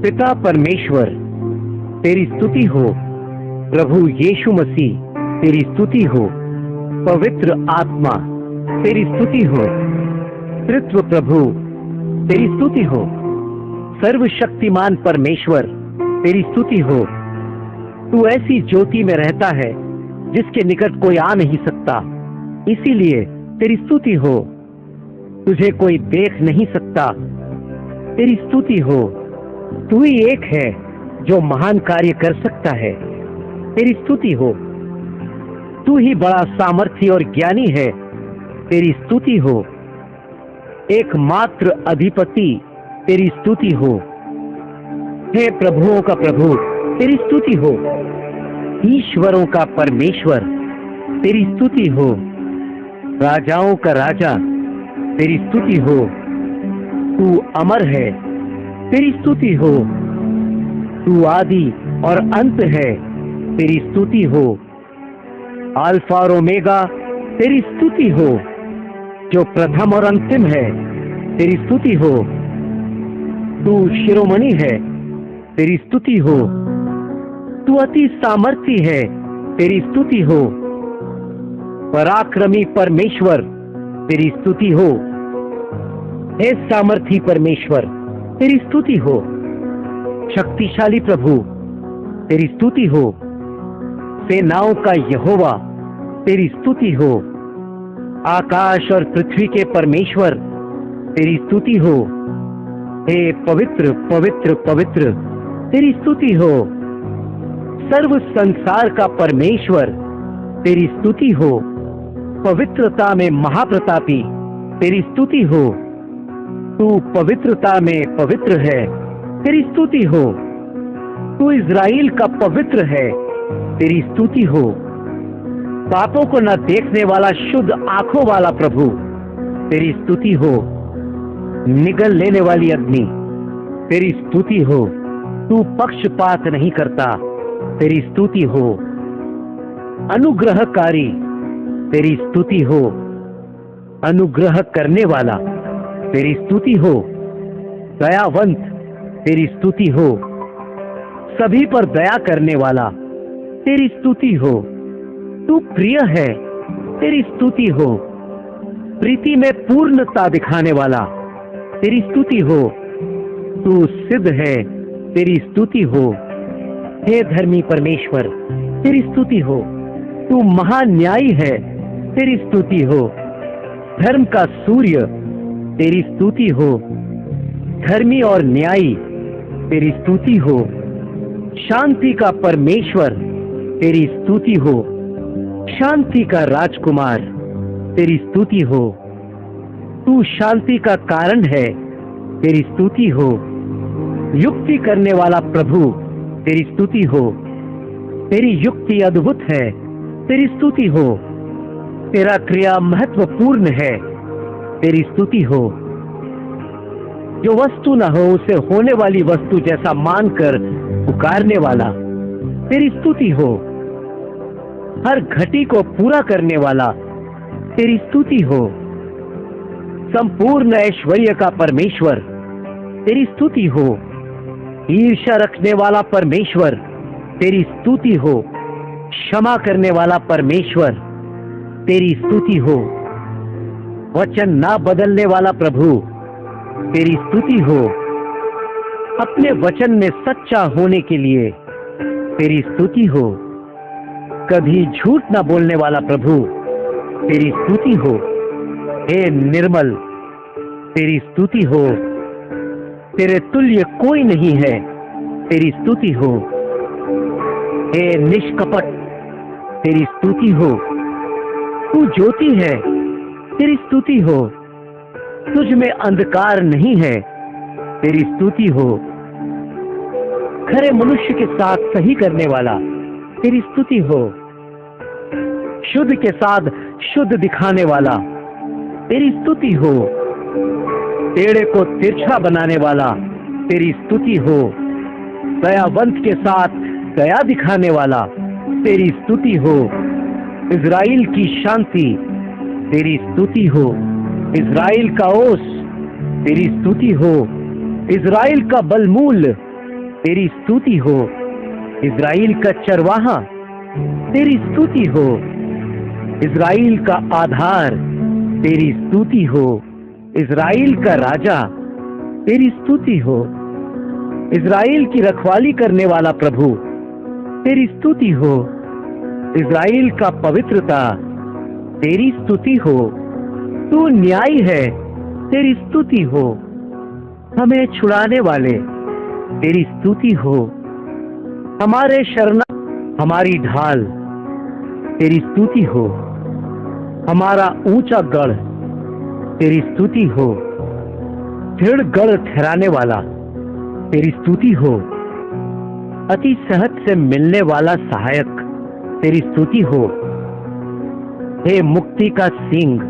पिता परमेश्वर तेरी स्तुति हो, प्रभु यीशु मसीह तेरी स्तुति हो, पवित्र आत्मा तेरी स्तुति हो, तृत्व प्रभु तेरी स्तुति हो, सर्वशक्तिमान परमेश्वर तेरी स्तुति हो। तू ऐसी ज्योति में रहता है जिसके निकट कोई आ नहीं सकता, इसीलिए तेरी स्तुति हो। तुझे कोई देख नहीं सकता, तेरी स्तुति हो। तू ही एक है जो महान कार्य कर सकता है, तेरी स्तुति हो। तू ही बड़ा सामर्थी और ज्ञानी है, तेरी स्तुति हो। एकमात्र अधिपति तेरी स्तुति हो। हे प्रभुओं का प्रभु तेरी स्तुति हो, ईश्वरों का परमेश्वर तेरी स्तुति हो, राजाओं का राजा तेरी स्तुति हो। तू अमर है, तेरी स्तुति हो। तू आदि और अंत है, तेरी स्तुति हो। अल्फा और ओमेगा तेरी स्तुति हो। जो प्रथम और अंतिम है, तेरी स्तुति हो। तू शिरोमणि है, तेरी स्तुति हो। तू अति सामर्थी है, तेरी स्तुति हो। पराक्रमी परमेश्वर तेरी स्तुति हो। हे सामर्थी परमेश्वर तेरी स्तुति हो। शक्तिशाली प्रभु तेरी स्तुति हो। सेनाओं का यहोवा तेरी स्तुति हो। आकाश और पृथ्वी के परमेश्वर तेरी स्तुति हो। हे पवित्र पवित्र पवित्र तेरी स्तुति हो। सर्व संसार का परमेश्वर तेरी स्तुति हो। पवित्रता में महाप्रतापी तेरी स्तुति हो। तू पवित्रता में पवित्र है, तेरी स्तुति हो। तू इज़राइल का पवित्र है, तेरी स्तुति हो। पापों को न देखने वाला शुद्ध आंखों वाला प्रभु तेरी स्तुति हो। निगल लेने वाली अग्नि तेरी स्तुति हो। तू पक्षपात नहीं करता, तेरी स्तुति हो। अनुग्रहकारी तेरी स्तुति हो। अनुग्रह करने वाला तेरी स्तुति हो। दयावंत तेरी स्तुति हो। सभी पर दया करने वाला तेरी स्तुति हो। तू प्रिय है, तेरी स्तुति हो। प्रीति में पूर्णता दिखाने वाला तेरी स्तुति हो। तू सिद्ध है, तेरी स्तुति हो। हे धर्मी परमेश्वर तेरी स्तुति हो। तू महान न्यायी है, तेरी स्तुति हो। धर्म का सूर्य तेरी स्तुति हो। धर्मी और न्यायी तेरी स्तुति हो। शांति का परमेश्वर तेरी स्तुति हो। शांति का राजकुमार तेरी स्तुति हो। तू शांति का कारण है, तेरी स्तुति हो। युक्ति करने वाला प्रभु तेरी स्तुति हो। तेरी युक्ति अद्भुत है, तेरी स्तुति हो। तेरा क्रिया महत्वपूर्ण है, तेरी स्तुति हो। जो वस्तु न हो उसे होने वाली वस्तु जैसा मानकर पुकारने वाला तेरी स्तुति हो। हर घटी को पूरा करने वाला तेरी स्तुति हो। संपूर्ण ऐश्वर्य का परमेश्वर तेरी स्तुति हो। ईर्ष्या रखने वाला परमेश्वर तेरी स्तुति हो। क्षमा करने वाला परमेश्वर तेरी स्तुति हो। वचन ना बदलने वाला प्रभु तेरी स्तुति हो। अपने वचन में सच्चा होने के लिए तेरी स्तुति हो। कभी झूठ ना बोलने वाला प्रभु तेरी स्तुति हो। हे निर्मल तेरी स्तुति हो। तेरे तुल्य कोई नहीं है, तेरी स्तुति हो। हे निष्कपट तेरी स्तुति हो। तू ज्योति है, तेरी स्तुति हो। तुझ में अंधकार नहीं है, तेरी स्तुति हो। खरे मनुष्य के साथ सही करने वाला तेरी स्तुति हो। शुद्ध के साथ शुद्ध दिखाने वाला तेरी स्तुति हो। टेढ़े को तिरछा बनाने वाला तेरी स्तुति हो। दयावंत के साथ दया दिखाने वाला तेरी स्तुति हो। इज़राइल की शांति तेरी स्तुति हो। इज़राइल का ओस तेरी स्तुति हो। इज़राइल का बलमूल तेरी स्तुति हो। इज़राइल का चरवाहा, तेरी स्तुति हो। इज़राइल का आधार, तेरी स्तुति हो। इज़राइल का राजा, तेरी स्तुति हो। इज़राइल की रखवाली करने वाला प्रभु, तेरी स्तुति हो। इज़राइल का पवित्रता, तेरी स्तुति हो। तू न्यायी है, तेरी स्तुति हो। हमें छुड़ाने वाले, तेरी स्तुति हो। हमारे शरणा, हमारी ढाल, तेरी स्तुति हो। हमारा ऊंचा गढ़, तेरी स्तुति हो। दृढ़ गढ़ ठहराने वाला, तेरी स्तुति हो। अति सहज से मिलने वाला सहायक, तेरी स्तुति हो। हे मुक्ति का सिंह,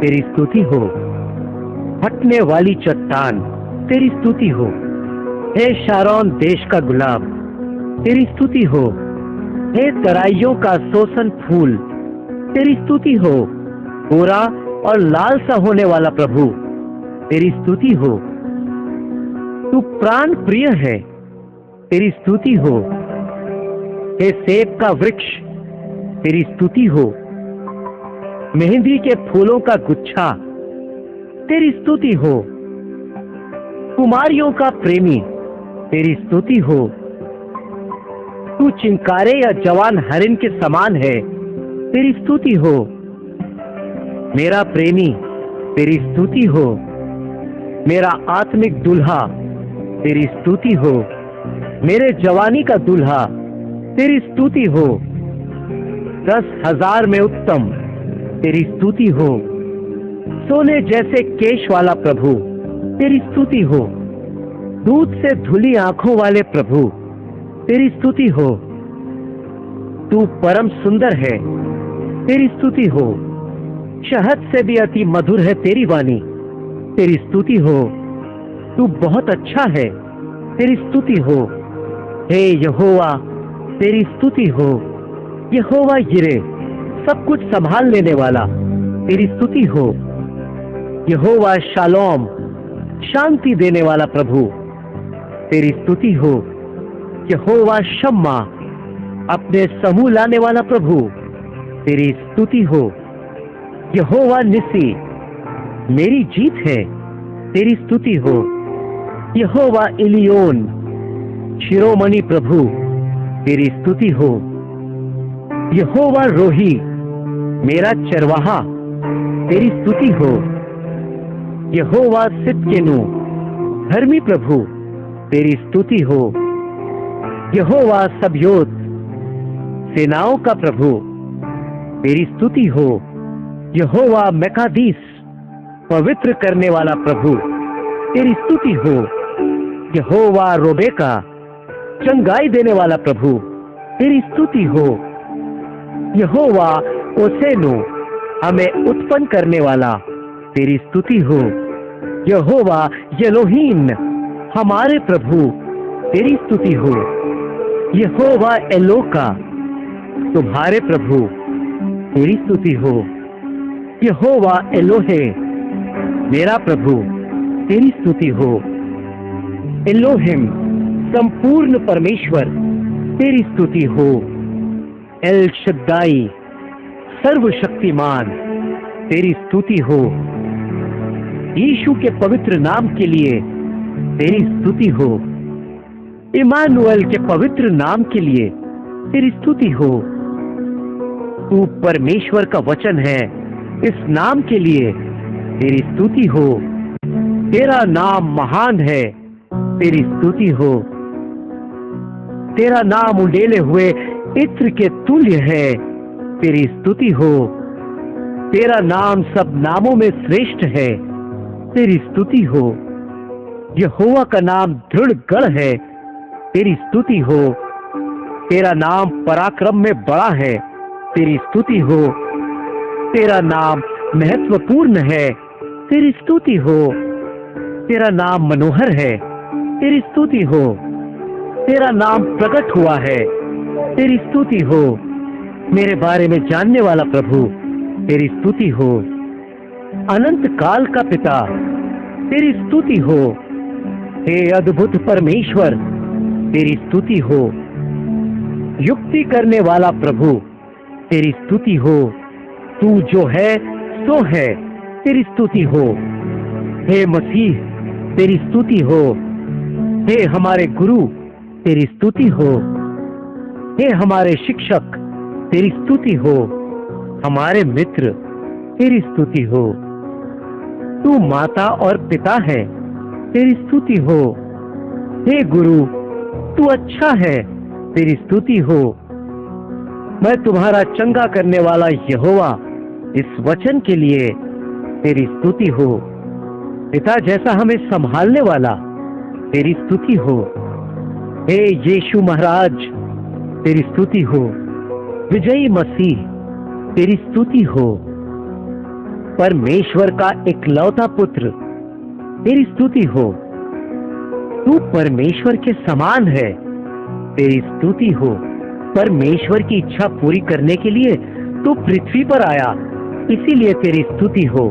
तेरी स्तुति हो। हटने वाली चट्टान, तेरी स्तुति हो। हे शारोन देश का गुलाब, तेरी स्तुति हो। हे तराइयों का सोसन फूल, तेरी स्तुति हो। गोरा और लाल सा होने वाला प्रभु, तेरी स्तुति हो। तू प्राण प्रिय है, तेरी स्तुति हो। हे सेब का वृक्ष, तेरी स्तुति हो। मेहंदी के फूलों का गुच्छा, तेरी स्तुति हो। कुमारियों का प्रेमी, तेरी स्तुति हो। तू चिंकारे या जवान हरिन के समान है, तेरी स्तुति हो। मेरा प्रेमी, तेरी स्तुति हो। मेरा आत्मिक दुल्हा, तेरी स्तुति हो। मेरे जवानी का दुल्हा, तेरी स्तुति हो। 10,000 में उत्तम, तेरी स्तुति हो। सोने जैसे केश वाला प्रभु, तेरी स्तुति हो। दूध से धुली आंखों वाले प्रभु, तेरी स्तुति हो। तू परम सुंदर है, तेरी स्तुति हो। शहद से भी अति मधुर है तेरी वाणी, तेरी स्तुति हो। तू बहुत अच्छा है, तेरी स्तुति हो। हे यहोवा, तेरी स्तुति हो। यहोवा यिरे, सब कुछ संभाल लेने वाला, तेरी स्तुति हो। यहोवा शालोम, शांति देने वाला प्रभु, तेरी स्तुति हो। यहोवा शम्मा, अपने समूह लाने वाला प्रभु, तेरी स्तुति हो। यहोवा निसी, मेरी जीत है, तेरी स्तुति हो। यहोवा इलियोन, शिरोमणि प्रभु, तेरी स्तुति हो। यहोवा रोही, मेरा चरवाहा, तेरी स्तुति हो। यहोवा सिदकेनु, धर्मी प्रभु, तेरी स्तुति हो। यहोवा सब्योत, सेनाओं का प्रभु, तेरी स्तुति हो। यहोवा मेकादीस, पवित्र करने वाला प्रभु, तेरी स्तुति हो। यहोवा रोबेका, चंगाई देने वाला प्रभु, तेरी स्तुति हो। यहोवा ओसेनु, हमें उत्पन्न करने वाला, तेरी स्तुति हो। यहोवा येलोहीन, हमारे प्रभु, तेरी स्तुति हो। यहोवा एलोका, तुम्हारे प्रभु, तेरी स्तुति हो। यहोवा एलोहे, मेरा प्रभु, तेरी स्तुति हो। एलोहिम, संपूर्ण परमेश्वर, तेरी स्तुति हो। एल शद्दाई, सर्वशक्तिमान, तेरी स्तुति हो। यीशु के पवित्र नाम के लिए तेरी स्तुति हो। इमानुएल के पवित्र नाम के लिए तेरी स्तुति हो। तू परमेश्वर का वचन है, इस नाम के लिए तेरी स्तुति हो। तेरा नाम महान है, तेरी स्तुति हो। तेरा नाम उंडेले हुए इत्र के तुल्य है, तेरी स्तुति हो। तेरा नाम सब नामों में श्रेष्ठ है, तेरी स्तुति हो। यहोवा का नाम दृढ़ गढ़ है, तेरी स्तुति हो। तेरा नाम पराक्रम में बड़ा है, तेरी स्तुति हो। तेरा नाम महत्वपूर्ण है, तेरी स्तुति हो। तेरा नाम मनोहर है, तेरी स्तुति हो। तेरा नाम प्रकट हुआ है, तेरी स्तुति हो। मेरे बारे में जानने वाला प्रभु, तेरी स्तुति हो। अनंत काल का पिता, तेरी स्तुति हो। हे अद्भुत परमेश्वर, तेरी स्तुति हो। युक्ति करने वाला प्रभु, तेरी स्तुति हो। तू जो है सो है, तेरी स्तुति हो। हे मसीह, तेरी स्तुति हो। हे हमारे गुरु, तेरी स्तुति हो। हे हमारे शिक्षक, तेरी स्तुति हो। हमारे मित्र, तेरी स्तुति हो। तू माता और पिता है, तेरी स्तुति हो। हे गुरु, तू अच्छा है, तेरी स्तुति हो। मैं तुम्हारा चंगा करने वाला यहोवा, इस वचन के लिए तेरी स्तुति हो। पिता जैसा हमें संभालने वाला, तेरी स्तुति हो। हे यीशु महाराज, तेरी स्तुति हो। विजयी मसीह, तेरी स्तुति हो। परमेश्वर का इकलौता पुत्र, तेरी स्तुति हो। तू परमेश्वर के समान है, तेरी स्तुति हो। परमेश्वर की इच्छा पूरी करने के लिए तू पृथ्वी पर आया, इसीलिए तेरी स्तुति हो।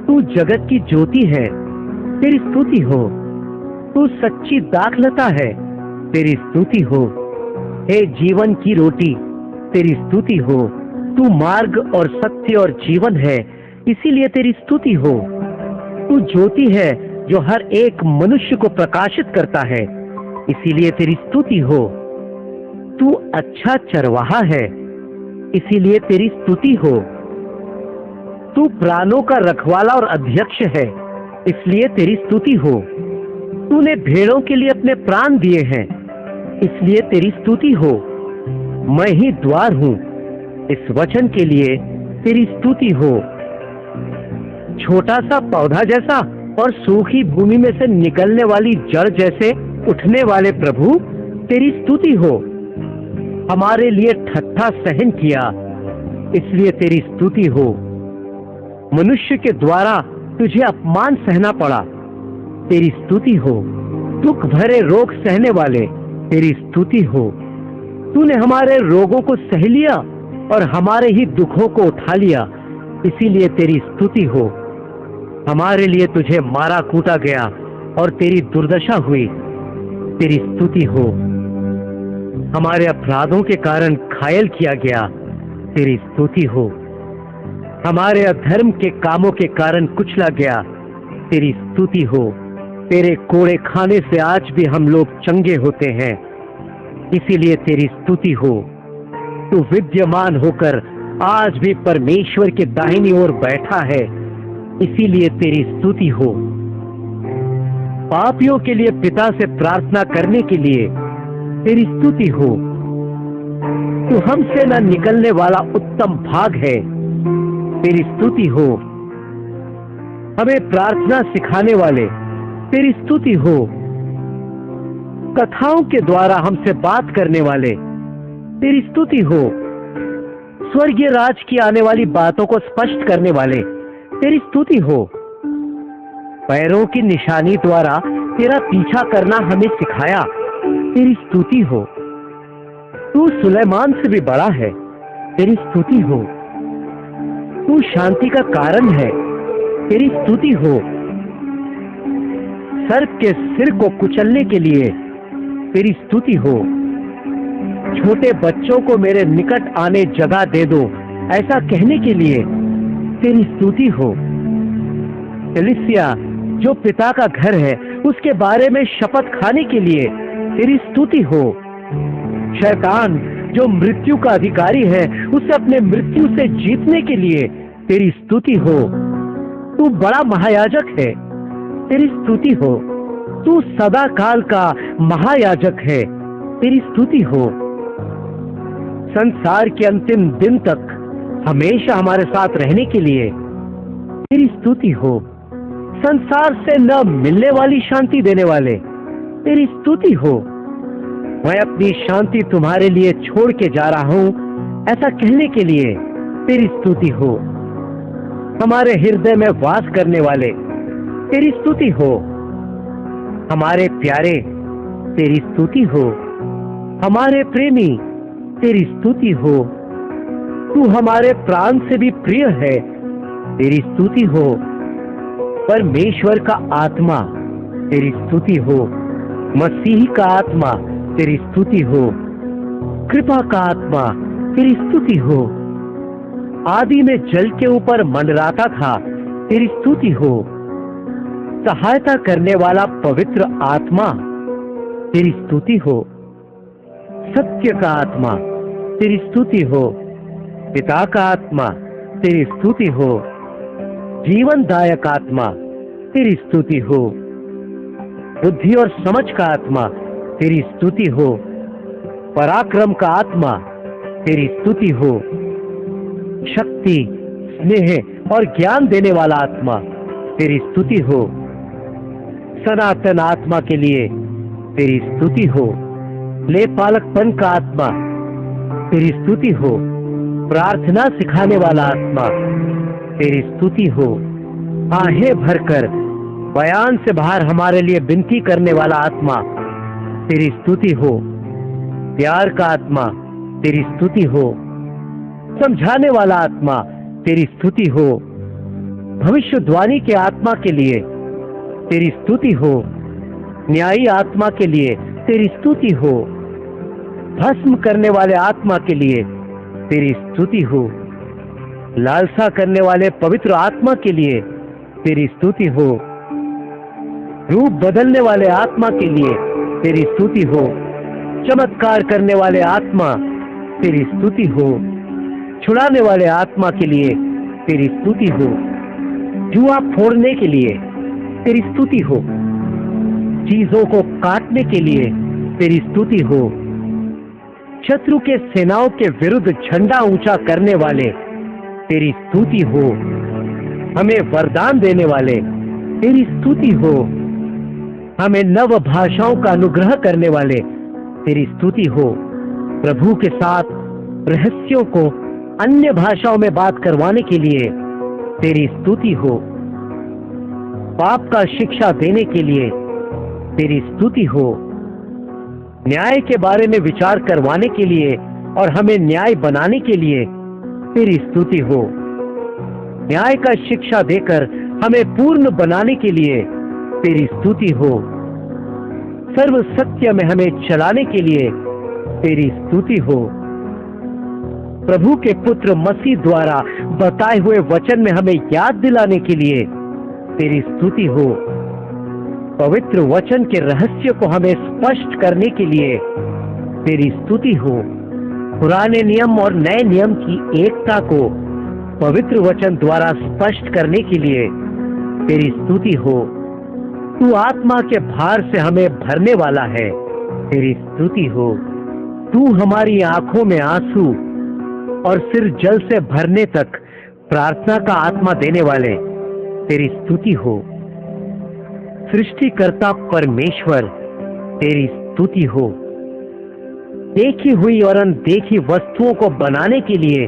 तू जगत की ज्योति है, तेरी स्तुति हो। तू सच्ची दाखलता है, तेरी स्तुति हो। हे जीवन की रोटी, तेरी स्तुति हो। तू मार्ग और सत्य और जीवन है, इसीलिए तेरी स्तुति हो। तू ज्योति है जो हर एक मनुष्य को प्रकाशित करता है, इसीलिए तेरी स्तुति हो। तू अच्छा चरवाहा है, इसीलिए तेरी स्तुति हो। तू प्राणों का रखवाला और अध्यक्ष है, इसलिए तेरी स्तुति हो। तूने भेड़ों के लिए अपने प्राण दिए हैं, इसलिए तेरी स्तुति हो। मैं ही द्वार हूं, इस वचन के लिए तेरी स्तुति हो। छोटा सा पौधा जैसा और सूखी भूमि में से निकलने वाली जड़ जैसे उठने वाले प्रभु, तेरी स्तुति हो। हमारे लिए ठट्ठा सहन किया, इसलिए तेरी स्तुति हो। मनुष्य के द्वारा तुझे अपमान सहना पड़ा, तेरी स्तुति हो। दुख भरे रोग सहने वाले, तेरी स्तुति हो। तूने हमारे रोगों को सह लिया और हमारे ही दुखों को उठा लिया, इसीलिए तेरी स्तुति हो। हमारे लिए तुझे मारा कूटा गया और तेरी दुर्दशा हुई, तेरी स्तुति हो। हमारे अपराधों के कारण घायल किया गया, तेरी स्तुति हो। हमारे अधर्म के कामों के कारण कुचला गया, तेरी स्तुति हो। तेरे कोड़े खाने से आज भी हम लोग चंगे होते हैं, इसीलिए तेरी स्तुति हो। तू विद्यमान होकर आज भी परमेश्वर के दाहिनी ओर बैठा है, इसीलिए तेरी स्तुति हो। पापियों के लिए पिता से प्रार्थना करने के लिए तेरी स्तुति हो। तू हमसे न निकलने वाला उत्तम भाग है, तेरी स्तुति हो। हमें प्रार्थना सिखाने वाले, तेरी स्तुति हो। कथाओं के द्वारा हमसे बात करने वाले, तेरी स्तुति हो। स्वर्गीय राज की आने वाली बातों को स्पष्ट करने वाले, तेरी स्तुति हो। पैरों की निशानी द्वारा तेरा पीछा करना हमें सिखाया, तेरी स्तुति हो। तू सुलेमान से भी बड़ा है, तेरी स्तुति हो। तू शांति का कारण है, तेरी स्तुति हो। सर्प के सिर को कुचलने के लिए तेरी स्तुति हो। छोटे बच्चों को मेरे निकट आने जगह दे दो, ऐसा कहने के लिए तेरी स्तुति हो। कलीसिया जो पिता का घर है, उसके बारे में शपथ खाने के लिए तेरी स्तुति हो। शैतान जो मृत्यु का अधिकारी है, उसे अपने मृत्यु से जीतने के लिए तेरी स्तुति हो। तू बड़ा महायाजक है, तेरी स्तुति हो। तू सदा काल का महायाजक है, तेरी स्तुति हो। संसार के अंतिम दिन तक हमेशा हमारे साथ रहने के लिए तेरी स्तुति हो। संसार से न मिलने वाली शांति देने वाले, तेरी स्तुति हो। मैं अपनी शांति तुम्हारे लिए छोड़ के जा रहा हूं, ऐसा कहने के लिए तेरी स्तुति हो। हमारे हृदय में वास करने वाले, तेरी स्तुति हो। हमारे प्यारे, तेरी स्तुति हो। हमारे प्रेमी, तेरी स्तुति हो। तू हमारे प्राण से भी प्रिय है, तेरी स्तुति हो। परमेश्वर का आत्मा, तेरी स्तुति हो। मसीह का आत्मा तेरी स्तुति हो। कृपा का आत्मा तेरी स्तुति हो। आदि में जल के ऊपर मंडराता था, तेरी स्तुति हो। सहायता करने वाला पवित्र आत्मा तेरी स्तुति हो। सत्य का आत्मा तेरी स्तुति हो। पिता का आत्मा तेरी स्तुति हो। जीवनदायक आत्मा तेरी स्तुति हो। बुद्धि और समझ का आत्मा तेरी स्तुति हो। पराक्रम का आत्मा तेरी स्तुति हो। शक्ति, स्नेह और ज्ञान देने वाला आत्मा तेरी स्तुति हो। सनातन आत्मा के लिए तेरी स्तुति हो। ले पालकपन का आत्मा तेरी स्तुति हो। प्रार्थना सिखाने वाला आत्मा तेरी स्तुति हो। आहें भरकर बयान से बाहर हमारे लिए विनती करने वाला आत्मा तेरी स्तुति हो। प्यार का आत्मा तेरी स्तुति हो। समझाने वाला आत्मा तेरी स्तुति हो। भविष्यवाणी के आत्मा के लिए तेरी स्तुति हो। न्यायी आत्मा के लिए तेरी स्तुति हो। भस्म करने वाले आत्मा के लिए तेरी स्तुति हो। लालसा करने वाले पवित्र आत्मा के लिए तेरी स्तुति हो। रूप बदलने वाले आत्मा के लिए तेरी स्तुति हो। चमत्कार करने वाले आत्मा तेरी स्तुति हो। छुड़ाने वाले आत्मा के लिए तेरी स्तुति हो। जुआ फोड़ने के लिए तेरी स्तुति हो। चीजों को काटने के लिए तेरी स्तुति हो। शत्रु के सेनाओं के विरुद्ध झंडा ऊंचा करने वाले तेरी स्तुति हो। हमें वरदान देने वाले तेरी स्तुति हो। हमें नव भाषाओं का अनुग्रह करने वाले तेरी स्तुति हो। प्रभु के साथ रहस्यों को अन्य भाषाओं में बात करवाने के लिए तेरी स्तुति हो। पाप का शिक्षा देने के लिए तेरी स्तुति हो। न्याय के बारे में विचार करवाने के लिए और हमें न्याय बनाने के लिए तेरी स्तुति हो। न्याय का शिक्षा देकर हमें पूर्ण बनाने के लिए तेरी स्तुति हो। सर्व सत्य में हमें चलाने के लिए तेरी स्तुति हो। प्रभु के पुत्र मसीह द्वारा बताए हुए वचन में हमें याद दिलाने के लिए तेरी स्तुति हो। पवित्र वचन के रहस्य को हमें स्पष्ट करने के लिए तेरी स्तुति हो। पुराने नियम और नए नियम की एकता को पवित्र वचन द्वारा स्पष्ट करने के लिए तेरी स्तुति हो। तू आत्मा के भार से हमें भरने वाला है, तेरी स्तुति हो। तू हमारी आंखों में आंसू और सिर जल से भरने तक प्रार्थना का आत्मा देने वाले तेरी स्तुति हो। सृष्टिकर्ता परमेश्वर तेरी स्तुति हो। देखी हुई और अनदेखी वस्तुओं को बनाने के लिए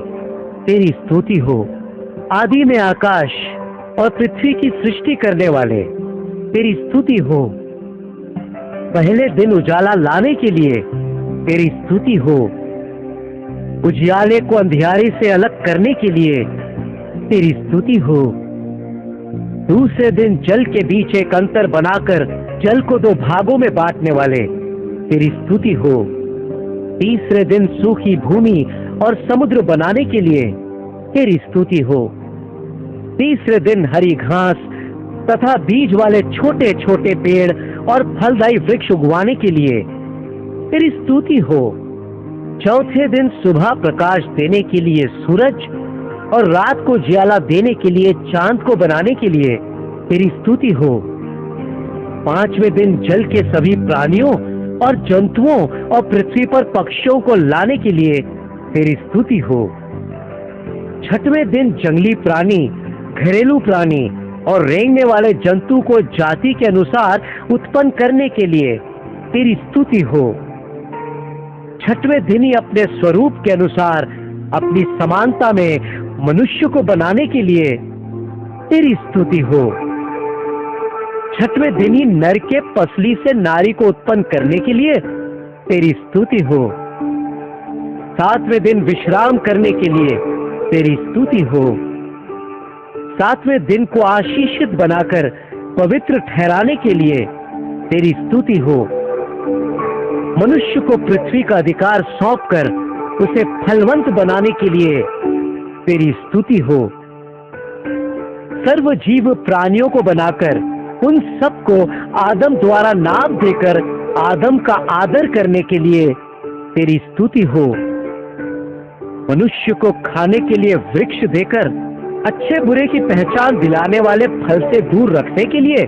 तेरी स्तुति हो। आदि में आकाश और पृथ्वी की सृष्टि करने वाले तेरी स्तुति हो। पहले दिन उजाला लाने के लिए तेरी स्तुति हो। उजियाले को अंधियारे से अलग करने के लिए तेरी स्तुति हो। दूसरे दिन जल के बीच एक अंतर बनाकर जल को दो भागों में बांटने वाले तेरी स्तुति हो। तीसरे दिन सूखी भूमि और समुद्र बनाने के लिए तेरी स्तुति हो। तीसरे दिन हरी घास तथा बीज वाले छोटे छोटे पेड़ और फलदायी वृक्ष उगवाने के लिए तेरी स्तुति हो। चौथे दिन सुबह प्रकाश देने के लिए सूरज और रात को जियाला देने के लिए चांद को बनाने के लिए तेरी स्तुति हो। पांचवें दिन जल के सभी प्राणियों और जंतुओं और पृथ्वी पर पक्षियों को लाने के लिए तेरी स्तुति हो। छठवें दिन जंगली प्राणी, घरेलू प्राणी और रेंगने वाले जंतु को जाति के अनुसार उत्पन्न करने के लिए तेरी स्तुति हो। छठवें दिन ही अपने स्वरूप के अनुसार अपनी समानता में मनुष्य को बनाने के लिए तेरी स्तुति हो। छठवें दिन ही नर के पसली से नारी को उत्पन्न करने के लिए तेरी स्तुति हो। सातवें दिन विश्राम करने के लिए तेरी स्तुति हो। सातवें दिन को आशीषित बनाकर पवित्र ठहराने के लिए तेरी स्तुति हो। मनुष्य को पृथ्वी का अधिकार सौंपकर उसे फलवंत बनाने के लिए तेरी स्तुति हो। सर्व जीव प्राणियों को बनाकर उन सबको आदम द्वारा नाम देकर आदम का आदर करने के लिए तेरी स्तुति हो। मनुष्य को खाने के लिए वृक्ष देकर अच्छे बुरे की पहचान दिलाने वाले फल से दूर रखने के लिए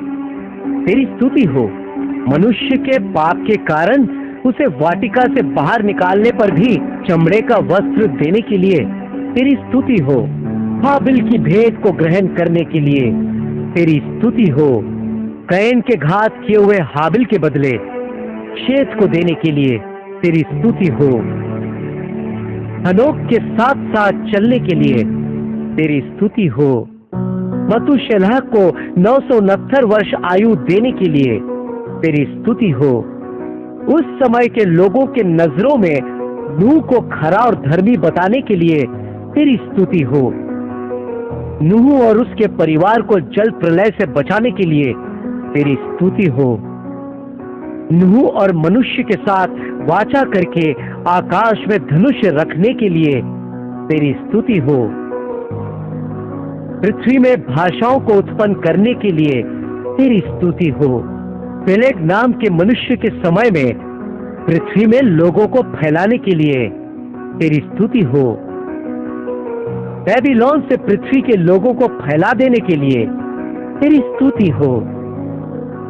तेरी स्तुति हो। मनुष्य के पाप के कारण उसे वाटिका से बाहर निकालने पर भी चमड़े का वस्त्र देने के लिए तेरी स्तुति हो। हाबिल की भेंट को ग्रहण करने के लिए तेरी स्तुति हो। कैन के घात किए हुए हाबिल के बदले शेत को देने के लिए तेरी स्तुति हो। हनोक के साथ साथ चलने के लिए तेरी स्तुति हो। मतुशेलह को 969 वर्ष आयु देने के लिए तेरी स्तुति हो। उस समय के लोगों के नजरों में नूह को खरा और धर्मी बताने के लिए तेरी स्तुति हो। नूह और उसके परिवार को जल प्रलय से बचाने के लिए तेरी स्तुति हो। नूह और मनुष्य के साथ वाचा करके आकाश में धनुष रखने के लिए तेरी स्तुति हो। पृथ्वी में भाषाओं को उत्पन्न करने के लिए तेरी स्तुति हो। पेलेग नाम के मनुष्य के समय में पृथ्वी में लोगों को फैलाने के लिए तेरी स्तुति हो। बेबीलोन से पृथ्वी के लोगों को फैला देने के लिए तेरी स्तुति हो।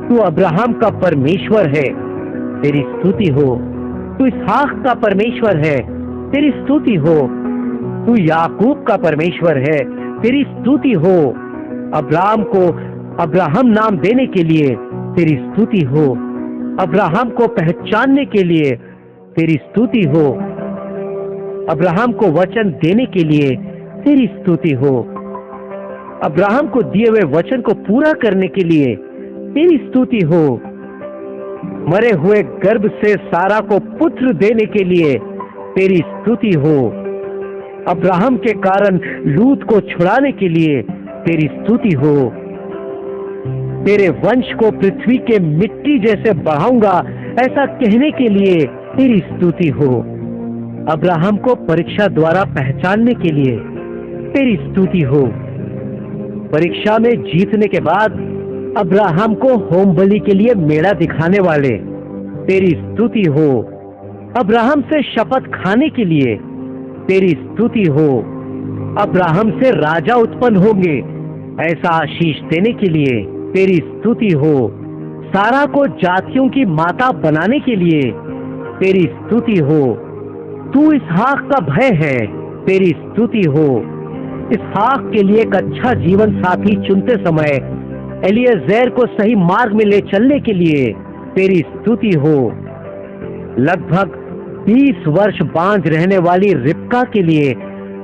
तू अब्राहम का परमेश्वर है, तेरी स्तुति हो। तू इसहाक का परमेश्वर है, तेरी स्तुति हो। तू याकूब का परमेश्वर है, तेरी स्तुति हो। अब्राहम को अब्राहम नाम देने के लिए तेरी स्तुति हो। अब्राहम को पहचानने के लिए तेरी स्तुति हो। अब्राहम को वचन देने के लिए तेरी स्तुति हो। अब्राहम को दिए हुए वचन को पूरा करने के लिए तेरी स्तुति हो। मरे हुए गर्भ से सारा को पुत्र देने के लिए तेरी स्तुति हो। अब्राहम के कारण लूत को छुड़ाने के लिए तेरी स्तुति हो। तेरे वंश को पृथ्वी के मिट्टी जैसे बढ़ाऊंगा, ऐसा कहने के लिए तेरी स्तुति हो। अब्राहम को परीक्षा द्वारा पहचानने के लिए तेरी स्तुति हो। परीक्षा में जीतने के बाद अब्राहम को होम बलि के लिए मेढ़ा दिखाने वाले तेरी स्तुति हो। अब्राहम से शपथ खाने के लिए तेरी स्तुति हो। अब्राहम से राजा उत्पन्न होंगे, ऐसा आशीष देने के लिए तेरी स्तुति हो। सारा को जातियों की माता बनाने के लिए तेरी स्तुति हो। तू इसहाक का भय है, तेरी स्तुति हो। इसहाक के लिए एक अच्छा जीवन साथी चुनते समय एलिएजेर को सही मार्ग में ले चलने के लिए तेरी स्तुति हो। लगभग 20 वर्ष बांझ रहने वाली रिबका के लिए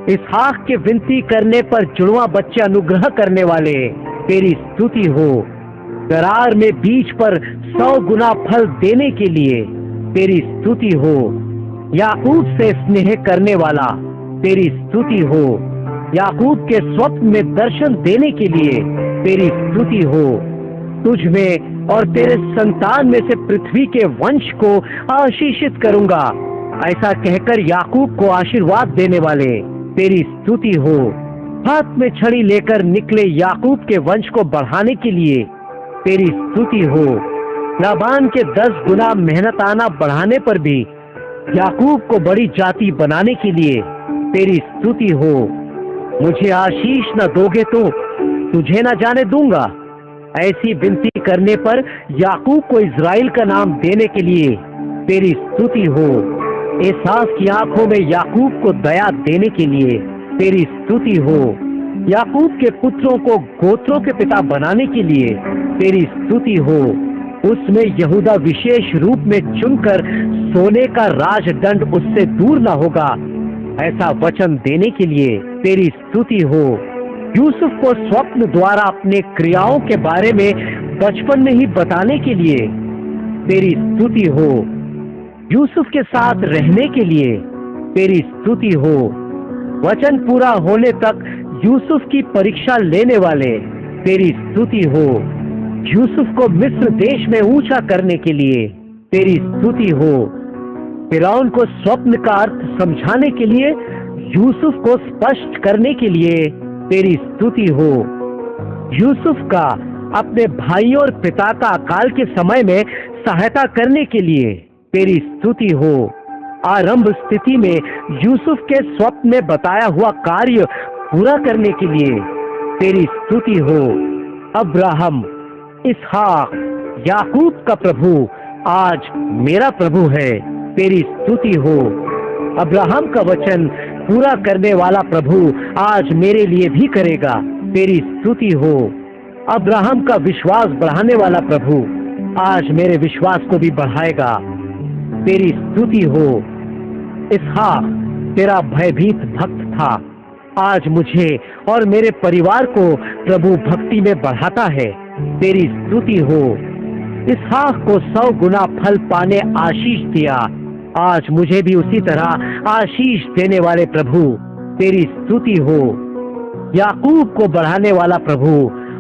इसहाक के विनती करने पर जुड़वा बच्चे अनुग्रह करने वाले तेरी स्तुति हो। करार में बीज पर 100 गुना फल देने के लिए तेरी स्तुति हो। याकूब से स्नेह करने वाला तेरी स्तुति हो। याकूब के स्वप्न में दर्शन देने के लिए तेरी स्तुति हो। तुझ में और तेरे संतान में से पृथ्वी के वंश को आशीषित करूंगा, ऐसा कहकर याकूब को आशीर्वाद देने वाले तेरी स्तुति हो। हाथ में छड़ी लेकर निकले याकूब के वंश को बढ़ाने के लिए तेरी स्तुति हो। लाबान के 10 गुना मेहनताना बढ़ाने पर भी याकूब को बड़ी जाति बनाने के लिए तेरी स्तुति हो। मुझे आशीष न दोगे तो तुझे न जाने दूंगा, ऐसी विनती करने पर याकूब को इज़राइल का नाम देने के लिए तेरी स्तुति हो। एसाव की आंखों में याकूब को दया देने के लिए तेरी स्तुति हो। याकूब के पुत्रों को गोत्रों के पिता बनाने के लिए तेरी स्तुति हो। उसमें यहूदा विशेष रूप में चुनकर सोने का राजदंड उससे दूर न होगा, ऐसा वचन देने के लिए तेरी स्तुति हो। यूसुफ को स्वप्न द्वारा अपने क्रियाओं के बारे में बचपन में ही बताने के लिए तेरी स्तुति हो। यूसुफ के साथ रहने के लिए तेरी स्तुति हो। वचन पूरा होने तक यूसुफ की परीक्षा लेने वाले तेरी स्तुति हो। यूसुफ को मिस्र देश में ऊंचा करने के लिए तेरी स्तुति हो। फिरौन को स्वप्न का अर्थ समझाने के लिए, यूसुफ को स्पष्ट करने के लिए तेरी स्तुति हो। यूसुफ का अपने भाइयों और पिता का अकाल के समय में सहायता करने के लिए तेरी स्तुति हो। आरंभ स्थिति में यूसुफ के स्वप्न में बताया हुआ कार्य पूरा करने के लिए तेरी स्तुति हो। अब्राहम, इसहाक, याकूब का प्रभु आज मेरा प्रभु है, तेरी स्तुति हो। अब्राहम का वचन पूरा करने वाला प्रभु आज मेरे लिए भी करेगा, तेरी स्तुति हो। अब्राहम का विश्वास बढ़ाने वाला प्रभु आज मेरे विश्वास को भी बढ़ाएगा, तेरी स्तुति हो। इसहाक तेरा भयभीत भक्त था, आज मुझे और मेरे परिवार को प्रभु भक्ति में बढ़ाता है, तेरी स्तुति हो। इसहाक को 100 गुना फल पाने आशीष दिया, आज मुझे भी उसी तरह आशीष देने वाले प्रभु तेरी स्तुति हो। याकूब को बढ़ाने वाला प्रभु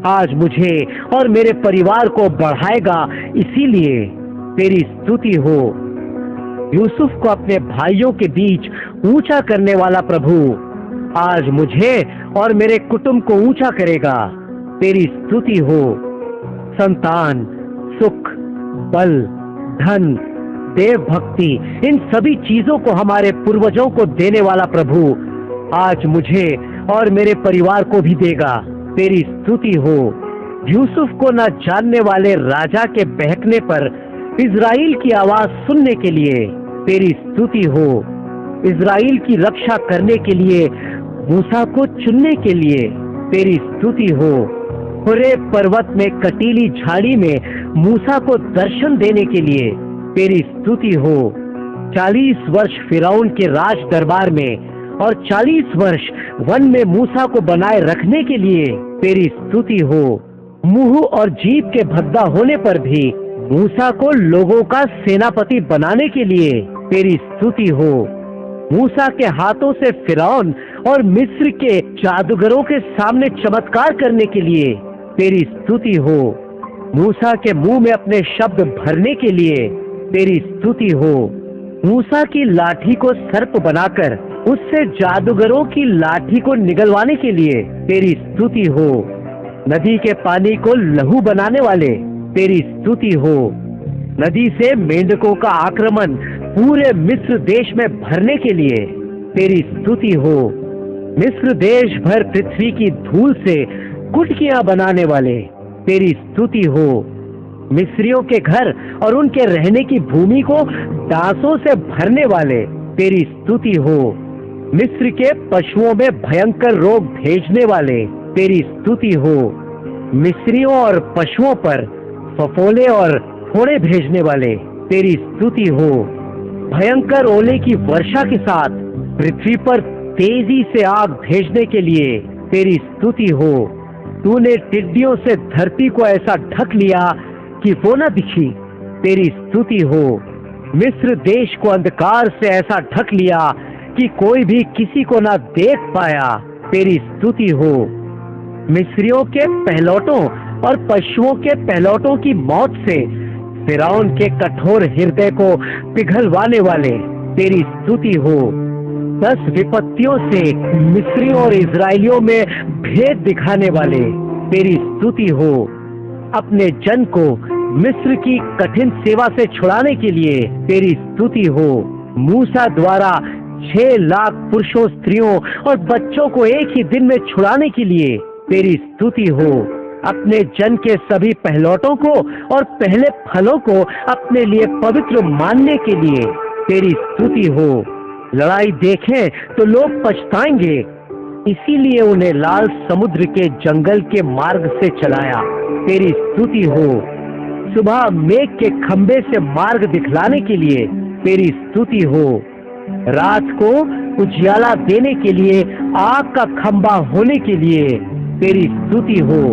आज मुझे और मेरे परिवार को बढ़ाएगा, इसीलिए तेरी स्तुति हो। यूसुफ को अपने भाइयों के बीच ऊंचा करने वाला प्रभु आज मुझे और मेरे कुटुंब को ऊंचा करेगा, तेरी स्तुति हो। संतान, सुख, बल, धन, देव भक्ति, इन सभी चीजों को हमारे पूर्वजों को देने वाला प्रभु आज मुझे और मेरे परिवार को भी देगा, तेरी स्तुति हो। यूसुफ को न जानने वाले राजा के बहकने पर इज़राइल की आवाज सुनने के लिए तेरी स्तुति हो। इज़राइल की रक्षा करने के लिए मूसा को चुनने के लिए तेरी स्तुति हो। होरेब पर्वत में कटीली झाड़ी में मूसा को दर्शन देने के लिए तेरी स्तुति हो। 40 वर्ष फिरौन के राज दरबार में और 40 वर्ष वन में मूसा को बनाए रखने के लिए तेरी स्तुति हो। मुंह और जीभ के भद्दा होने पर भी मूसा को लोगों का सेनापति बनाने के लिए तेरी स्तुति हो। मूसा के हाथों से फिरौन और मिस्र के जादूगरों के सामने चमत्कार करने के लिए तेरी स्तुति हो। मूसा के मुंह में अपने शब्द भरने के लिए तेरी स्तुति हो। मूसा की लाठी को सर्प बनाकर उससे जादूगरों की लाठी को निगलवाने के लिए तेरी स्तुति हो। नदी के पानी को लहू बनाने वाले तेरी स्तुति हो। नदी से मेंढकों का आक्रमण पूरे मिस्र देश में भरने के लिए तेरी स्तुति हो। मिस्र देश भर पृथ्वी की धूल से कुटकियां बनाने वाले तेरी स्तुति हो। मिस्रियों के घर और उनके रहने की भूमि को दासों से भरने वाले तेरी स्तुति हो। मिस्र के पशुओं में भयंकर रोग भेजने वाले तेरी स्तुति हो। मिस्रियों और पशुओं पर फफोले और फोड़े भेजने वाले तेरी स्तुति हो। भयंकर ओले की वर्षा के साथ पृथ्वी पर तेजी से आग भेजने के लिए तेरी स्तुति हो। तूने टिड्डियों से धरती को ऐसा ढक लिया कि वो न दिखी, तेरी स्तुति हो। मिस्र देश को अंधकार से ऐसा ढक लिया कि कोई भी किसी को न देख पाया, तेरी स्तुति हो। मिस्रियों के पहलौटों और पशुओं के पहलौटों की मौत से फिरौन के कठोर हृदय को पिघलवाने वाले तेरी स्तुति हो। 10 विपत्तियों से मिस्रियों और इजराइलियों में भेद दिखाने वाले तेरी स्तुति हो। अपने जन को मिस्र की कठिन सेवा से छुड़ाने के लिए तेरी स्तुति हो। मूसा द्वारा 6 लाख पुरुषों, स्त्रियों और बच्चों को एक ही दिन में छुड़ाने के लिए तेरी स्तुति हो। अपने जन के सभी पहलौटों को और पहले फलों को अपने लिए पवित्र मानने के लिए तेरी स्तुति हो। लड़ाई देखें तो लोग पछताएंगे, इसीलिए उन्हें लाल समुद्र के जंगल के मार्ग से चलाया, तेरी स्तुति हो। सुबह मेघ के खंबे से मार्ग दिखलाने के लिए तेरी स्तुति हो। रात को उजियाला देने के लिए आग का खंबा होने के लिए तेरी स्तुति हो।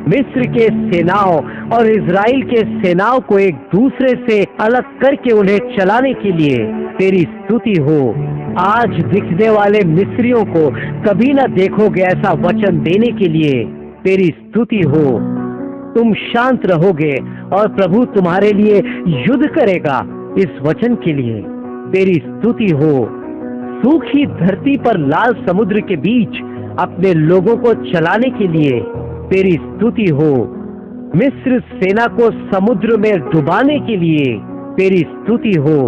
मिस्र के सेनाओं और इजराइल के सेनाओं को एक दूसरे से अलग करके उन्हें चलाने के लिए तेरी स्तुति हो। आज दिखने वाले मिस्रियों को कभी न देखोगे, ऐसा वचन देने के लिए तेरी स्तुति हो। तुम शांत रहोगे और प्रभु तुम्हारे लिए युद्ध करेगा, इस वचन के लिए तेरी स्तुति हो। सूखी धरती पर लाल समुद्र के बीच अपने लोगों को चलाने के लिए तेरी स्तुति हो। मिस्र सेना को समुद्र में डुबाने के लिए तेरी स्तुति हो।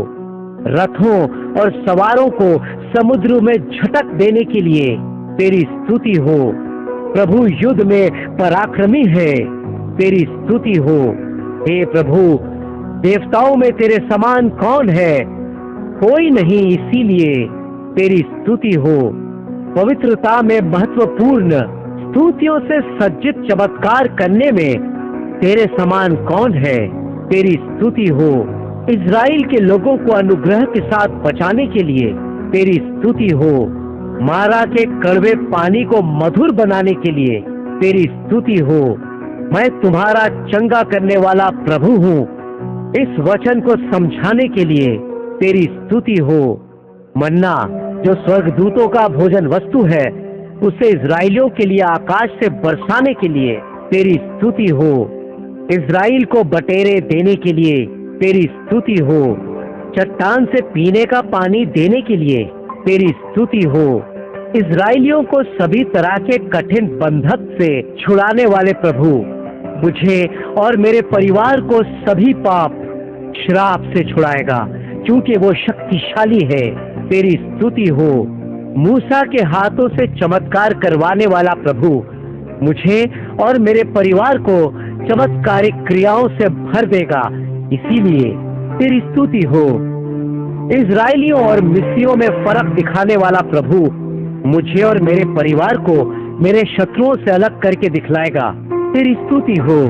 रथों और सवारों को समुद्र में झटक देने के लिए तेरी स्तुति हो। प्रभु युद्ध में पराक्रमी है, तेरी स्तुति हो। हे प्रभु, देवताओं में तेरे समान कौन है? कोई नहीं, इसीलिए तेरी स्तुति हो। पवित्रता में महत्वपूर्ण स्तुतियों से सज्जित चमत्कार करने में तेरे समान कौन है? तेरी स्तुति हो। इज़राइल के लोगों को अनुग्रह के साथ बचाने के लिए तेरी स्तुति हो। मारा के कड़वे पानी को मधुर बनाने के लिए तेरी स्तुति हो। मैं तुम्हारा चंगा करने वाला प्रभु हूँ। इस वचन को समझाने के लिए तेरी स्तुति हो। मन्ना जो स्वर्गदूतों का भोजन वस्तु है, उसे इज़राइलियों के लिए आकाश से बरसाने के लिए तेरी स्तुति हो। इज़राइल को बटेरे देने के लिए तेरी स्तुति हो। चट्टान से पीने का पानी देने के लिए तेरी स्तुति हो। इज़राइलियों को सभी तरह के कठिन बंधक से छुड़ाने वाले प्रभु, मुझे और मेरे परिवार को सभी पाप श्राप से छुड़ाएगा, क्योंकि वो शक्तिशाली है। तेरी स्तुति हो। मूसा के हाथों से चमत्कार करवाने वाला प्रभु, मुझे और मेरे परिवार को चमत्कारिक क्रियाओं से भर देगा, इसीलिए तेरी स्तुति हो। इज़राइलियों और मिस्रियों में फर्क दिखाने वाला प्रभु, मुझे और मेरे परिवार को मेरे शत्रुओं से अलग करके दिखलाएगा, तेरी स्तुति हो।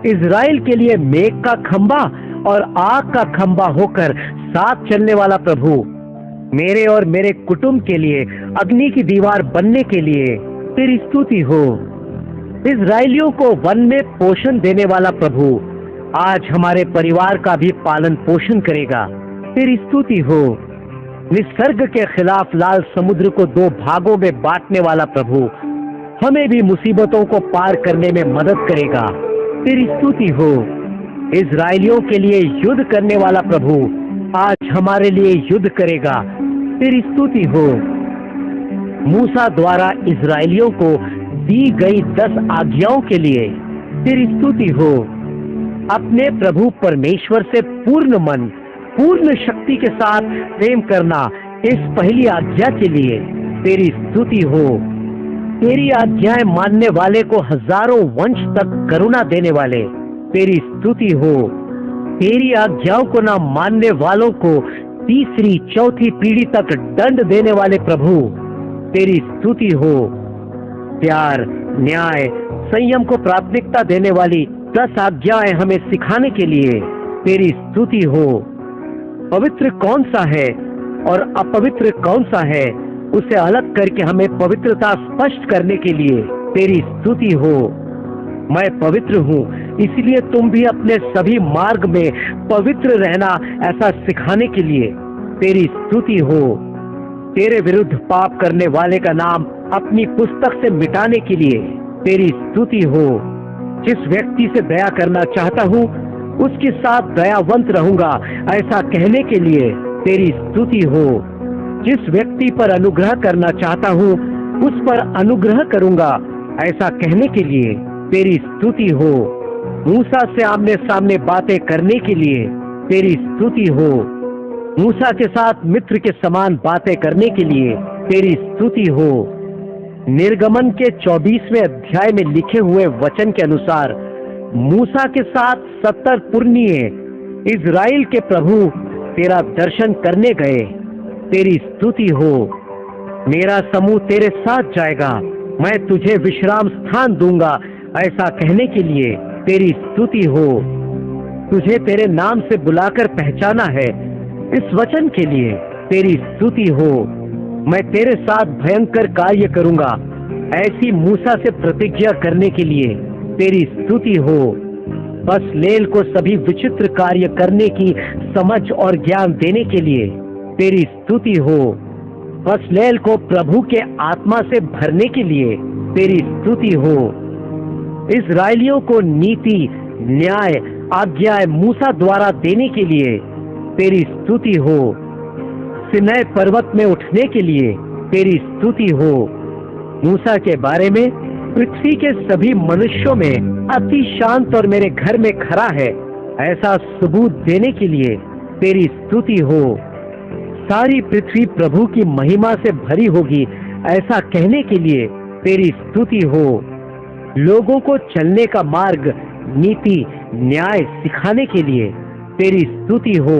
इज़राइल के लिए मेघ का खंबा और आग का खंबा होकर साथ चलने वाला प्रभु, मेरे और मेरे कुटुंब के लिए अग्नि की दीवार बनने के लिए तेरी स्तुति हो। इज़राइलियों को वन में पोषण देने वाला प्रभु, आज हमारे परिवार का भी पालन पोषण करेगा, तेरी स्तुति हो। निसर्ग के खिलाफ लाल समुद्र को दो भागों में बांटने वाला प्रभु, हमें भी मुसीबतों को पार करने में मदद करेगा, तेरी स्तुति हो। इज़राइलियों के लिए युद्ध करने वाला प्रभु, आज हमारे लिए युद्ध करेगा, तेरी स्तुति हो। मूसा द्वारा इज़राइलियों को दी गई 10 आज्ञाओं के लिए तेरी स्तुति हो। अपने प्रभु परमेश्वर से पूर्ण मन, पूर्ण शक्ति के साथ प्रेम करना, इस पहली आज्ञा के लिए तेरी स्तुति हो। तेरी आज्ञाएं मानने वाले को हजारों वंश तक करुणा देने वाले, तेरी स्तुति हो। तेरी आज्ञाओं को न मानने वालों को तीसरी चौथी पीढ़ी तक दंड देने वाले प्रभु, तेरी स्तुति हो। प्यार, न्याय, संयम को प्राथमिकता देने वाली 10 आज्ञाएं हमें सिखाने के लिए तेरी स्तुति हो। पवित्र कौन सा है और अपवित्र कौन सा है, उसे अलग करके हमें पवित्रता स्पष्ट करने के लिए तेरी स्तुति हो। मैं पवित्र हूँ, इसलिए तुम भी अपने सभी मार्ग में पवित्र रहना, ऐसा सिखाने के लिए तेरी स्तुति हो। तेरे विरुद्ध पाप करने वाले का नाम अपनी पुस्तक से मिटाने के लिए तेरी स्तुति हो। जिस व्यक्ति से दया करना चाहता हूँ, उसके साथ दयावंत रहूंगा, ऐसा कहने के लिए तेरी स्तुति हो। जिस व्यक्ति पर अनुग्रह करना चाहता हूँ, उस पर अनुग्रह करूंगा, ऐसा कहने के लिए तेरी स्तुति हो। मूसा से आमने सामने बातें करने के लिए तेरी स्तुति हो। मूसा के साथ मित्र के समान बातें करने के लिए तेरी स्तुति हो। निर्गमन के 24वें अध्याय में लिखे हुए वचन के अनुसार मूसा के साथ 70 पुरनिये इज़राइल के प्रभु तेरा दर्शन करने गए, तेरी स्तुति हो। मेरा समूह तेरे साथ जाएगा, मैं तुझे विश्राम स्थान दूंगा, ऐसा कहने के लिए तेरी स्तुति हो। तुझे तेरे नाम से बुलाकर पहचाना है, इस वचन के लिए तेरी स्तुति हो। मैं तेरे साथ भयंकर कार्य करूंगा, ऐसी मूसा से प्रतिज्ञा करने के लिए तेरी स्तुति हो। बसलेल को सभी विचित्र कार्य करने की समझ और ज्ञान देने के लिए तेरी स्तुति हो। बसलेल को प्रभु के आत्मा से भरने के लिए तेरी स्तुति हो। इज़राइलियों को नीति, न्याय, आज्ञाएं मूसा द्वारा देने के लिए तेरी स्तुति हो। सिनै पर्वत में उठने के लिए तेरी स्तुति हो। मूसा के बारे में पृथ्वी के सभी मनुष्यों में अति शांत और मेरे घर में खड़ा है ऐसा सबूत देने के लिए तेरी स्तुति हो। सारी पृथ्वी प्रभु की महिमा से भरी होगी ऐसा कहने के लिए तेरी स्तुति हो। लोगों को चलने का मार्ग, नीति, न्याय सिखाने के लिए तेरी स्तुति हो।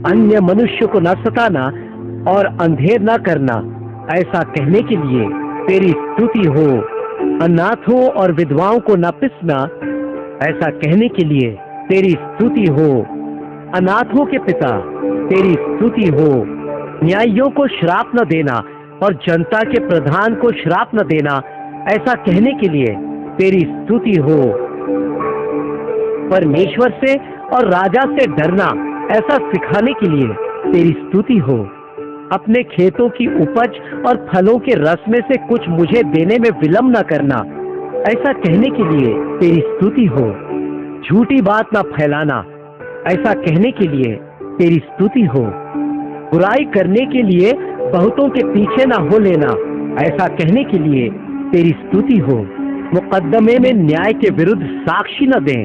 अन्य मनुष्य को न सताना और अंधेर न करना ऐसा कहने के लिए तेरी स्तुति हो। अनाथों और विधवाओं को न पिसना ऐसा कहने के लिए तेरी स्तुति हो। अनाथों के पिता तेरी स्तुति हो। न्यायियों को श्राप न देना और जनता के प्रधान को श्राप न देना ऐसा कहने के लिए तेरी स्तुति हो। परमेश्वर से और राजा से डरना ऐसा सिखाने के लिए तेरी स्तुति हो। अपने खेतों की उपज और फलों के रस में से कुछ मुझे देने में विलंब न करना ऐसा कहने के लिए तेरी स्तुति हो। झूठी बात न फैलाना ऐसा कहने के लिए तेरी स्तुति हो। बुराई करने के लिए बहुतों के पीछे न हो लेना ऐसा कहने के लिए तेरी स्तुति हो। मुकदमे में न्याय के विरुद्ध साक्षी न दें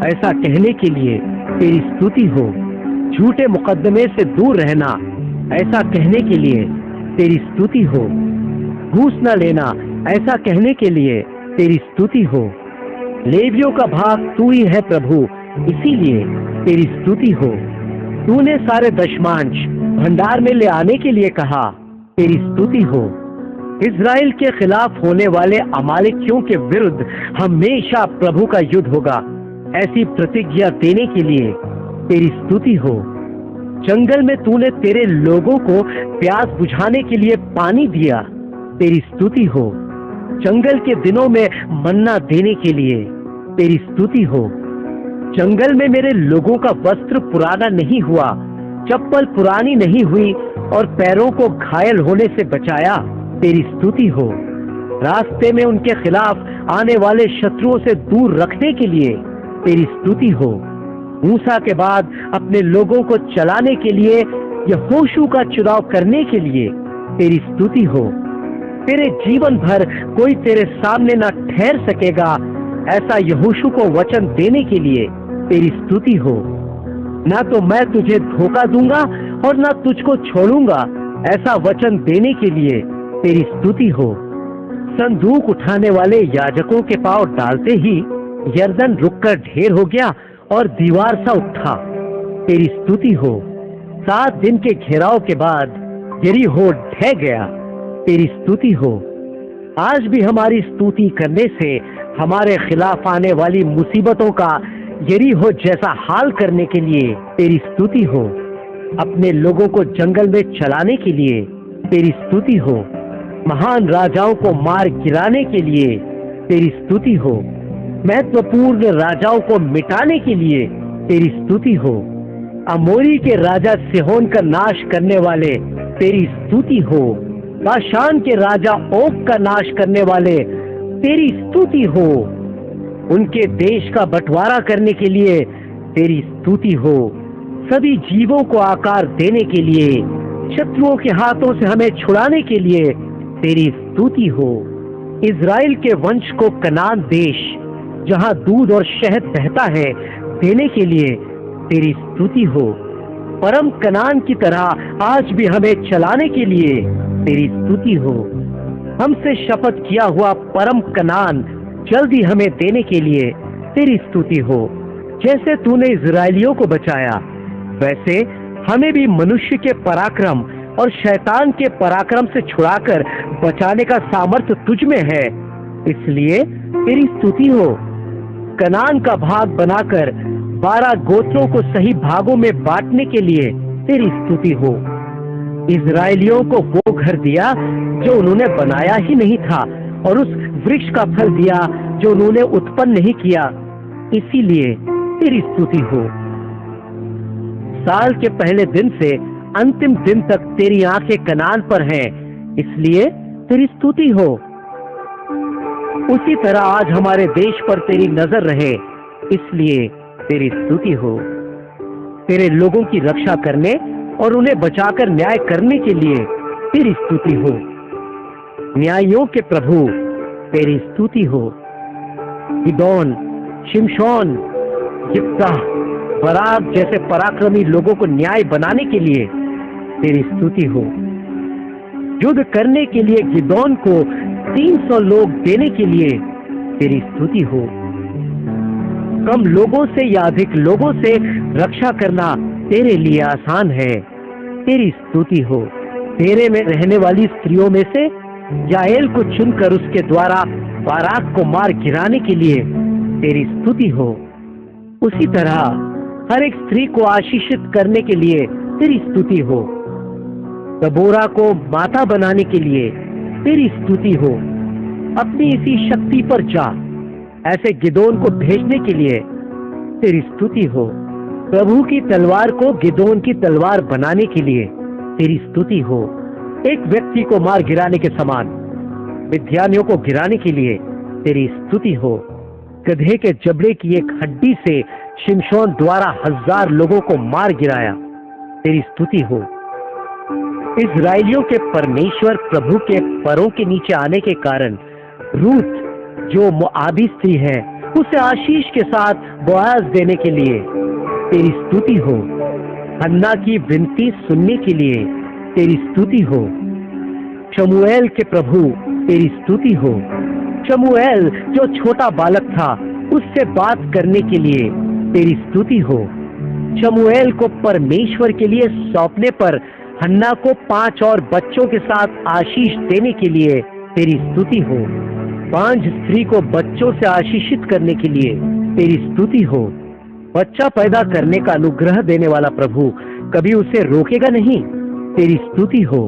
ऐसा कहने के लिए तेरी स्तुति हो। झूठे मुकदमे से दूर रहना ऐसा कहने के लिए तेरी स्तुति हो। घूस न लेना ऐसा कहने के लिए तेरी स्तुति हो। लेवियों का भाग तू ही है प्रभु, इसीलिए तेरी स्तुति हो। तूने सारे दशमांश भंडार में ले आने के लिए कहा, तेरी स्तुति हो। इज़राइल के खिलाफ होने वाले अमालेकियों के विरुद्ध हमेशा प्रभु का युद्ध होगा ऐसी प्रतिज्ञा देने के लिए तेरी स्तुति हो। जंगल में तूने तेरे लोगों को प्यास बुझाने के लिए पानी दिया, तेरी स्तुति हो। जंगल के दिनों में मन्ना देने के लिए तेरी स्तुति हो। जंगल में मेरे लोगों का वस्त्र पुराना नहीं हुआ, चप्पल पुरानी नहीं हुई और पैरों को घायल होने से बचाया, तेरी स्तुति हो। रास्ते में उनके खिलाफ आने वाले शत्रुओं से दूर रखने के लिए तेरी स्तुति हो। मूसा के बाद अपने लोगों को चलाने के लिए यहोशू का चुनाव करने के लिए तेरी स्तुति हो। तेरे जीवन भर कोई तेरे सामने न ठहर सकेगा ऐसा यहोशू को वचन देने के लिए तेरी स्तुति हो। ना तो मैं तुझे धोखा दूंगा और ना तुझको छोड़ूंगा ऐसा वचन देने के लिए तेरी स्तुति हो। संदूक उठाने वाले याजकों के पांव डालते ही यरदन रुककर ढेर हो गया और दीवार सा उठा, तेरी स्तुति हो। 7 दिन के घेराव के बाद यरीहो ढह गया, तेरी स्तुति हो। आज भी हमारी स्तुति करने से हमारे खिलाफ आने वाली मुसीबतों का यरीहो जैसा हाल करने के लिए तेरी स्तुति हो। अपने लोगों को जंगल में चलाने के लिए तेरी स्तुति हो। महान राजाओं को मार गिराने के लिए तेरी स्तुति हो। महत्वपूर्ण राजाओं को मिटाने के लिए तेरी स्तुति हो। अमोरी के राजा सिहोन का नाश करने वाले तेरी स्तुति हो। बाशान के राजा ओग का नाश करने वाले तेरी स्तुति हो। उनके देश का बंटवारा करने के लिए तेरी स्तुति हो। सभी जीवों को आकार देने के लिए, शत्रुओं के हाथों से हमें छुड़ाने के लिए तेरी स्तुति हो। इज़राइल के वंश को कनान देश जहां दूध और शहद बहता है देने के लिए तेरी स्तुति हो। परम कनान की तरह आज भी हमें चलाने के लिए तेरी स्तुति हो। हमसे शपथ किया हुआ परम कनान जल्दी हमें देने के लिए तेरी स्तुति हो। जैसे तूने इज़राइलियों को बचाया वैसे हमें भी मनुष्य के पराक्रम और शैतान के पराक्रम से छुड़ाकर बचाने का सामर्थ्य तुझ में है, इसलिए तेरी स्तुति हो। कनान का भाग बनाकर 12 गोत्रों को सही भागों में बांटने के लिए तेरी स्तुति हो। इज़राइलियों को वो घर दिया जो उन्होंने बनाया ही नहीं था और उस वृक्ष का फल दिया जो उन्होंने उत्पन्न नहीं किया, इसीलिए तेरी स्तुति हो। साल के पहले दिन से अंतिम दिन तक तेरी आंखें कनान पर हैं, इसलिए तेरी स्तुति हो। उसी तरह आज हमारे देश पर तेरी नजर रहे, इसलिए तेरी स्तुति हो। तेरे लोगों की रक्षा करने और उन्हें बचाकर न्याय करने के लिए तेरी स्तुति हो। न्यायियों के प्रभु तेरी स्तुति हो। गिदोन, शिमशोन, यिप्तह, बराक जैसे पराक्रमी लोगों को न्याय बनाने के लिए तेरी स्तुति हो। युद्ध करने के लिए गिदोन को 300 लोग देने के लिए तेरी स्तुति हो। कम लोगों से या अधिक लोगों से रक्षा करना तेरे लिए आसान है, तेरी स्तुति हो। तेरे में रहने वाली स्त्रियों में से याएल को चुनकर उसके द्वारा बाराक को मार गिराने के लिए तेरी स्तुति हो। उसी तरह हर एक स्त्री को आशीषित करने के लिए तेरी स्तुति हो। दबोरा को माता बनाने के लिए तेरी स्तुति हो। अपनी इसी शक्ति पर जा, ऐसे गिदोन को भेजने के लिए तेरी स्तुति हो। प्रभु की तलवार को गिदोन की तलवार बनाने के लिए तेरी स्तुति हो। एक व्यक्ति को मार गिराने के समान मिद्यानियों को गिराने के लिए तेरी स्तुति हो। गधे के जबड़े की एक हड्डी से शिमशोन द्वारा 1000 लोगों को मार गिराया, तेरी स्तुति हो। इजराइलियों के परमेश्वर प्रभु के पैरों के नीचे आने के कारण रूत जो मोआबी स्त्री है उसे आशीष के साथ बोआज देने के लिए तेरी स्तुति हो। हन्ना की विनती सुनने के लिए तेरी स्तुति हो। शमूएल के प्रभु तेरी स्तुति हो। शमूएल जो छोटा बालक था उससे बात करने के लिए तेरी स्तुति हो। शमूएल को परमेश्वर के लिए सौंपने पर हन्ना को 5 और बच्चों के साथ आशीष देने के लिए तेरी स्तुति हो। 5 स्त्री को बच्चों से आशीषित करने के लिए तेरी स्तुति हो। बच्चा पैदा करने का अनुग्रह देने वाला प्रभु कभी उसे रोकेगा नहीं, तेरी स्तुति हो।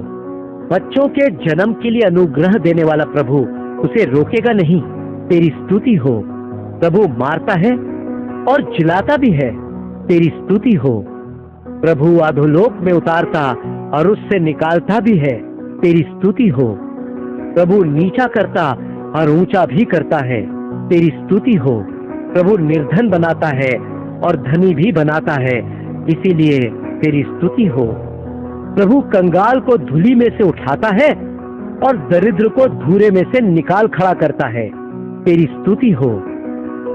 बच्चों के जन्म के लिए अनुग्रह देने वाला प्रभु उसे रोकेगा नहीं, तेरी स्तुति हो। प्रभु मारता है और जिलाता भी है, तेरी स्तुति हो। प्रभु अधोलोक में उतारता और उससे निकालता भी है, तेरी स्तुति हो। प्रभु नीचा करता और ऊंचा भी करता है, तेरी स्तुति हो। प्रभु निर्धन बनाता है और धनी भी बनाता है, इसीलिए तेरी स्तुति हो। प्रभु कंगाल को धूली में से उठाता है और दरिद्र को धूरे में से निकाल खड़ा करता है, तेरी स्तुति हो।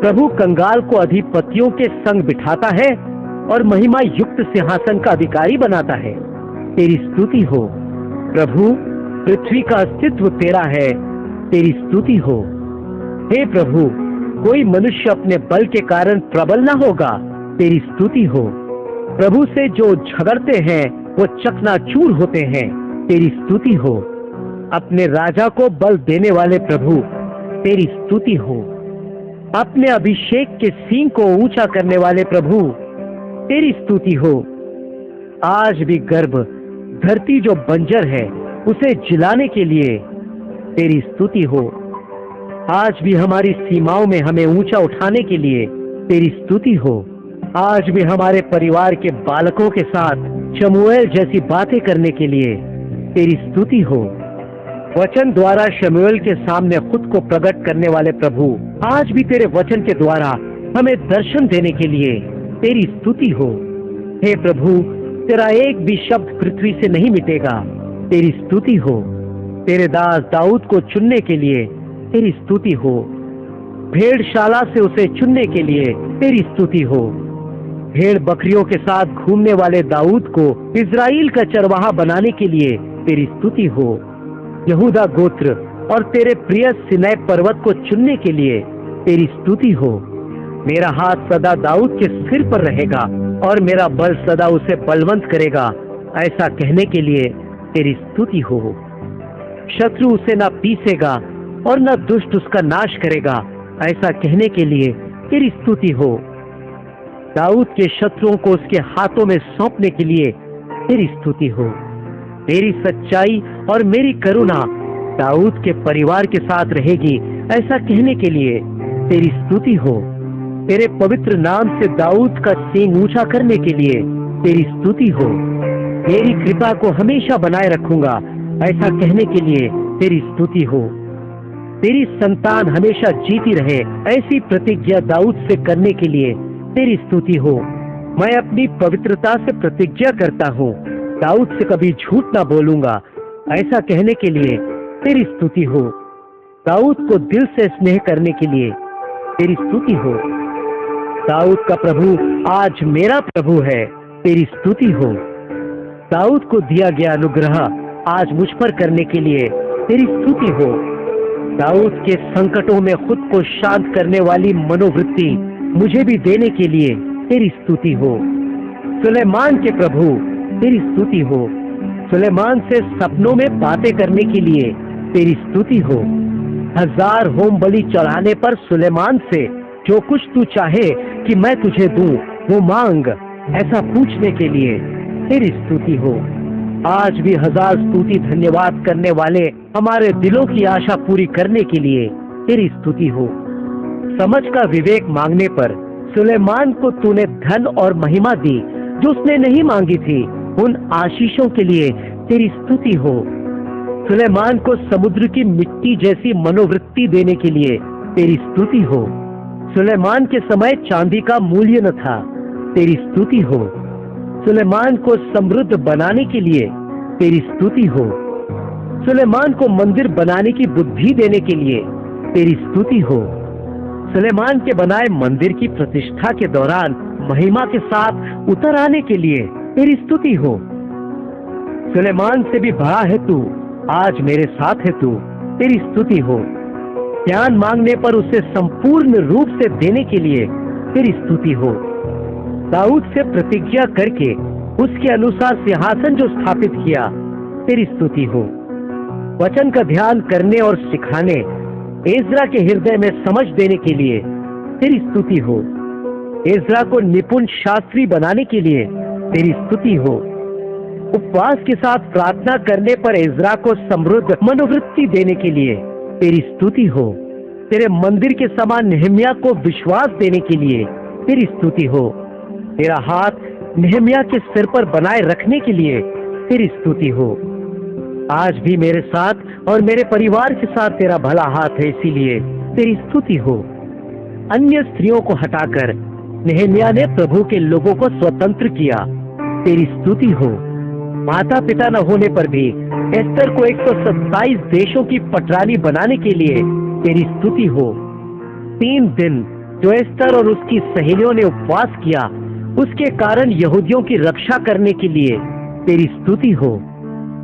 प्रभु कंगाल को अधिपतियों के संग बिठाता है और महिमा युक्त सिंहासन का अधिकारी बनाता है, तेरी स्तुति हो। प्रभु पृथ्वी का अस्तित्व तेरा है, तेरी स्तुति हो। हे प्रभु, कोई मनुष्य अपने बल के कारण प्रबल न होगा, तेरी स्तुति हो। प्रभु से जो झगड़ते हैं वो चकनाचूर होते हैं, तेरी स्तुति हो। अपने राजा को बल देने वाले प्रभु, तेरी स्तुति हो। अपने अभिषेक के सींग को ऊंचा करने वाले प्रभु, तेरी स्तुति हो। आज भी गर्भ धरती जो बंजर है उसे जिलाने के लिए तेरी स्तुति हो। आज भी हमारी सीमाओं में हमें ऊंचा उठाने के लिए तेरी स्तुति हो। आज भी हमारे परिवार के बालकों के साथ शमूएल जैसी बातें करने के लिए तेरी स्तुति हो। वचन द्वारा शमूएल के सामने खुद को प्रकट करने वाले प्रभु, आज भी तेरे वचन के द्वारा हमें दर्शन देने के लिए तेरी स्तुति हो। हे प्रभु, तेरा एक भी शब्द पृथ्वी से नहीं मिटेगा, तेरी स्तुति हो। तेरे दास दाऊद को चुनने के लिए तेरी स्तुति हो। भेड़शाला से उसे चुनने के लिए तेरी स्तुति हो। भेड़ बकरियों के साथ घूमने वाले दाऊद को इजराइल का चरवाहा बनाने के लिए तेरी स्तुति हो। यहूदा गोत्र और तेरे प्रिय सिनै पर्वत को चुनने के लिए तेरी स्तुति हो। मेरा हाथ सदा दाऊद के सिर पर रहेगा और मेरा बल सदा उसे बलवंत करेगा, ऐसा कहने के लिए तेरी स्तुति हो। शत्रु उसे न पीसेगा और न दुष्ट उसका नाश करेगा, ऐसा कहने के लिए तेरी स्तुति हो। दाऊद के शत्रुओं को उसके हाथों में सौंपने के लिए तेरी स्तुति हो। मेरी सच्चाई और मेरी करुणा दाऊद के परिवार के साथ रहेगी, ऐसा कहने के लिए तेरी स्तुति हो। तेरे पवित्र नाम से दाऊद का सींग ऊंचा करने के लिए तेरी स्तुति हो। मेरी कृपा को हमेशा बनाए रखूंगा, ऐसा कहने के लिए तेरी स्तुति हो। तेरी संतान हमेशा जीती रहे, ऐसी प्रतिज्ञा दाऊद से करने के लिए तेरी स्तुति हो। मैं अपनी पवित्रता से प्रतिज्ञा करता हूँ, दाऊद से कभी झूठ ना बोलूंगा, ऐसा कहने के लिए तेरी स्तुति हो। दाऊद को दिल से स्नेह करने के लिए तेरी स्तुति हो। दाऊद का प्रभु आज मेरा प्रभु है, तेरी स्तुति हो। दाऊद को दिया गया अनुग्रह आज मुझ पर करने के लिए तेरी स्तुति हो। दाऊद के संकटों में खुद को शांत करने वाली मनोवृत्ति मुझे भी देने के लिए तेरी स्तुति हो। सुलेमान के प्रभु तेरी स्तुति हो। सुलेमान से सपनों में बातें करने के लिए तेरी स्तुति हो। 1000 होम बलि चढ़ाने पर सुलेमान से जो कुछ तू चाहे कि मैं तुझे दूं वो मांग, ऐसा पूछने के लिए तेरी स्तुति हो। आज भी 1000 स्तुति धन्यवाद करने वाले हमारे दिलों की आशा पूरी करने के लिए तेरी स्तुति हो। समझ का विवेक मांगने पर सुलेमान को तूने धन और महिमा दी जो उसने नहीं मांगी थी। उन आशीषों के लिए तेरी स्तुति हो। सुलेमान को समुद्र की मिट्टी जैसी मनोवृत्ति देने के लिए तेरी स्तुति हो। सुलेमान के समय चांदी का मूल्य न था, तेरी स्तुति हो। सुलेमान को समृद्ध बनाने के लिए तेरी स्तुति हो। सुलेमान को मंदिर बनाने की बुद्धि देने के लिए तेरी स्तुति हो। सुलेमान के बनाए मंदिर की प्रतिष्ठा के दौरान महिमा के साथ उतर आने के लिए तेरी स्तुति हो। सुलेमान से भी बड़ा है तू, आज मेरे साथ है तू, तेरी स्तुति हो। ज्ञान मांगने पर उसे संपूर्ण रूप से देने के लिए तेरी स्तुति हो। दाऊद से प्रतिज्ञा करके उसके अनुसार सिंहासन जो स्थापित किया, तेरी स्तुति हो। वचन का ध्यान करने और सिखाने, एज्रा के हृदय में समझ देने के लिए तेरी स्तुति हो। एज्रा को निपुण शास्त्री बनाने के लिए तेरी स्तुति हो। उपवास के साथ प्रार्थना करने पर एज्रा को समृद्ध मनोवृत्ति देने के लिए तेरी स्तुति हो। तेरे मंदिर के समान नेहम्याह को विश्वास देने के लिए तेरी स्तुति हो। तेरा हाथ नेहम्याह के सिर पर बनाए रखने के लिए तेरी स्तुति हो। आज भी मेरे साथ और मेरे परिवार के साथ तेरा भला हाथ है, इसीलिए तेरी स्तुति हो। अन्य स्त्रियों को हटाकर नेहम्याह ने प्रभु के लोगों को स्वतंत्र किया, तेरी स्तुति हो। माता पिता न होने पर भी एस्तर को 127 देशों की पटरानी बनाने के लिए तेरी स्तुति हो। 3 दिन जो एस्तर और उसकी सहेलियों ने उपवास किया, उसके कारण यहूदियों की रक्षा करने के लिए तेरी स्तुति हो।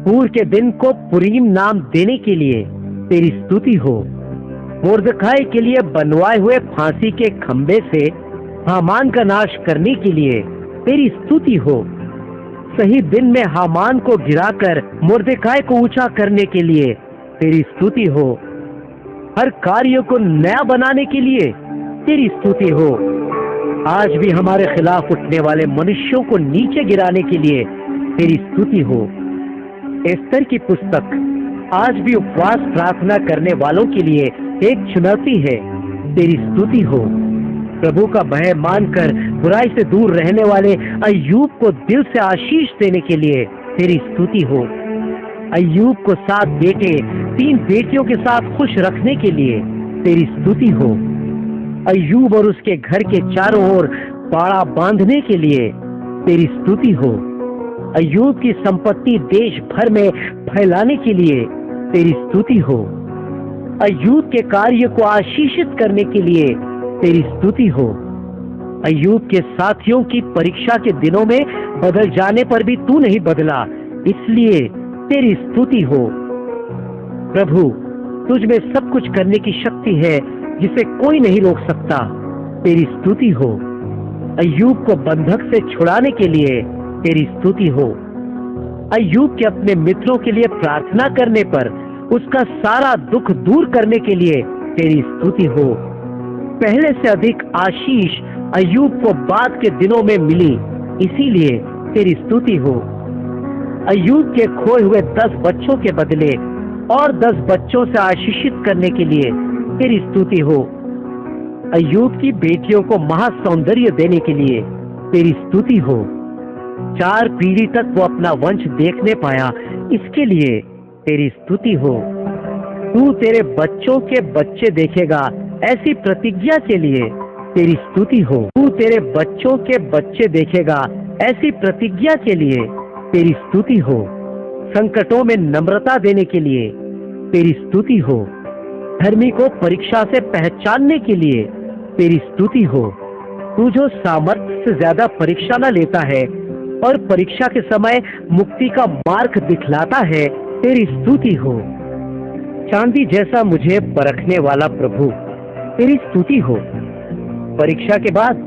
पूर के दिन को पुरीम नाम देने के लिए तेरी स्तुति हो। मुर्दखाई के लिए बनवाए हुए फांसी के खंबे से हामान का नाश करने के लिए तेरी स्तुति हो। सही दिन में हामान को गिराकर मुर्दखाई को ऊंचा करने के लिए तेरी स्तुति हो। हर कार्य को नया बनाने के लिए तेरी स्तुति हो। आज भी हमारे खिलाफ उठने वाले मनुष्यों को नीचे गिराने के लिए तेरी स्तुति हो। एस्तर की पुस्तक आज भी उपवास प्रार्थना करने वालों के लिए एक चुनौती है, तेरी स्तुति हो। प्रभु का भय मानकर बुराई से दूर रहने वाले अय्यूब को दिल से आशीष देने के लिए तेरी स्तुति हो। अय्यूब को 7 बेटे 3 बेटियों के साथ खुश रखने के लिए तेरी स्तुति हो। अय्यूब और उसके घर के चारों ओर बाड़ा बांधने के लिए तेरी स्तुति हो। अय्यूब की संपत्ति देश भर में फैलाने के लिए तेरी स्तुति हो। अय्यूब के कार्य को आशीषित करने के लिए तेरी स्तुति हो। अय्यूब के साथियों की परीक्षा के दिनों में बदल जाने पर भी तू नहीं बदला, इसलिए तेरी स्तुति हो। प्रभु, तुझ में सब कुछ करने की शक्ति है जिसे कोई नहीं रोक सकता, तेरी स्तुति हो। अय्यूब को बंधक से छुड़ाने के लिए तेरी स्तुति हो। अय्यूब के अपने मित्रों के लिए प्रार्थना करने पर उसका सारा दुख दूर करने के लिए तेरी स्तुति हो। पहले से अधिक आशीष अय्यूब को बाद के दिनों में मिली, इसीलिए तेरी स्तुति हो। अय्यूब के खोए हुए 10 बच्चों के बदले और 10 बच्चों से आशीषित करने के लिए तेरी स्तुति हो। अय्यूब की बेटियों को महासौंदर्य देने के लिए तेरी स्तुति हो। 4 पीढ़ी तक वो अपना वंश देखने पाया, इसके लिए तेरी स्तुति हो। तू तेरे बच्चों के बच्चे देखेगा, ऐसी प्रतिज्ञा के लिए तेरी स्तुति हो। तू तेरे बच्चों के बच्चे देखेगा, ऐसी प्रतिज्ञा के लिए तेरी स्तुति हो। संकटों में नम्रता देने के लिए तेरी स्तुति हो। धर्मी को परीक्षा से पहचानने के लिए तेरी स्तुति हो। तू जो सामर्थ्य से ज्यादा परीक्षा न लेता है और परीक्षा के समय मुक्ति का मार्ग दिखलाता है, तेरी स्तुति हो। चांदी जैसा मुझे परखने वाला प्रभु, तेरी स्तुति हो। परीक्षा के बाद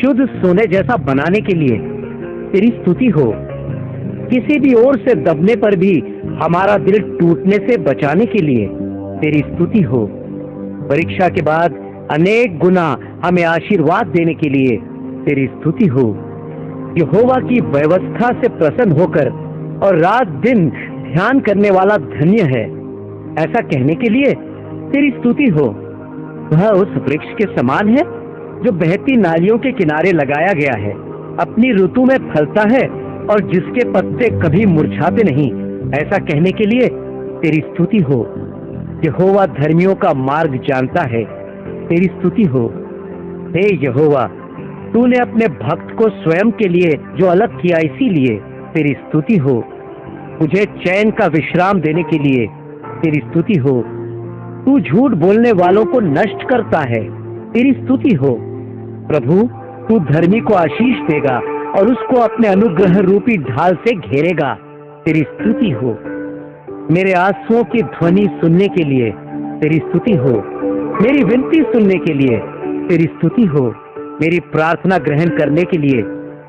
शुद्ध सोने जैसा बनाने के लिए तेरी स्तुति हो। किसी भी ओर से दबने पर भी हमारा दिल टूटने से बचाने के लिए तेरी स्तुति हो। परीक्षा के बाद अनेक गुना हमें आशीर्वाद देने के लिए तेरी स्तुति हो। यहोवा की व्यवस्था से प्रसन्न होकर और रात दिन ध्यान करने वाला धन्य है, ऐसा कहने के लिए तेरी स्तुति हो। वह उस वृक्ष के समान है जो बहती नालियों के किनारे लगाया गया है, अपनी ऋतु में फलता है और जिसके पत्ते कभी मुरझाते नहीं, ऐसा कहने के लिए तेरी स्तुति हो। यहोवा धर्मियों का मार्ग जानता है, तेरी स्तुति हो। हे यहोवा, तूने अपने भक्त को स्वयं के लिए जो अलग किया, इसीलिए तेरी स्तुति हो। मुझे चैन का विश्राम देने के लिए तेरी स्तुति हो। तू झूठ बोलने वालों को नष्ट करता है, तेरी स्तुति हो। प्रभु, तू धर्मी को आशीष देगा और उसको अपने अनुग्रह रूपी ढाल से घेरेगा, तेरी स्तुति हो। मेरे आंसुओं की ध्वनि सुनने के लिए तेरी स्तुति हो। मेरी विनती सुनने के लिए तेरी स्तुति हो। मेरी प्रार्थना ग्रहण करने के लिए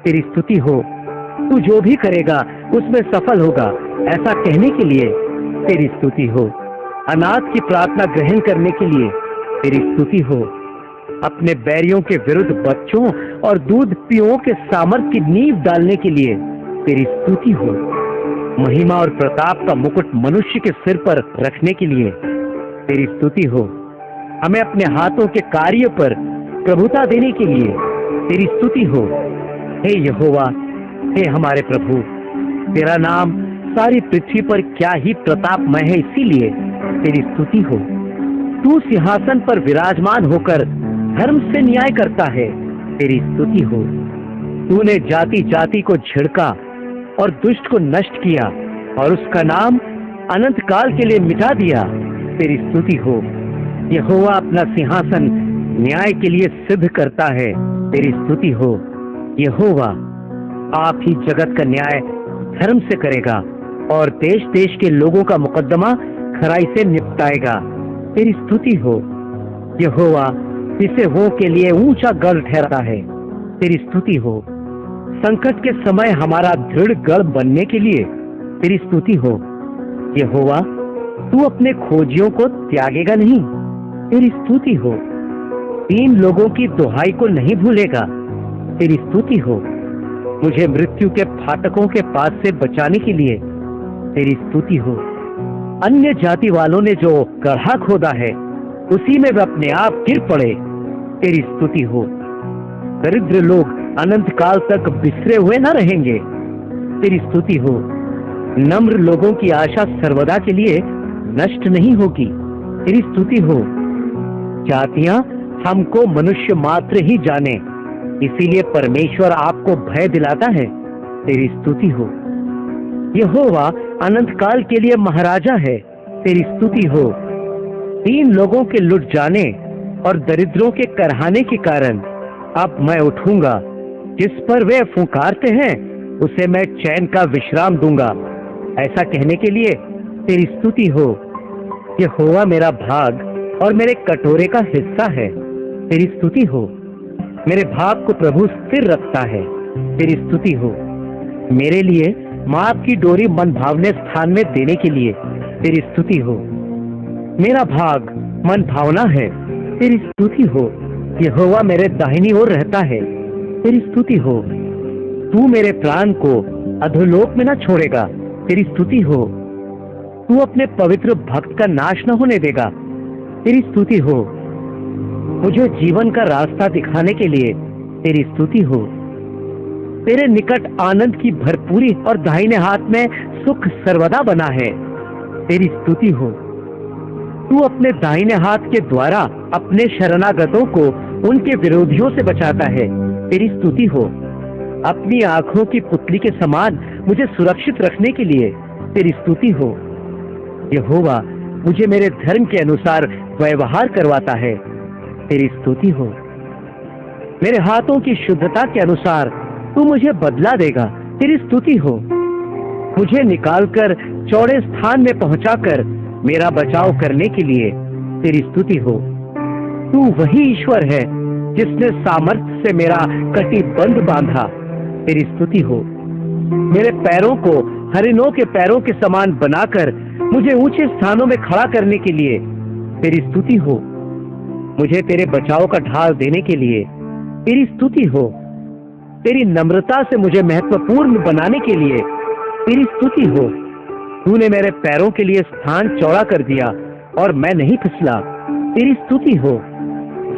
तेरी स्तुति हो। तू जो भी करेगा उसमें सफल होगा, ऐसा कहने के लिए तेरी स्तुति हो। अनाथ की प्रार्थना ग्रहण करने के लिए तेरी स्तुति हो। अपने बैरियों के विरुद्ध बच्चों और दूध पियों के सामर्थ की नींव डालने के लिए तेरी स्तुति हो। महिमा और प्रताप का मुकुट मनुष्य के सिर पर रखने के लिए तेरी स्तुति हो। हमें अपने हाथों के कार्य पर प्रभुता देने के लिए तेरी स्तुति हो। हे यहोवा, हे हमारे प्रभु, तेरा नाम सारी पृथ्वी पर क्या ही प्रतापमय है, इसीलिए तेरी स्तुति हो। तू सिंहासन पर विराजमान होकर धर्म से न्याय करता है, तेरी स्तुति हो। तूने जाति जाति को झिड़का और दुष्ट को नष्ट किया और उसका नाम अनंत काल के लिए मिटा दिया, तेरी स्तुति हो। यहोवा अपना सिंहासन न्याय के लिए सिद्ध करता है, तेरी स्तुति हो। यहोवा, आप ही जगत का न्याय धर्म से करेगा और देश देश के लोगों का मुकदमा खराई से निपटाएगा, तेरी स्तुति हो। यहोवा जिसे वो के लिए ऊंचा गढ़ ठहरा है, तेरी स्तुति हो। संकट के समय हमारा दृढ़ गढ़ बनने के लिए तेरी स्तुति हो। यहोवा, तू अपने खोजियों को त्यागेगा नहीं, तेरी स्तुति हो। तीन लोगों की दुहाई को नहीं भूलेगा, तेरी स्तुति हो। मुझे मृत्यु के फाटकों के पास से बचाने के लिए तेरी स्तुति हो। अन्य जाति वालों ने जो गड्ढा खोदा है उसी में वे अपने आप गिर पड़े, तेरी स्तुति हो। दरिद्र लोग अनंत काल तक बिखरे हुए न रहेंगे, तेरी स्तुति हो। नम्र लोगों की आशा सर्वदा के लिए नष्ट नहीं होगी, तेरी स्तुति हो। जातियां हमको मनुष्य मात्र ही जाने, इसीलिए परमेश्वर आपको भय दिलाता है, तेरी स्तुति हो। यहोवा अनंत काल के लिए महाराजा है, तेरी स्तुति हो। तीन लोगों के लुट जाने और दरिद्रों के करहाने के कारण अब मैं उठूंगा। जिस पर वे फुंकारते हैं उसे मैं चैन का विश्राम दूंगा, ऐसा कहने के लिए तेरी स्तुति हो। यहोवा मेरा भाग और मेरे कटोरे का हिस्सा है, तेरी स्तुति हो। मेरे भाग को प्रभु स्थिर रखता है, तेरी स्तुति हो। मेरे लिए माप की डोरी मन भावने स्थान में देने के लिए तेरी स्तुति हो। मेरा भाग मन भावना है, तेरी स्तुति हो। यहोवा मेरे दाहिनी ओर रहता है, तेरी स्तुति हो। तू मेरे प्राण को अधोलोक में न छोड़ेगा, तेरी स्तुति हो। तू अपने पवित्र भक्त का नाश न होने देगा, तेरी स्तुति हो। मुझे जीवन का रास्ता दिखाने के लिए तेरी स्तुति हो। तेरे निकट आनंद की भरपूरी और दाहिने हाथ में सुख सर्वदा बना है, तेरी स्तुति हो। तू अपने दाहिने हाथ के द्वारा अपने शरणागतों को उनके विरोधियों से बचाता है, तेरी स्तुति हो। अपनी आंखों की पुतली के समान मुझे सुरक्षित रखने के लिए तेरी स्तुति हो। यहोवा मुझे मेरे धर्म के अनुसार व्यवहार करवाता है, तेरी स्तुति हो। मेरे हाथों की शुद्धता के अनुसार तू मुझे बदला देगा, तेरी स्तुति हो। मुझे निकालकर चौड़े स्थान में पहुंचाकर मेरा बचाव करने के लिए तेरी स्तुति हो। तू वही ईश्वर है जिसने सामर्थ्य से मेरा कटिबंध बांधा, तेरी स्तुति हो। मेरे पैरों को हरिणों के पैरों के समान बनाकर मुझे ऊंचे स्थानों में खड़ा करने के लिए तेरी स्तुति हो। मुझे तेरे बचाव का ढाल देने के लिए तेरी स्तुति हो। तेरी नम्रता से मुझे महत्वपूर्ण बनाने के लिए तेरी स्तुति हो। तूने मेरे पैरों के लिए स्थान चौड़ा कर दिया और मैं नहीं फिसला, तेरी स्तुति हो।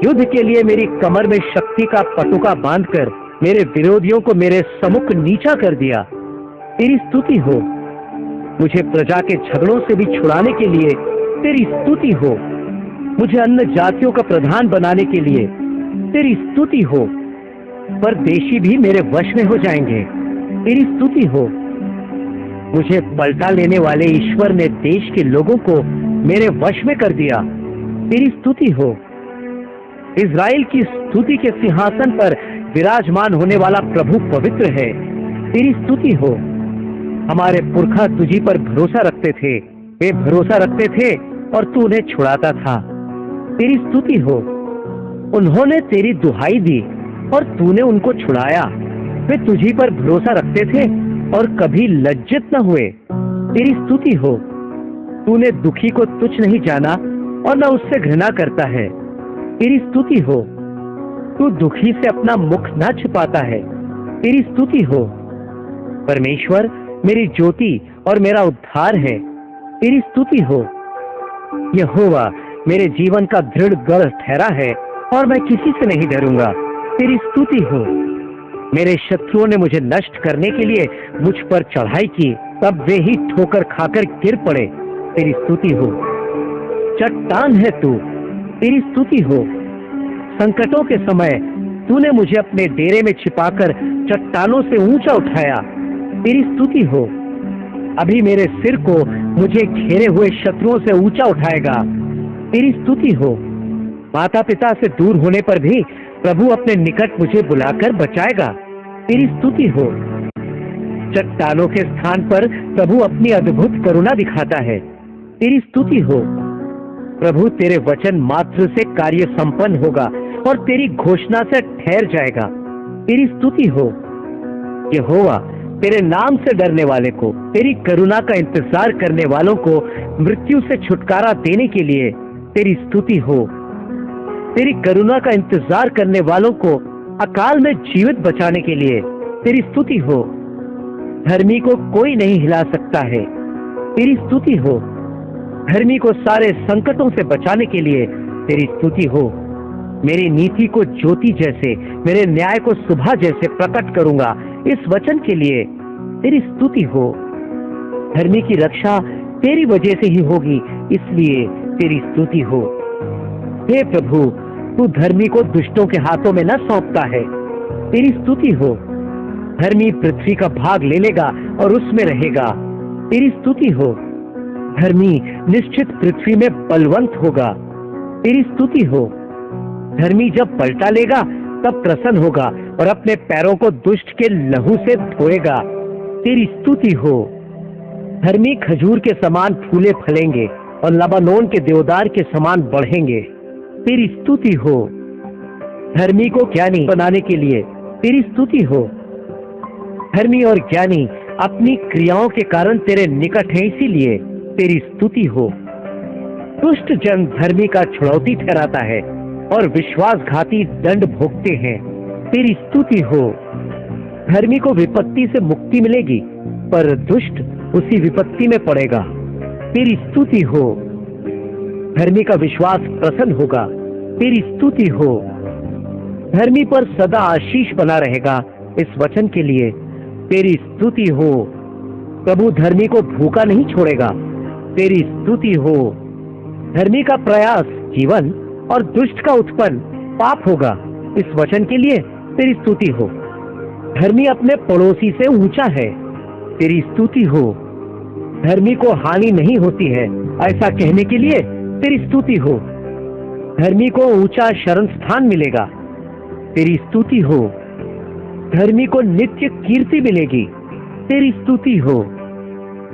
युद्ध के लिए मेरी कमर में शक्ति का पटुका बांधकर मेरे विरोधियों को मेरे सम्मुख नीचा कर दिया, तेरी स्तुति हो। मुझे प्रजा के झगड़ों से भी छुड़ाने के लिए तेरी स्तुति हो। मुझे अन्य जातियों का प्रधान बनाने के लिए तेरी स्तुति हो। परदेशी भी मेरे वश में हो जाएंगे, तेरी स्तुति हो। मुझे पलटा लेने वाले ईश्वर ने देश के लोगों को मेरे वश में कर दिया, तेरी स्तुति हो। इज़राइल की स्तुति के सिंहासन पर विराजमान होने वाला प्रभु पवित्र है, तेरी स्तुति हो। हमारे पुरखा तुझी पर भरोसा रखते थे, वे भरोसा रखते थे और तू उन्हें छुड़ाता था, तेरी स्तुति हो। उन्होंने तेरी दुहाई दी और तूने उनको छुड़ाया। वे तुझी पर भरोसा रखते थे और कभी लज्जित न हुए, तेरी स्तुति हो। तूने दुखी को तुच्छ नहीं जाना और न उससे घृणा करता है, तेरी स्तुति हो। तू दुखी से अपना मुख न छिपाता है, तेरी स्तुति हो। परमेश्वर मेरी ज्योति और मेरा उद्धार है, तेरी स्तुति हो। यहोवा मेरे जीवन का दृढ़ गढ़ ठहरा है और मैं किसी से नहीं डरूंगा, तेरी स्तुति हो। मेरे शत्रुओं ने मुझे नष्ट करने के लिए मुझ पर चढ़ाई की, तब वे ही ठोकर खाकर गिर पड़े, तेरी स्तुति हो। चट्टान है तू, तेरी स्तुति हो। संकटों के समय तूने मुझे अपने डेरे में छिपाकर चट्टानों से ऊंचा उठाया, तेरी स्तुति हो। अभी मेरे सिर को मुझे घेरे हुए शत्रुओं से ऊंचा उठाएगा, तेरी स्तुति हो। माता पिता से दूर होने पर भी प्रभु अपने निकट मुझे बुलाकर बचाएगा, तेरी स्तुति हो। चट्टानों के स्थान पर प्रभु अपनी अद्भुत करुणा दिखाता है, तेरी स्तुति हो। प्रभु तेरे वचन मात्र से कार्य संपन्न होगा और तेरी घोषणा से ठहर जाएगा, तेरी स्तुति हो। यहोवा तेरे नाम से डरने वाले को, तेरी करुणा का इंतजार करने वालों को मृत्यु से छुटकारा देने के लिए तेरी स्तुति हो। तेरी करुणा का इंतजार करने वालों को अकाल में जीवित बचाने के लिए तेरी स्तुति हो। धर्मी को कोई नहीं हिला सकता है, तेरी स्तुति हो। धर्मी को सारे संकटों से बचाने के लिए तेरी स्तुति हो। मेरी नीति को ज्योति जैसे, मेरे न्याय को सुबह जैसे प्रकट करूंगा, इस वचन के लिए तेरी स्तुति हो। धर्मी की रक्षा तेरी वजह से ही होगी, इसलिए तेरी स्तुति हो। हे प्रभु, तू धर्मी को दुष्टों के हाथों में न सौंपता है, तेरी स्तुति हो। धर्मी पृथ्वी का भाग ले लेगा और उसमें रहेगा, तेरी स्तुति हो। धर्मी निश्चित पृथ्वी में बलवंत होगा, तेरी स्तुति हो। धर्मी जब पलटा लेगा तब प्रसन्न होगा और अपने पैरों को दुष्ट के लहू से धोएगा, तेरी स्तुति हो। धर्मी खजूर के समान फूले फलेंगे और लबानोन के देवदार के समान बढ़ेंगे, तेरी स्तुति हो। धर्मी को ज्ञानी बनाने के लिए तेरी स्तुति हो। धर्मी और ज्ञानी अपनी क्रियाओं के कारण तेरे निकट है, इसीलिए तेरी स्तुति हो। दुष्ट जन धर्मी का छुड़ौती ठहराता है और विश्वासघाती दंड भोगते हैं, तेरी स्तुति हो। धर्मी को विपत्ति से मुक्ति मिलेगी, पर दुष्ट उसी विपत्ति में पड़ेगा, तेरी स्तुति हो। धर्मी का विश्वास प्रसन्न होगा, तेरी स्तुति हो। धर्मी पर सदा आशीष बना रहेगा, इस वचन के लिए तेरी स्तुति हो। प्रभु धर्मी को भूखा नहीं छोड़ेगा, तेरी स्तुति हो। धर्मी का प्रयास जीवन और दुष्ट का उत्पन्न पाप होगा, इस वचन के लिए तेरी स्तुति हो। धर्मी अपने पड़ोसी से ऊंचा है, तेरी स्तुति हो। धर्मी को हानि नहीं होती है, ऐसा कहने के लिए तेरी स्तुति हो। धर्मी को ऊंचा शरण स्थान मिलेगा, तेरी स्तुति हो। धर्मी को नित्य कीर्ति मिलेगी, तेरी स्तुति हो।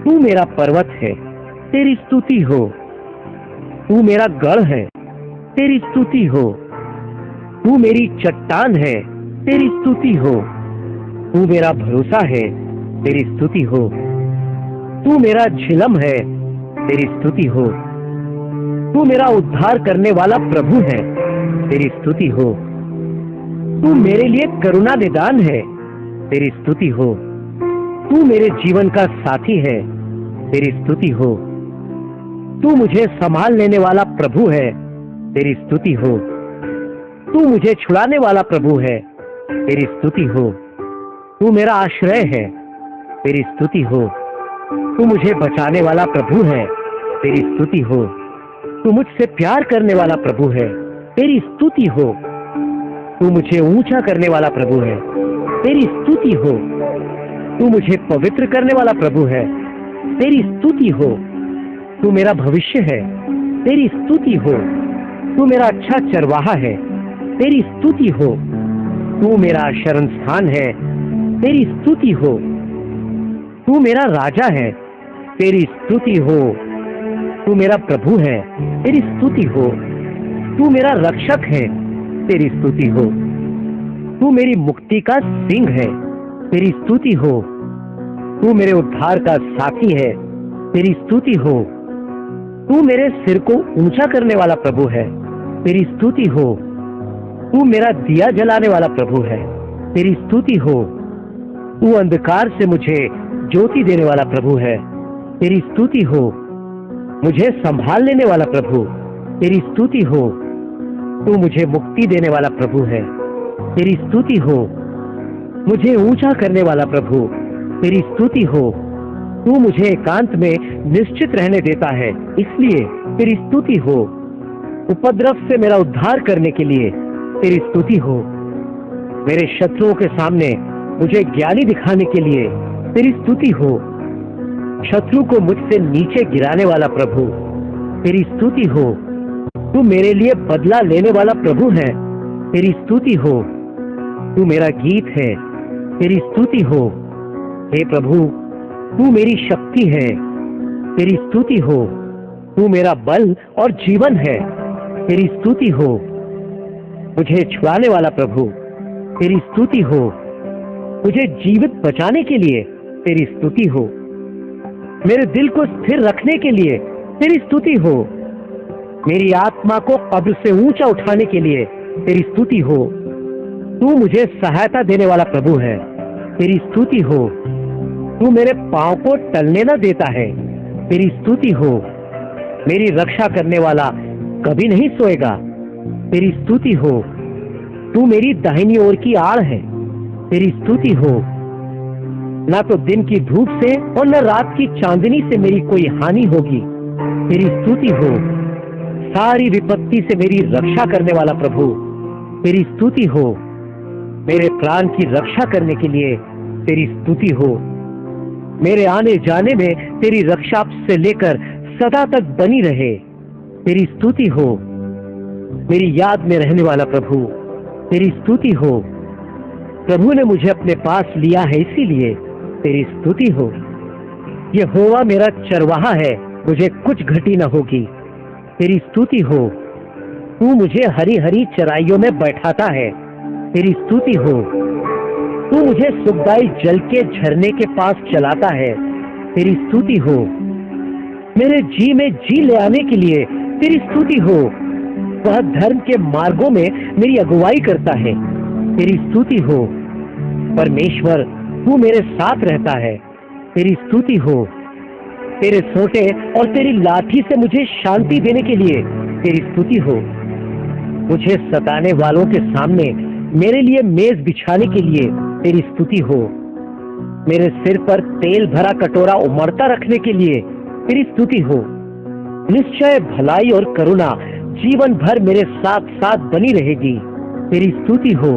तू मेरा पर्वत है, तेरी स्तुति हो। तू मेरा गढ़ है, तेरी स्तुति हो। तू मेरी चट्टान है, तेरी स्तुति हो। तू मेरा भरोसा है, तेरी स्तुति हो। तू मेरा झिलम है, तेरी स्तुति हो। तू मेरा उद्धार करने वाला प्रभु है, तेरी स्तुति हो। तू मेरे लिए करुणा निदान है, तेरी स्तुति हो। तू मेरे जीवन का साथी है, तेरी स्तुति हो। तू मुझे संभाल लेने वाला प्रभु है, तेरी स्तुति हो। तू मुझे छुड़ाने वाला प्रभु है, तेरी स्तुति हो। तू मेरा आश्रय है, तेरी स्तुति हो। तू मुझे बचाने वाला प्रभु है, तेरी स्तुति हो। तू मुझसे प्यार करने वाला प्रभु है, तेरी स्तुति हो। तू मुझे ऊंचा करने वाला प्रभु है, तेरी स्तुति हो। तू मुझे पवित्र करने वाला प्रभु है, तेरी स्तुति हो। तू मेरा भविष्य है, तेरी स्तुति हो। तू मेरा अच्छा चरवाहा है, तेरी स्तुति हो। तू मेरा शरण स्थान है, तेरी स्तुति हो। तू मेरा राजा है, तेरी स्तुति हो। तू मेरा प्रभु है, तेरी स्तुति हो। तू मेरा रक्षक है, तेरी स्तुति हो। तू मेरी मुक्ति का सिंह है, तेरी स्तुति हो। तू मेरे उद्धार का साथी है, तेरी स्तुति हो। तू मेरे सिर को ऊंचा करने वाला प्रभु है, तेरी स्तुति हो। तू मेरा दिया जलाने वाला प्रभु है, तेरी स्तुति हो। तू अंधकार से मुझे ज्योति देने वाला प्रभु है, तेरी स्तुति हो। मुझे संभाल लेने वाला प्रभु, तेरी स्तुति हो। तू मुझे मुक्ति देने वाला प्रभु है, तेरी स्तुति हो। मुझे ऊंचा करने वाला प्रभु, तेरी स्तुति हो। तू मुझे एकांत में निश्चित रहने देता है, इसलिए तेरी स्तुति हो। उपद्रव से मेरा उद्धार करने के लिए तेरी स्तुति हो। मेरे शत्रुओं के सामने मुझे ज्ञानी दिखाने के लिए तेरी स्तुति हो। शत्रु को मुझसे नीचे गिराने वाला प्रभु, तेरी स्तुति हो। तू मेरे लिए बदला लेने वाला प्रभु है, तेरी स्तुति हो। तू मेरा गीत है, तेरी स्तुति हो। हे प्रभु, तू मेरी शक्ति है, तेरी स्तुति हो। तू मेरा बल और जीवन है, तेरी स्तुति हो। मुझे छुड़ाने वाला प्रभु, तेरी स्तुति हो। मुझे जीवित बचाने के लिए तेरी स्तुति हो। मेरे दिल को स्थिर रखने के लिए तेरी स्तुति हो। मेरी आत्मा को कब्र से ऊंचा उठाने के लिए तेरी स्तुति हो। तू मुझे सहायता देने वाला प्रभु है, तेरी स्तुति हो। तू मेरे पांव को टलने न देता है, तेरी स्तुति हो। मेरी रक्षा करने वाला कभी नहीं सोएगा, तेरी स्तुति हो। तू मेरी दाहिनी ओर की आड़ है, तेरी स्तुति हो। ना तो दिन की धूप से और न रात की चांदनी से मेरी कोई हानि होगी, तेरी स्तुति हो। सारी विपत्ति से मेरी रक्षा करने वाला प्रभु, तेरी स्तुति हो। मेरे प्राण की रक्षा करने के लिए तेरी स्तुति हो। मेरे आने जाने में तेरी रक्षा से लेकर सदा तक बनी रहे, तेरी स्तुति हो। मेरी याद में रहने वाला प्रभु, तेरी स्तुति हो। प्रभु ने मुझे अपने पास लिया है, इसीलिए तेरी स्तुति हो। यहोवा मेरा चरवाहा है, मुझे कुछ घटी न होगी, तेरी स्तुति हो। तू मुझे हरी हरी चराइयों में बैठाता है, तेरी स्तुति हो। तू मुझे सुखदाई जल के झरने के पास चलाता है, तेरी स्तुति हो। मेरे जी में जी ले आने के लिए तेरी स्तुति हो। वह धर्म के मार्गों में मेरी अगुवाई करता है, तेरी स्तुति हो। परमेश्वर, तू मेरे साथ रहता है, तेरी स्तुति हो। तेरे सोंटे और तेरी लाठी से मुझे शांति देने के लिए तेरी स्तुति हो। मुझे सताने वालों के सामने मेरे लिए मेज बिछाने के लिए तेरी स्तुति हो। मेरे सिर पर तेल भरा कटोरा उमड़ता रखने के लिए तेरी स्तुति हो। निश्चय भलाई और करुणा जीवन भर मेरे साथ साथ बनी रहेगी, तेरी स्तुति हो।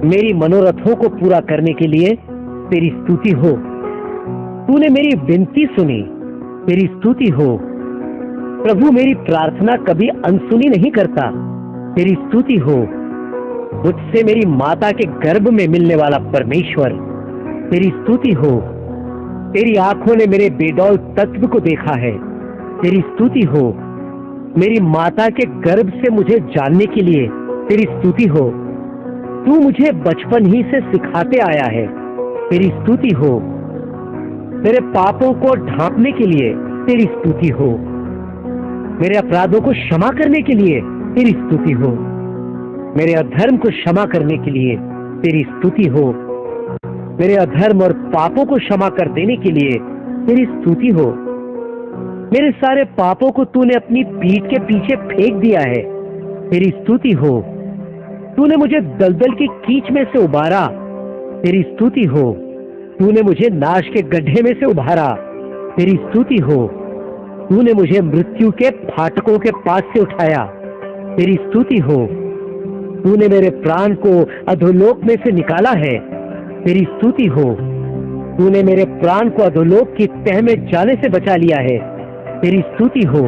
मेरी मनोरथों को पूरा करने के लिए तेरी स्तुति हो। तूने मेरी विनती सुनी, तेरी स्तुति हो। प्रभु मेरी प्रार्थना कभी अनसुनी नहीं करता, तेरी स्तुति हो। मुझसे मेरी माता के गर्भ में मिलने वाला परमेश्वर, तेरी स्तुति हो। तेरी आंखों ने मेरे बेडौल तत्व को देखा है, तेरी स्तुति हो। मेरी माता के गर्भ से मुझे जानने के लिए तेरी स्तुति हो। तू मुझे बचपन ही से सिखाते आया है, तेरी स्तुति हो। मेरे पापों को ढांपने के लिए तेरी स्तुति हो। मेरे अपराधों को क्षमा करने के लिए तेरी स्तुति हो। मेरे अधर्म को क्षमा करने के लिए तेरी स्तुति हो। मेरे अधर्म और पापों को क्षमा कर देने के लिए तेरी स्तुति हो। मेरे सारे पापों को तूने अपनी पीठ के पीछे फेंक दिया है, तेरी स्तुति हो। तूने मुझे दलदल की कीच में से उबारा, तेरी स्तुति हो। तूने मुझे नाश के गड्ढे में से उबारा, तेरी स्तुति हो। तूने मुझे मृत्यु के फाटकों के पास से उठाया, तेरी स्तुति हो। तूने मेरे प्राण को अधोलोक में से निकाला है, तेरी स्तुति हो। तूने मेरे प्राण को अधोलोक की तह में जाने से बचा लिया है, तेरी स्तुति हो।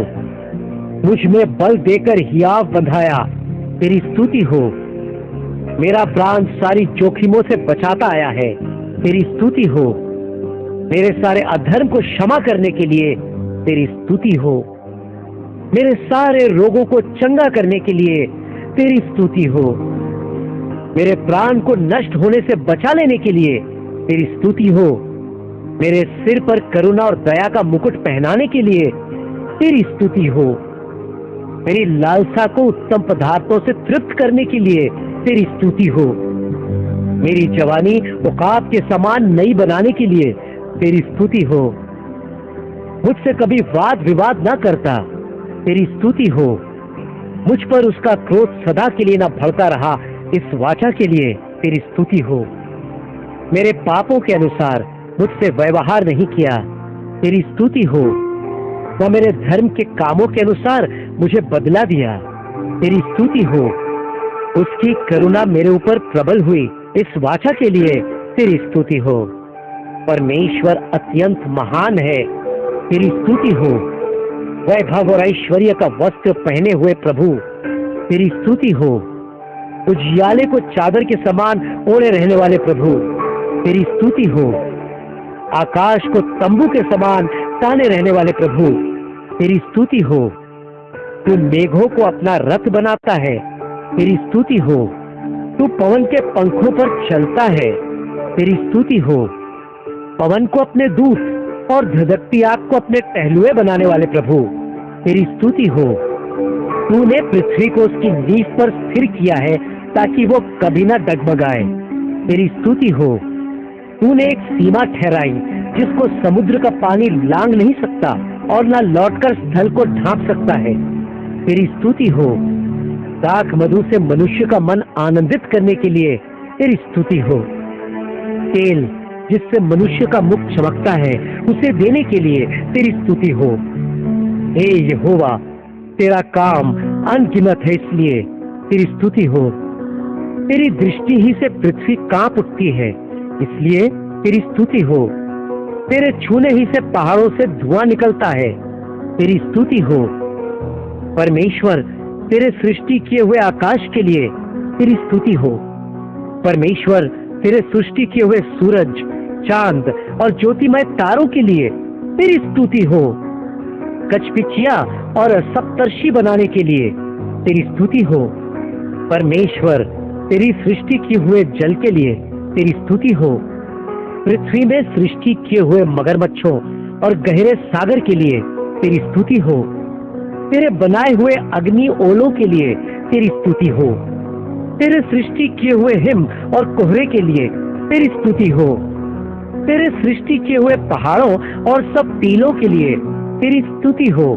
मुझ में बल देकर हियाव बंधाया, तेरी स्तुति हो। मेरा प्राण सारी जोखिमों से बचाता आया है, तेरी स्तुति हो। मेरे सारे अधर्म को क्षमा करने के लिए तेरी स्तुति हो। मेरे सारे रोगों को चंगा करने के लिए तेरी स्तुति हो। मेरे प्राण को नष्ट होने से बचा लेने के लिए तेरी स्तुति हो। मेरे सिर पर करुणा और दया का मुकुट पहनाने के लिए तेरी स्तुति हो। मेरी लालसा को उत्तम पदार्थों से तृप्त करने के लिए तेरी स्तुति हो। मेरी जवानी उकाब के समान नई बनाने के लिए तेरी स्तुति हो। मुझसे कभी वाद विवाद ना करता, तेरी स्तुति हो। मुझ पर उसका क्रोध सदा के लिए ना भड़का रहा, इस वाचा के लिए तेरी स्तुति हो। मेरे पापों के अनुसार मुझसे व्यवहार नहीं किया, तेरी स्तुति हो। वह मेरे धर्म के कामों के अनुसार मुझे बदला दिया, तेरी स्तुति हो। उसकी करुणा मेरे ऊपर प्रबल हुई, इस वाचा के लिए तेरी स्तुति हो। परमेश्वर अत्यंत महान है, तेरी स्तुति हो। वैभव और ऐश्वर्य का वस्त्र पहने हुए प्रभु, तेरी स्तुति हो। उजियाले को चादर के समान ओढ़े रहने वाले प्रभु, तेरी स्तुति हो। आकाश को तंबू के समान ताने रहने वाले प्रभु, तेरी स्तुति हो। तू मेघों को अपना रथ बनाता है, तेरी स्तुति हो। तू पवन के पंखों पर चलता है, तेरी स्तुति हो। पवन को अपने दूत और धधकती आग को अपने टहलुए बनाने वाले प्रभु, तेरी स्तुति हो। तूने पृथ्वी को उसकी नींव पर स्थिर किया है ताकि वो कभी ना डगमगाए, तेरी स्तुति हो। तूने एक सीमा ठहराई जिसको समुद्र का पानी लांघ नहीं सकता और ना लौटकर स्थल को ढांप सकता है, तेरी स्तुति हो। दाख मधु से मनुष्य का मन आनंदित करने के लिए तेरी स्तुति हो। तेल जिससे मनुष्य का मुख चमकता है, उसे देने के लिए तेरी स्तुति हो। हे यहोवा, तेरा काम अनगिनत है, इसलिए तेरी स्तुति हो। तेरी दृष्टि ही से पृथ्वी कांप उठती है, इसलिए तेरी स्तुति हो। तेरे छूने ही से पहाड़ों से धुआं निकलता है, तेरी स्तुति हो। परमेश्वर, तेरे सृष्टि किए हुए आकाश के लिए तेरी स्तुति हो। परमेश्वर, तेरे सृष्टि किए हुए सूरज, चांद और ज्योतिमय तारों के लिए तेरी स्तुति हो। कचपिचिया और सप्तर्षि बनाने के लिए तेरी स्तुति हो। परमेश्वर, तेरी सृष्टि किए हुए जल के लिए तेरी स्तुति हो। पृथ्वी में सृष्टि किए हुए मगरमच्छों और गहरे सागर के लिए तेरी स्तुति हो। तेरे बनाए हुए अग्नि ओलों के लिए तेरी स्तुति हो। तेरे सृष्टि किए हुए हिम और कोहरे के लिए तेरी स्तुति हो। तेरे सृष्टि किए हुए पहाड़ों और सब टीलों के लिए तेरी स्तुति हो।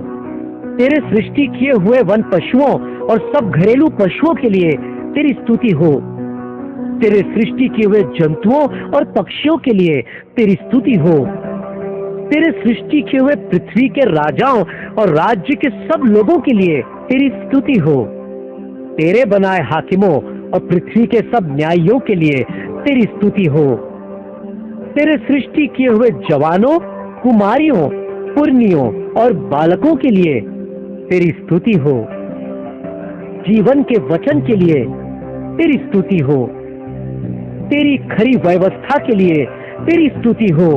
तेरे सृष्टि किए हुए वन पशुओं और सब घरेलू पशुओं के लिए तेरी स्तुति हो। तेरे सृष्टि किए हुए जंतुओं और पक्षियों के लिए तेरी स्तुति हो। तेरे सृष्टि किए हुए पृथ्वी के राजाओं और राज्य के सब लोगों के लिए तेरी स्तुति हो। तेरे बनाए हाकिमों और पृथ्वी के सब न्यायियों के लिए तेरी स्तुति हो। तेरे सृष्टि किए हुए जवानों, कुमारियों, पुरनियों और बालकों के लिए तेरी स्तुति हो। जीवन के वचन के लिए तेरी स्तुति हो। तेरी खरी व्यवस्था के लिए तेरी स्तुति हो।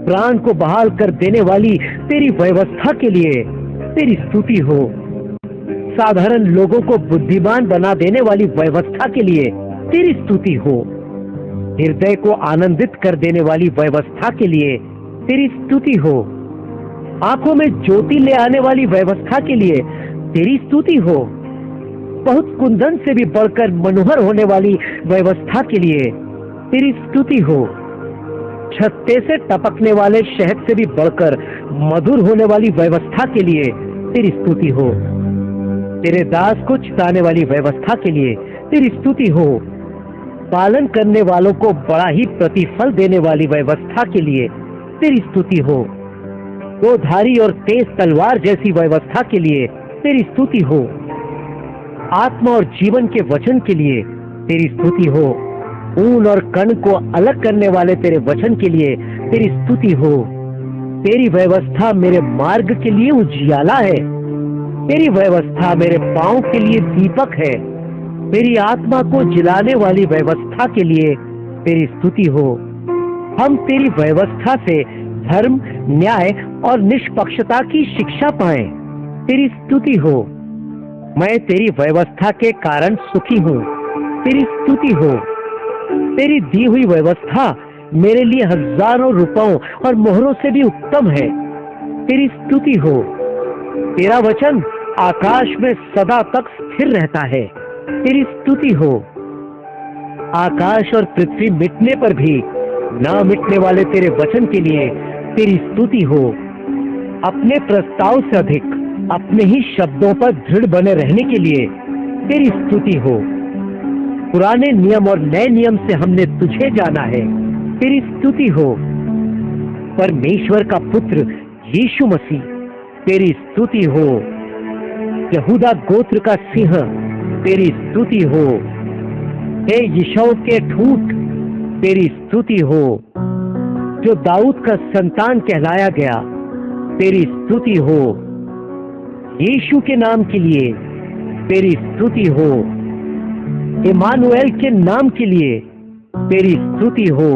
प्राण को बहाल कर देने वाली तेरी व्यवस्था के लिए तेरी स्तुति हो। साधारण लोगों को बुद्धिमान बना देने वाली व्यवस्था के लिए तेरी स्तुति हो। हृदय को आनंदित कर देने वाली व्यवस्था के लिए तेरी स्तुति हो। आंखों में ज्योति ले आने वाली व्यवस्था के लिए तेरी स्तुति हो। बहुत कुंदन से भी बढ़कर मनोहर होने वाली व्यवस्था के लिए तेरी स्तुति हो। छत्ते से टपकने वाले शहद से भी बढ़कर मधुर होने वाली व्यवस्था के लिए तेरी स्तुति हो। तेरे दास को चिताने वाली व्यवस्था के लिए तेरी स्तुति हो। पालन करने वालों को बड़ा ही प्रतिफल देने वाली व्यवस्था के लिए तेरी स्तुति हो। दो धारी और तेज तलवार जैसी व्यवस्था के लिए तेरी स्तुति हो। आत्मा और जीवन के वचन के लिए तेरी स्तुति हो। ऊन और कण को अलग करने वाले तेरे वचन के लिए तेरी स्तुति हो। तेरी व्यवस्था मेरे मार्ग के लिए उजियाला है। तेरी व्यवस्था मेरे पांव के लिए दीपक है। मेरी आत्मा को जिलाने वाली व्यवस्था के लिए तेरी स्तुति हो। हम तेरी व्यवस्था से धर्म, न्याय और निष्पक्षता की शिक्षा पाएं। तेरी स्तुति हो। मैं तेरी व्यवस्था के कारण सुखी हूँ। तेरी स्तुति हो। तेरी दी हुई व्यवस्था मेरे लिए हजारों रुपयों और मोहरों से भी उत्तम है। तेरी स्तुति हो। तेरा वचन आकाश में सदा तक स्थिर रहता है। तेरी स्तुति हो। आकाश और पृथ्वी मिटने पर भी न मिटने वाले तेरे वचन के लिए तेरी स्तुति हो। अपने प्रस्ताव से अधिक अपने ही शब्दों पर दृढ़ बने रहने के लिए तेरी स्तुति हो। पुराने नियम और नए नियम से हमने तुझे जाना है। तेरी स्तुति हो। परमेश्वर का पुत्र यीशु मसीह, तेरी स्तुति हो। यहूदा गोत्र का सिंह, तेरी स्तुति हो। हे यिशै के ठूठ, तेरी स्तुति हो। जो दाऊद का संतान कहलाया गया, तेरी स्तुति हो। यीशु के नाम के लिए तेरी स्तुति हो। इमानुएल के नाम के लिए तेरी स्तुति हो।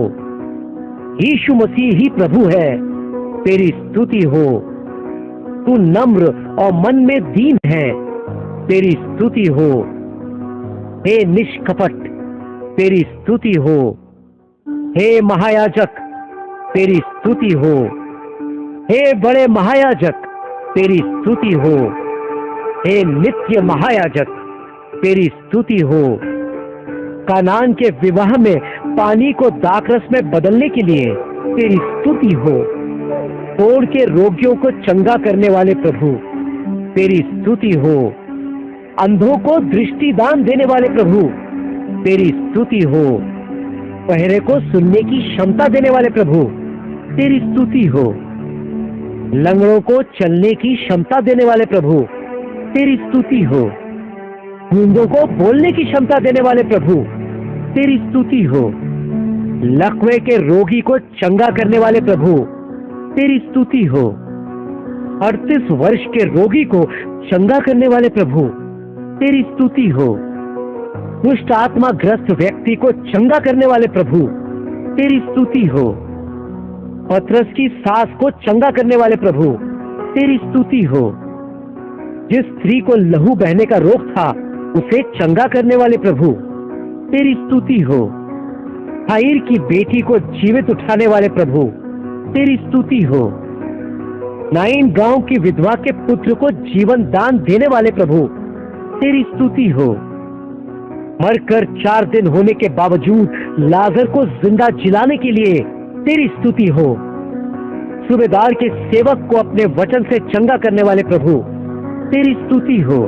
यीशु मसीह ही प्रभु है, तेरी स्तुति हो। तू नम्र और मन में दीन है, तेरी स्तुति हो। हे निष्कपट, तेरी स्तुति हो। हे महायाजक, तेरी स्तुति हो। हे बड़े महायाजक, तेरी स्तुति हो। हे नित्य महायाजक, तेरी स्तुति हो। कानान के विवाह में पानी को दाखरस में बदलने के लिए तेरी स्तुति हो। तोड़ के रोगियों को चंगा करने वाले प्रभु, तेरी स्तुति हो। अंधों को दृष्टिदान देने वाले प्रभु, तेरी स्तुति हो। बहरे को सुनने की क्षमता देने वाले प्रभु, तेरी स्तुति हो। लंगड़ों को चलने की क्षमता देने वाले प्रभु, तेरी स्तुति हो। गूंगों को बोलने की क्षमता देने वाले प्रभु, तेरी स्तुति हो। लकवे के रोगी को चंगा करने वाले प्रभु, तेरी स्तुति हो। 38 वर्ष के रोगी को चंगा करने वाले प्रभु, तेरी स्तुति हो। दुष्ट आत्मा ग्रस्त व्यक्ति को चंगा करने वाले प्रभु, तेरी स्तुति हो। पतरस की सास को चंगा करने वाले प्रभु, तेरी स्तुति हो। जिस स्त्री को लहू बहने का रोग था, उसे चंगा करने वाले प्रभु, तेरी स्तुति हो। हाइर की बेटी को जीवित उठाने वाले प्रभु, तेरी स्तुति हो। नाइन गांव की विधवा के पुत्र को जीवन दान देने वाले प्रभु, तेरी स्तुति हो। मरकर 4 दिन होने के बावजूद लाजर को जिंदा जिलाने के लिए तेरी स्तुति हो। सूबेदार के सेवक को अपने वचन से चंगा करने वाले प्रभु, तेरी स्तुति हो।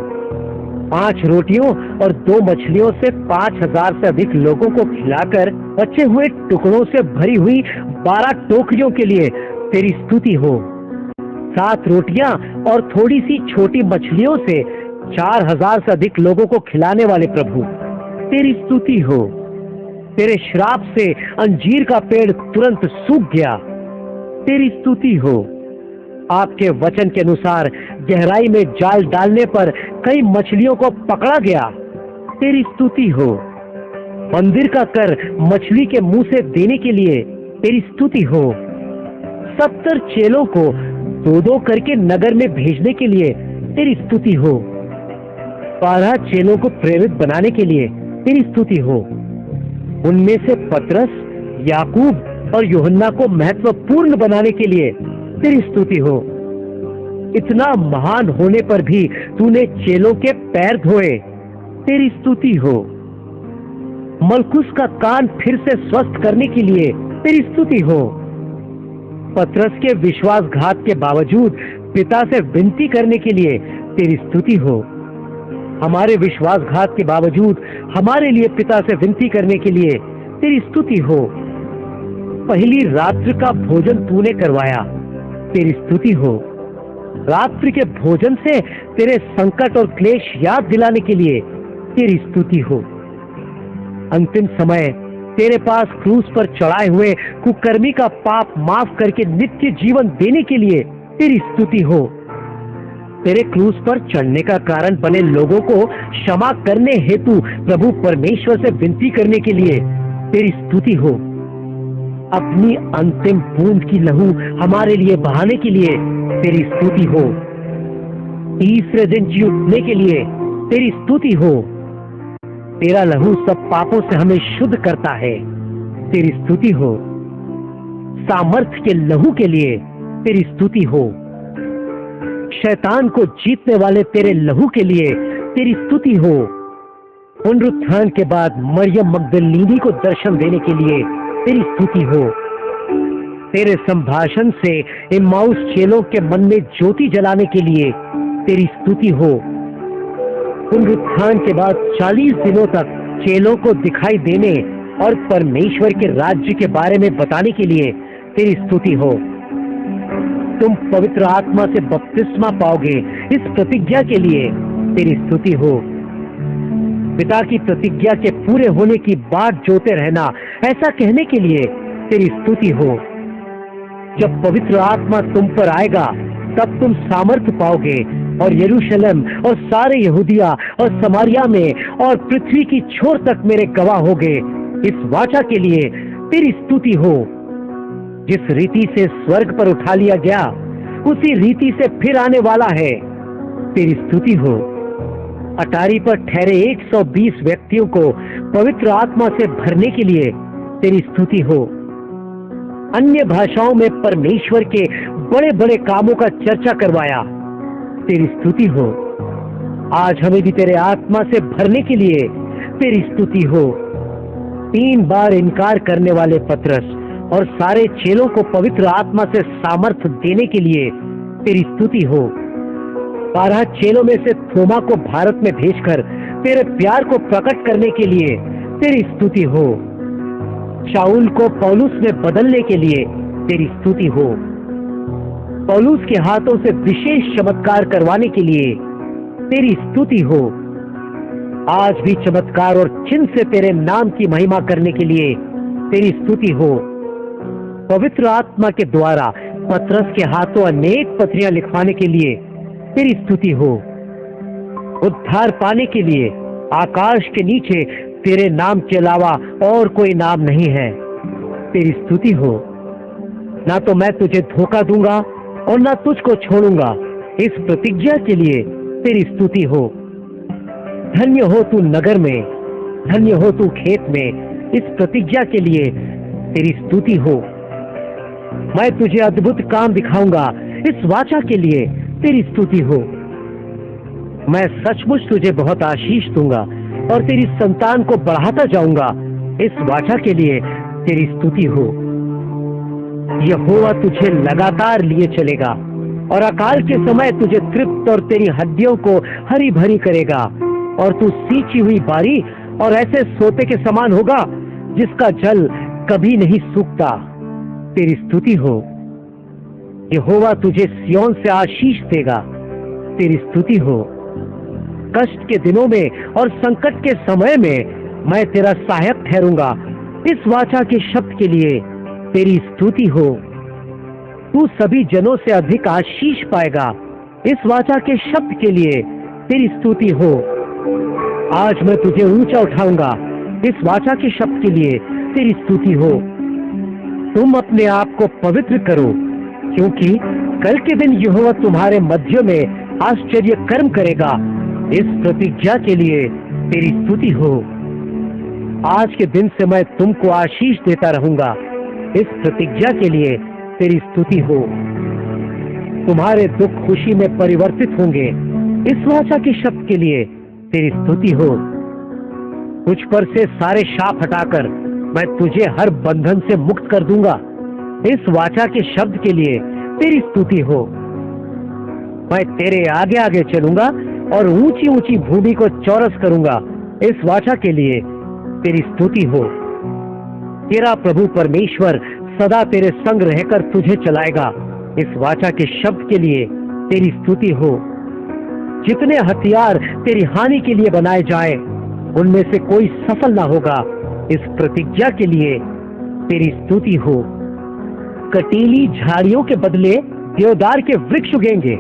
5 रोटियों और 2 मछलियों से 5000 से अधिक लोगों को खिलाकर बचे हुए टुकड़ों से भरी हुई 12 टोकरियों के लिए तेरी स्तुति हो। 7 रोटियां और थोड़ी सी छोटी मछलियों से 4000 से अधिक लोगों को खिलाने वाले प्रभु, तेरी स्तुति हो। तेरे श्राप से अंजीर का पेड़ तुरंत सूख गया। तेरी स्तुति हो। आपके वचन के अनुसार गहराई में जाल डालने पर कई मछलियों को पकड़ा गया। तेरी स्तुति हो। मंदिर का कर मछली के मुंह से देने के लिए तेरी स्तुति हो। 70 चेलों को 2-2 करके नगर में भेजने के लिए तेरी स्तुति हो। 12 चेलों को प्रेरित बनाने के लिए तेरी स्तुति हो। उनमें से पतरस, याकूब और यूहन्ना को महत्वपूर्ण बनाने के लिए तेरी स्तुति हो। इतना महान होने पर भी तूने चेलों के पैर धोए। तेरी स्तुति हो। मलकुस का कान फिर से स्वस्थ करने के लिए तेरी स्तुति हो। पतरस के विश्वासघात के बावजूद पिता से विनती करने के लिए तेरी स्तुति हो। हमारे विश्वासघात के बावजूद हमारे लिए पिता से विनती करने के लिए तेरी स्तुति हो। पहली रात्रि का भोजन तूने करवाया। तेरी स्तुति हो। रात्रि के भोजन से तेरे संकट और क्लेश याद दिलाने के लिए तेरी स्तुति हो। अंतिम समय तेरे पास क्रूस पर चढ़ाए हुए कुकर्मी का पाप माफ करके नित्य जीवन देने के लिए तेरी स्तुति हो। तेरे क्रूस पर चढ़ने का कारण बने लोगों को क्षमा करने हेतु प्रभु परमेश्वर से विनती करने के लिए तेरी स्तुति हो। अपनी अंतिम बूंद की लहू हमारे लिए बहाने के लिए तेरी स्तुति हो। तीसरे दिन जी उठने के लिए तेरी स्तुति हो। तेरा लहू सब पापों से हमें शुद्ध करता है। तेरी स्तुति हो। सामर्थ्य के लहू के लिए तेरी स्तुति हो। शैतान को जीतने वाले तेरे लहू के लिए तेरी स्तुति हो। पुनरुत्थान के बाद मरियम मगदलीनी को दर्शन देने के लिए तेरी स्तुति हो। तेरे संभाषण से इम्माउस चेलों के मन में ज्योति जलाने के लिए तेरी स्तुति हो। पुनरुत्थान के बाद 40 दिनों तक चेलों को दिखाई देने और परमेश्वर के राज्य के बारे में बताने के लिए तेरी स्तुति हो। तुम पवित्र आत्मा से बपतिस्मा पाओगे, इस प्रतिज्ञा के लिए तेरी स्तुति हो। पिता की प्रतिज्ञा के पूरे होने की बाट जोते रहना, ऐसा कहने के लिए तेरी स्तुति हो। जब पवित्र आत्मा तुम पर आएगा तब तुम सामर्थ्य पाओगे और यरूशलेम और सारे यहूदिया और समारिया में और पृथ्वी की छोर तक मेरे गवाह होगे। इस वाचा के लिए तेरी स्तुति हो। जिस रीति से स्वर्ग पर उठा लिया गया उसी रीति से फिर आने वाला है। तेरी स्तुति हो। अटारी पर ठहरे 120 व्यक्तियों को पवित्र आत्मा से भरने के लिए तेरी स्तुति हो। अन्य भाषाओं में परमेश्वर के बड़े बड़े कामों का चर्चा करवाया। तेरी स्तुति हो। आज हमें भी तेरे आत्मा से भरने के लिए तेरी स्तुति हो। 3 बार इनकार करने वाले पतरस और सारे चेलों को पवित्र आत्मा से सामर्थ्य देने के लिए तेरी स्तुति हो। 12 चेलों में से थोमा को भारत में भेजकर तेरे प्यार को प्रकट करने के लिए तेरी स्तुति हो। शाऊल को पौलुस में बदलने के लिए तेरी स्तुति हो। पौलुस के हाथों से विशेष चमत्कार करवाने के लिए तेरी स्तुति हो। आज भी चमत्कार और चिन्ह से तेरे नाम की महिमा करने के लिए तेरी स्तुति हो। पवित्र आत्मा के द्वारा पतरस के हाथों अनेक पत्रियां लिखवाने के लिए तेरी स्तुति हो। उद्धार पाने के लिए आकाश के नीचे तेरे नाम के अलावा और कोई नाम नहीं है। तेरी स्तुति हो। ना तो मैं तुझे धोखा दूंगा और ना तुझको छोड़ूंगा, इस प्रतिज्ञा के लिए तेरी स्तुति हो। धन्य हो तू नगर में, धन्य हो तू खेत में, इस प्रतिज्ञा के लिए तेरी स्तुति हो। मैं तुझे अद्भुत काम दिखाऊंगा, इस वाचा के लिए तेरी स्तुति हो। मैं सचमुच तुझे बहुत आशीष दूंगा और तेरी संतान को बढ़ाता जाऊंगा, इस वाचा के लिए तेरी स्तुति हो। यहोवा तुझे लगातार लिए चलेगा और अकाल के समय तुझे तृप्त और तेरी हड्डियों को हरी भरी करेगा, और तू सींची हुई बारी और ऐसे सोते के समान होगा जिसका जल कभी नहीं सूखता। तेरी स्तुति हो। यहोवा तुझे सिय्योन से आशीष देगा, तेरी स्तुति हो। कष्ट के दिनों में और संकट के समय में मैं तेरा सहायक ठहरूंगा इस वाचा के शब्द के लिए तेरी स्तुति हो। तू सभी जनों से अधिक आशीष पाएगा। इस वाचा के शब्द के लिए तेरी स्तुति हो। आज मैं तुझे ऊंचा उठाऊंगा। इस वाचा के शब्द के लिए तेरी स्तुति हो। तुम अपने आप को पवित्र करो, क्योंकि कल के दिन यहोवा तुम्हारे मध्य में आश्चर्य कर्म करेगा। इस प्रतिज्ञा के लिए तेरी स्तुति हो। आज के दिन से मैं तुमको आशीष देता रहूंगा। इस प्रतिज्ञा के लिए तेरी स्तुति हो। तुम्हारे दुख खुशी में परिवर्तित होंगे। इस वाचा के शब्द के लिए तेरी स्तुति हो। तुझ पर से सारे शाप हटाकर मैं तुझे हर बंधन से मुक्त कर दूंगा। इस वाचा के शब्द के लिए तेरी स्तुति हो। मैं तेरे आगे आगे चलूंगा और ऊंची ऊंची भूमि को चौरस करूंगा। इस वाचा के लिए तेरी स्तुति हो। तेरा प्रभु परमेश्वर सदा तेरे संग रहकर तुझे चलाएगा। इस वाचा के शब्द के लिए तेरी स्तुति हो। जितने हथियार तेरी हानि के लिए बनाए जाए, उनमें से कोई सफल ना होगा। इस प्रतिज्ञा के लिए तेरी स्तुति हो। कटीली झाड़ियों के बदले देवदार के वृक्ष उगेंगे।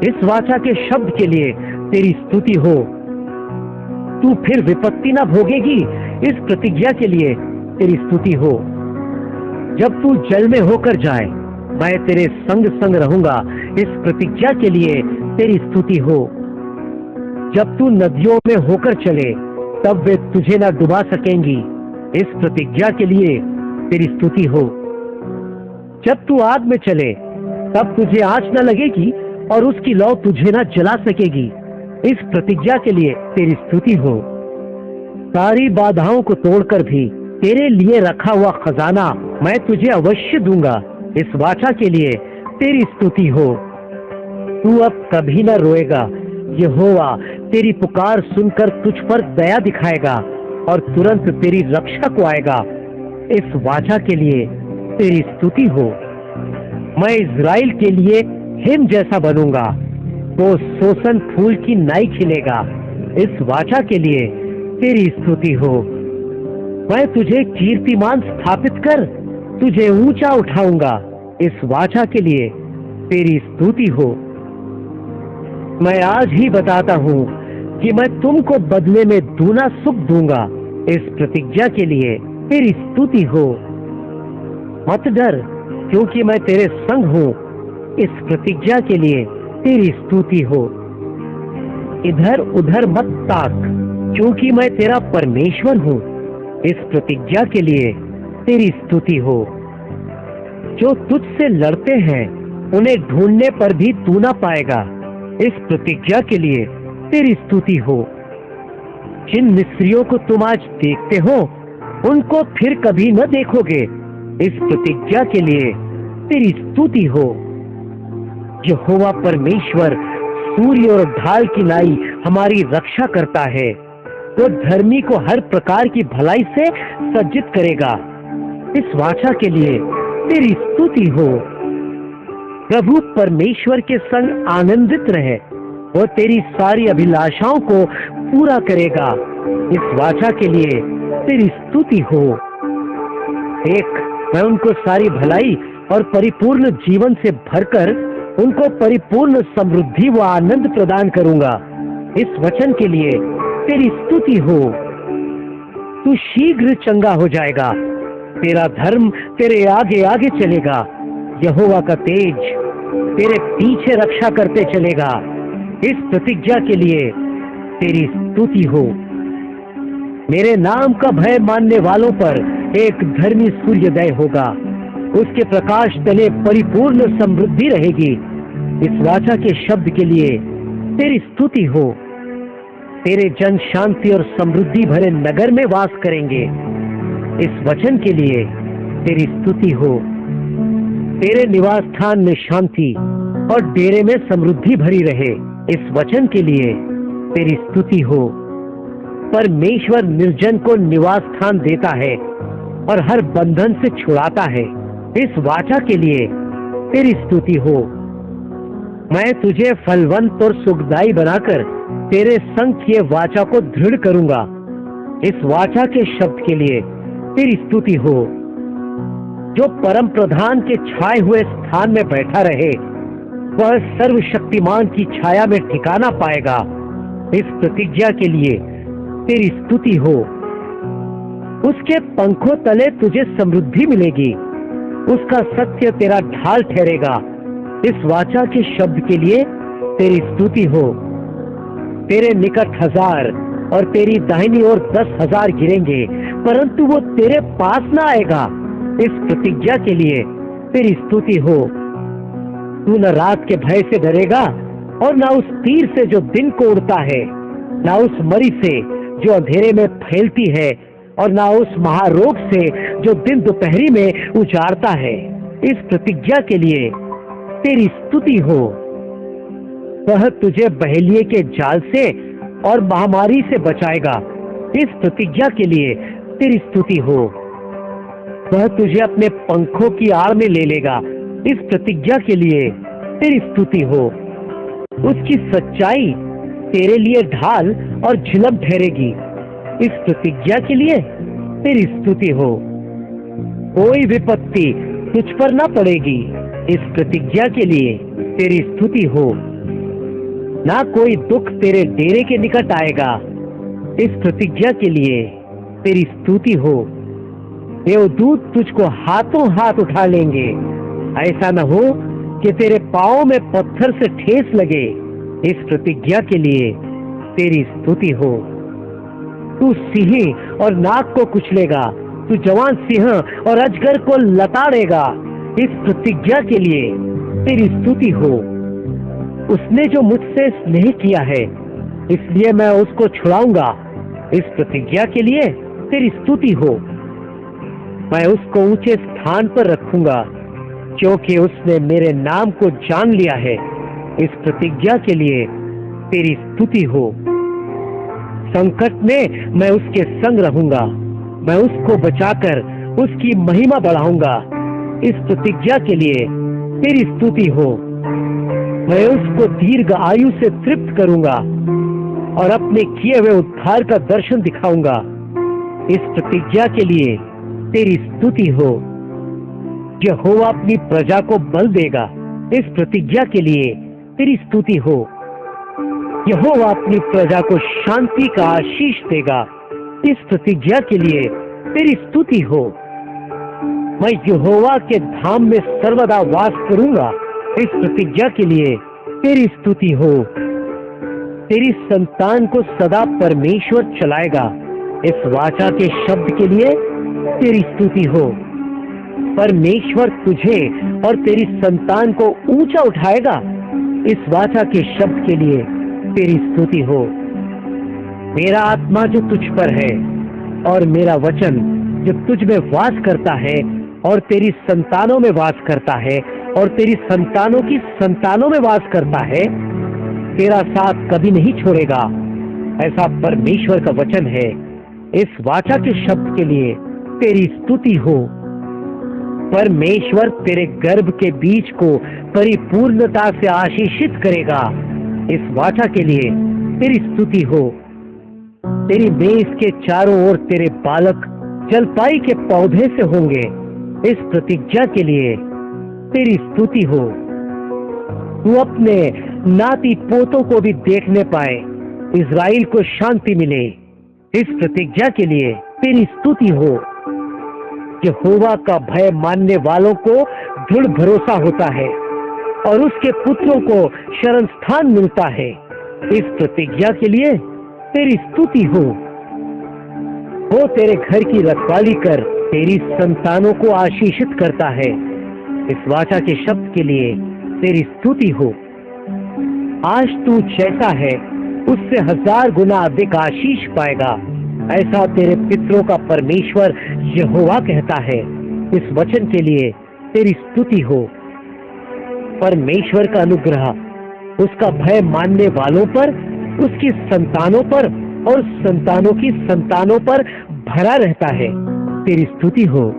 इस वाचा के शब्द के लिए तेरी स्तुति हो। तू फिर विपत्ति ना भोगेगी। इस प्रतिज्ञा के लिए तेरी स्तुति हो। जब तू जल में होकर जाए, मैं तेरे संग संग रहूंगा। इस प्रतिज्ञा के लिए तेरी स्तुति हो। जब तू नदियों में होकर चले, तब वे तुझे ना डुबा सकेंगी। इस प्रतिज्ञा के लिए तेरी स्तुति हो। जब तू आग में चले, तब तुझे आंच न लगेगी और उसकी लौ तुझे ना जला सकेगी। इस प्रतिज्ञा के लिए तेरी स्तुति हो। सारी बाधाओं को तोड़कर भी तेरे लिए रखा हुआ खजाना मैं तुझे अवश्य दूंगा। इस वाचा के लिए तेरी स्तुति हो। तू अब कभी न रोएगा। यहोवा तेरी पुकार सुनकर तुझ पर दया दिखाएगा और तुरंत तेरी रक्षा को आएगा। इस वाचा के लिए तेरी स्तुति हो। मैं इज़राइल के लिए हिम जैसा बनूंगा, तो सोसन फूल की नाई खिलेगा। इस वाचा के लिए तेरी स्तुति हो। मैं तुझे कीर्तिमान स्थापित कर तुझे ऊंचा उठाऊंगा। इस वाचा के लिए तेरी स्तुति हो। मैं आज ही बताता हूं कि मैं तुमको बदले में दूना सुख दूंगा। इस प्रतिज्ञा के लिए तेरी स्तुति हो। मत डर, क्योंकि मैं तेरे संग हूं। इस प्रतिज्ञा के लिए तेरी स्तुति हो। इधर उधर मत ताक, क्योंकि मैं तेरा परमेश्वर हूं। इस प्रतिज्ञा के लिए तेरी स्तुति हो। जो तुझसे लड़ते हैं, उन्हें ढूंढने पर भी तू ना पाएगा। इस प्रतिज्ञा के लिए तेरी स्तुति हो। जिन मिस्रियों को तुम आज देखते हो, उनको फिर कभी न देखोगे। इस प्रतिज्ञा के लिए तेरी स्तुति हो। यहोवा परमेश्वर सूर्य और ढाल की नाई हमारी रक्षा करता है। वो धर्मी को हर प्रकार की भलाई से सज्जित करेगा। इस वाचा के लिए तेरी स्तुति हो। प्रभु परमेश्वर के संग आनंदित रहे। वो तेरी सारी अभिलाषाओं को पूरा करेगा। इस वाचा के लिए तेरी स्तुति हो। देख, मैं उनको सारी भलाई और परिपूर्ण जीवन से भरकर उनको परिपूर्ण समृद्धि व आनंद प्रदान करूंगा। इस वचन के लिए तेरी स्तुति हो। तू शीघ्र चंगा हो जाएगा। तेरा धर्म तेरे आगे आगे चलेगा। यहोवा का तेज तेरे पीछे रक्षा करते चलेगा। इस प्रतिज्ञा के लिए तेरी स्तुति हो। मेरे नाम का भय मानने वालों पर एक धर्मी सूर्योदय होगा। उसके प्रकाश तले परिपूर्ण समृद्धि रहेगी। इस वाचा के शब्द के लिए तेरी स्तुति हो। तेरे जन शांति और समृद्धि भरे नगर में वास करेंगे। इस वचन के लिए तेरी स्तुति हो। तेरे निवास स्थान में शांति और डेरे में समृद्धि भरी रहे। इस वचन के लिए तेरी स्तुति हो। परमेश्वर निर्जन को निवास स्थान देता है और हर बंधन से छुड़ाता है। इस वाचा के लिए तेरी स्तुति हो। मैं तुझे फलवंत और सुखदाई बनाकर तेरे संग किए वाचा को दृढ़ करूंगा। इस वाचा के शब्द के लिए तेरी स्तुति हो। जो परम प्रधान के छाए हुए स्थान में बैठा रहे वह सर्वशक्तिमान की छाया में ठिकाना पाएगा। इस प्रतिज्ञा के लिए तेरी स्तुति हो। उसके पंखों तले तुझे समृद्धि मिलेगी, उसका सत्य तेरा ढाल ठहरेगा। इस वाचा के शब्द के लिए तेरी स्तुति हो। तेरे निकट 1000 और तेरी दाहिनी ओर 10,000 गिरेंगे, परंतु वो तेरे पास ना आएगा। इस प्रतिज्ञा के लिए तेरी स्तुति हो। तू न रात के भय से डरेगा और न उस तीर से जो दिन को उड़ता है, न उस मरी से जो अंधेरे में फैलती है, और न उस महारोग से जो दिन दोपहरी में उजाड़ता है। इस प्रतिज्ञा के लिए तेरी स्तुति हो। वह तुझे बहेलिए के जाल से और महामारी से बचाएगा। इस प्रतिज्ञा के लिए तेरी स्तुति हो। वह तुझे अपने पंखों की आड़ में ले लेगा। इस प्रतिज्ञा के लिए तेरी स्तुति हो। उसकी सच्चाई तेरे लिए ढाल और झिलम ठहरेगी। इस प्रतिज्ञा के लिए तेरी स्तुति हो। कोई विपत्ति तुझ पर न पड़ेगी। इस प्रतिज्ञा के लिए तेरी स्तुति हो। ना कोई दुख तेरे डेरे के निकट आएगा। इस प्रतिज्ञा के लिए तेरी स्तुति हो। देवदूत तुझको हाथों हाथ उठा लेंगे, ऐसा न हो कि तेरे पांवों में पत्थर से ठेस लगे। इस प्रतिज्ञा के लिए तेरी स्तुति हो। तू सिंह और नाग को कुचलेगा, तू जवान सिंह और अजगर को लताड़ेगा। इस प्रतिज्ञा के लिए तेरी स्तुति हो। उसने जो मुझसे स्नेह किया है, इसलिए मैं उसको छुड़ाऊंगा। इस प्रतिज्ञा के लिए तेरी स्तुति हो। मैं उसको ऊंचे स्थान पर रखूंगा, क्योंकि उसने मेरे नाम को जान लिया है। इस प्रतिज्ञा के लिए तेरी स्तुति हो। संकट में मैं उसके संग रहूंगा, मैं उसको बचाकर उसकी महिमा बढ़ाऊंगा। इस प्रतिज्ञा के लिए तेरी स्तुति हो। मैं उसको दीर्घ आयु से तृप्त करूंगा और अपने किए हुए उद्धार का दर्शन दिखाऊंगा। इस प्रतिज्ञा के लिए तेरी स्तुति हो। यहोवा अपनी प्रजा को बल देगा। इस प्रतिज्ञा के लिए तेरी स्तुति हो। यहोवा अपनी प्रजा को शांति का आशीष देगा। इस प्रतिज्ञा के लिए तेरी स्तुति हो। मैं यहोवा के धाम में सर्वदा वास करूंगा। इस प्रतिज्ञा के लिए तेरी स्तुति हो। तेरी संतान को सदा परमेश्वर चलाएगा। इस वाचा के शब्द के लिए तेरी स्तुति हो। परमेश्वर तुझे और तेरी संतान को ऊंचा उठाएगा। इस वाचा के शब्द के लिए तेरी स्तुति हो। मेरा आत्मा जो तुझ पर है और मेरा वचन जो तुझ में वास करता है और तेरी संतानों में वास करता है और तेरी संतानों की संतानों में वास करता है, तेरा साथ कभी नहीं छोड़ेगा। ऐसा परमेश्वर का वचन है। इस वाचा के शब्द के लिए तेरी स्तुति हो। परमेश्वर तेरे गर्भ के बीज को परिपूर्णता से आशीषित करेगा। इस वाचा के लिए तेरी स्तुति हो। तेरी मेज के चारों ओर तेरे बालक जलपाई के पौधे से होंगे। इस प्रतिज्ञा के लिए तेरी स्तुति हो। तू अपने नाती पोतों को भी देखने पाए, इज़राइल को शांति मिले। इस प्रतिज्ञा के लिए तेरी स्तुति हो। यहोवा का भय मानने वालों को दृढ़ भरोसा होता है और उसके पुत्रों को शरण स्थान मिलता है। इस प्रतिज्ञा के लिए तेरी स्तुति हो। वो तेरे घर की रखवाली कर तेरी संतानों को आशीषित करता है। इस वाचा के शब्द के लिए तेरी स्तुति हो। आज तू जैसा है उससे 1000 गुना अधिक आशीष पाएगा, ऐसा तेरे पितरों का परमेश्वर यहोवा कहता है। इस वचन के लिए तेरी स्तुति हो। परमेश्वर का अनुग्रह उसका भय मानने वालों पर, उसकी संतानों पर और संतानों की संतानों पर भरा रहता है। तेरी स्तुति हो।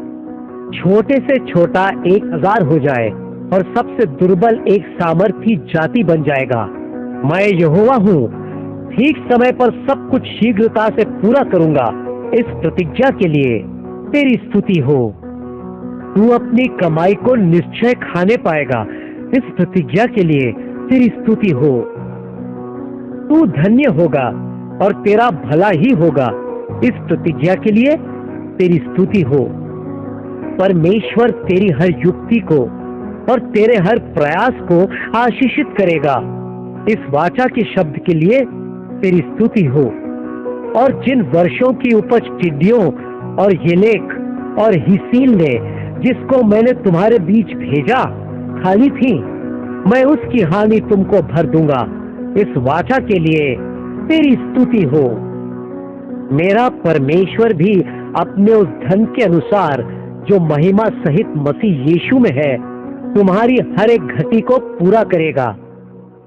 छोटे से छोटा 1000 हो जाए और सबसे दुर्बल एक सामर्थी जाति बन जाएगा। मैं यहोवा हूँ, ठीक समय पर सब कुछ शीघ्रता से पूरा करूंगा। इस प्रतिज्ञा के लिए तेरी स्तुति हो। तू अपनी कमाई को निश्चय खाने पाएगा, इस प्रतिज्ञा के लिए तेरी स्तुति हो। तू धन्य होगा और तेरा भला ही होगा, इस प्रतिज्ञा के लिए तेरी स्तुति हो। परमेश्वर तेरी हर युक्ति को और तेरे हर प्रयास को आशीषित करेगा, इस वाचा के शब्द के लिए तेरी स्तुति हो। और जिन वर्षों की उपज टिड्डियों और येलेक और हिसील ने, जिसको मैंने तुम्हारे बीच भेजा, खाली थी, मैं उसकी हानि तुमको भर दूंगा, इस वाचा के लिए तेरी स्तुति हो। मेरा परमेश्वर भी अपने उस धन के अनुसार जो महिमा सहित मसीह यीशु में है, तुम्हारी हर एक घटी को पूरा करेगा,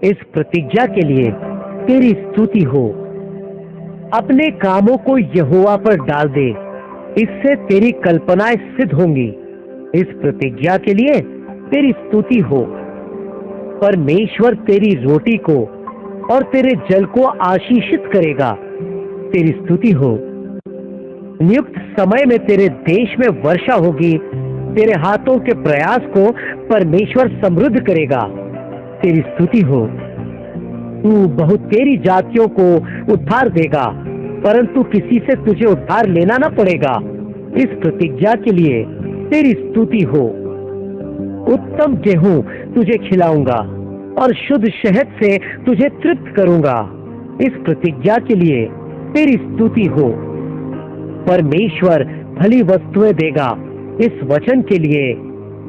इस प्रतिज्ञा के लिए तेरी स्तुति हो। अपने कामों को यहोवा पर डाल दे, इससे तेरी कल्पनाएं सिद्ध होंगी, इस प्रतिज्ञा के लिए तेरी स्तुति हो। परमेश्वर तेरी रोटी को और तेरे जल को आशीषित करेगा, तेरी स्तुति हो। नियुक्त समय में तेरे देश में वर्षा होगी, तेरे हाथों के प्रयास को परमेश्वर समृद्ध करेगा, तेरी स्तुति हो। तू बहुत तेरी जातियों को उद्धार देगा, परंतु किसी से तुझे उद्धार लेना ना पड़ेगा, इस प्रतिज्ञा के लिए तेरी स्तुति हो। उत्तम गेहूं तुझे खिलाऊंगा और शुद्ध शहद से तुझे तृप्त करूंगा, इस प्रतिज्ञा के लिए तेरी स्तुति हो। परमेश्वर भली वस्तुएं देगा, इस वचन के लिए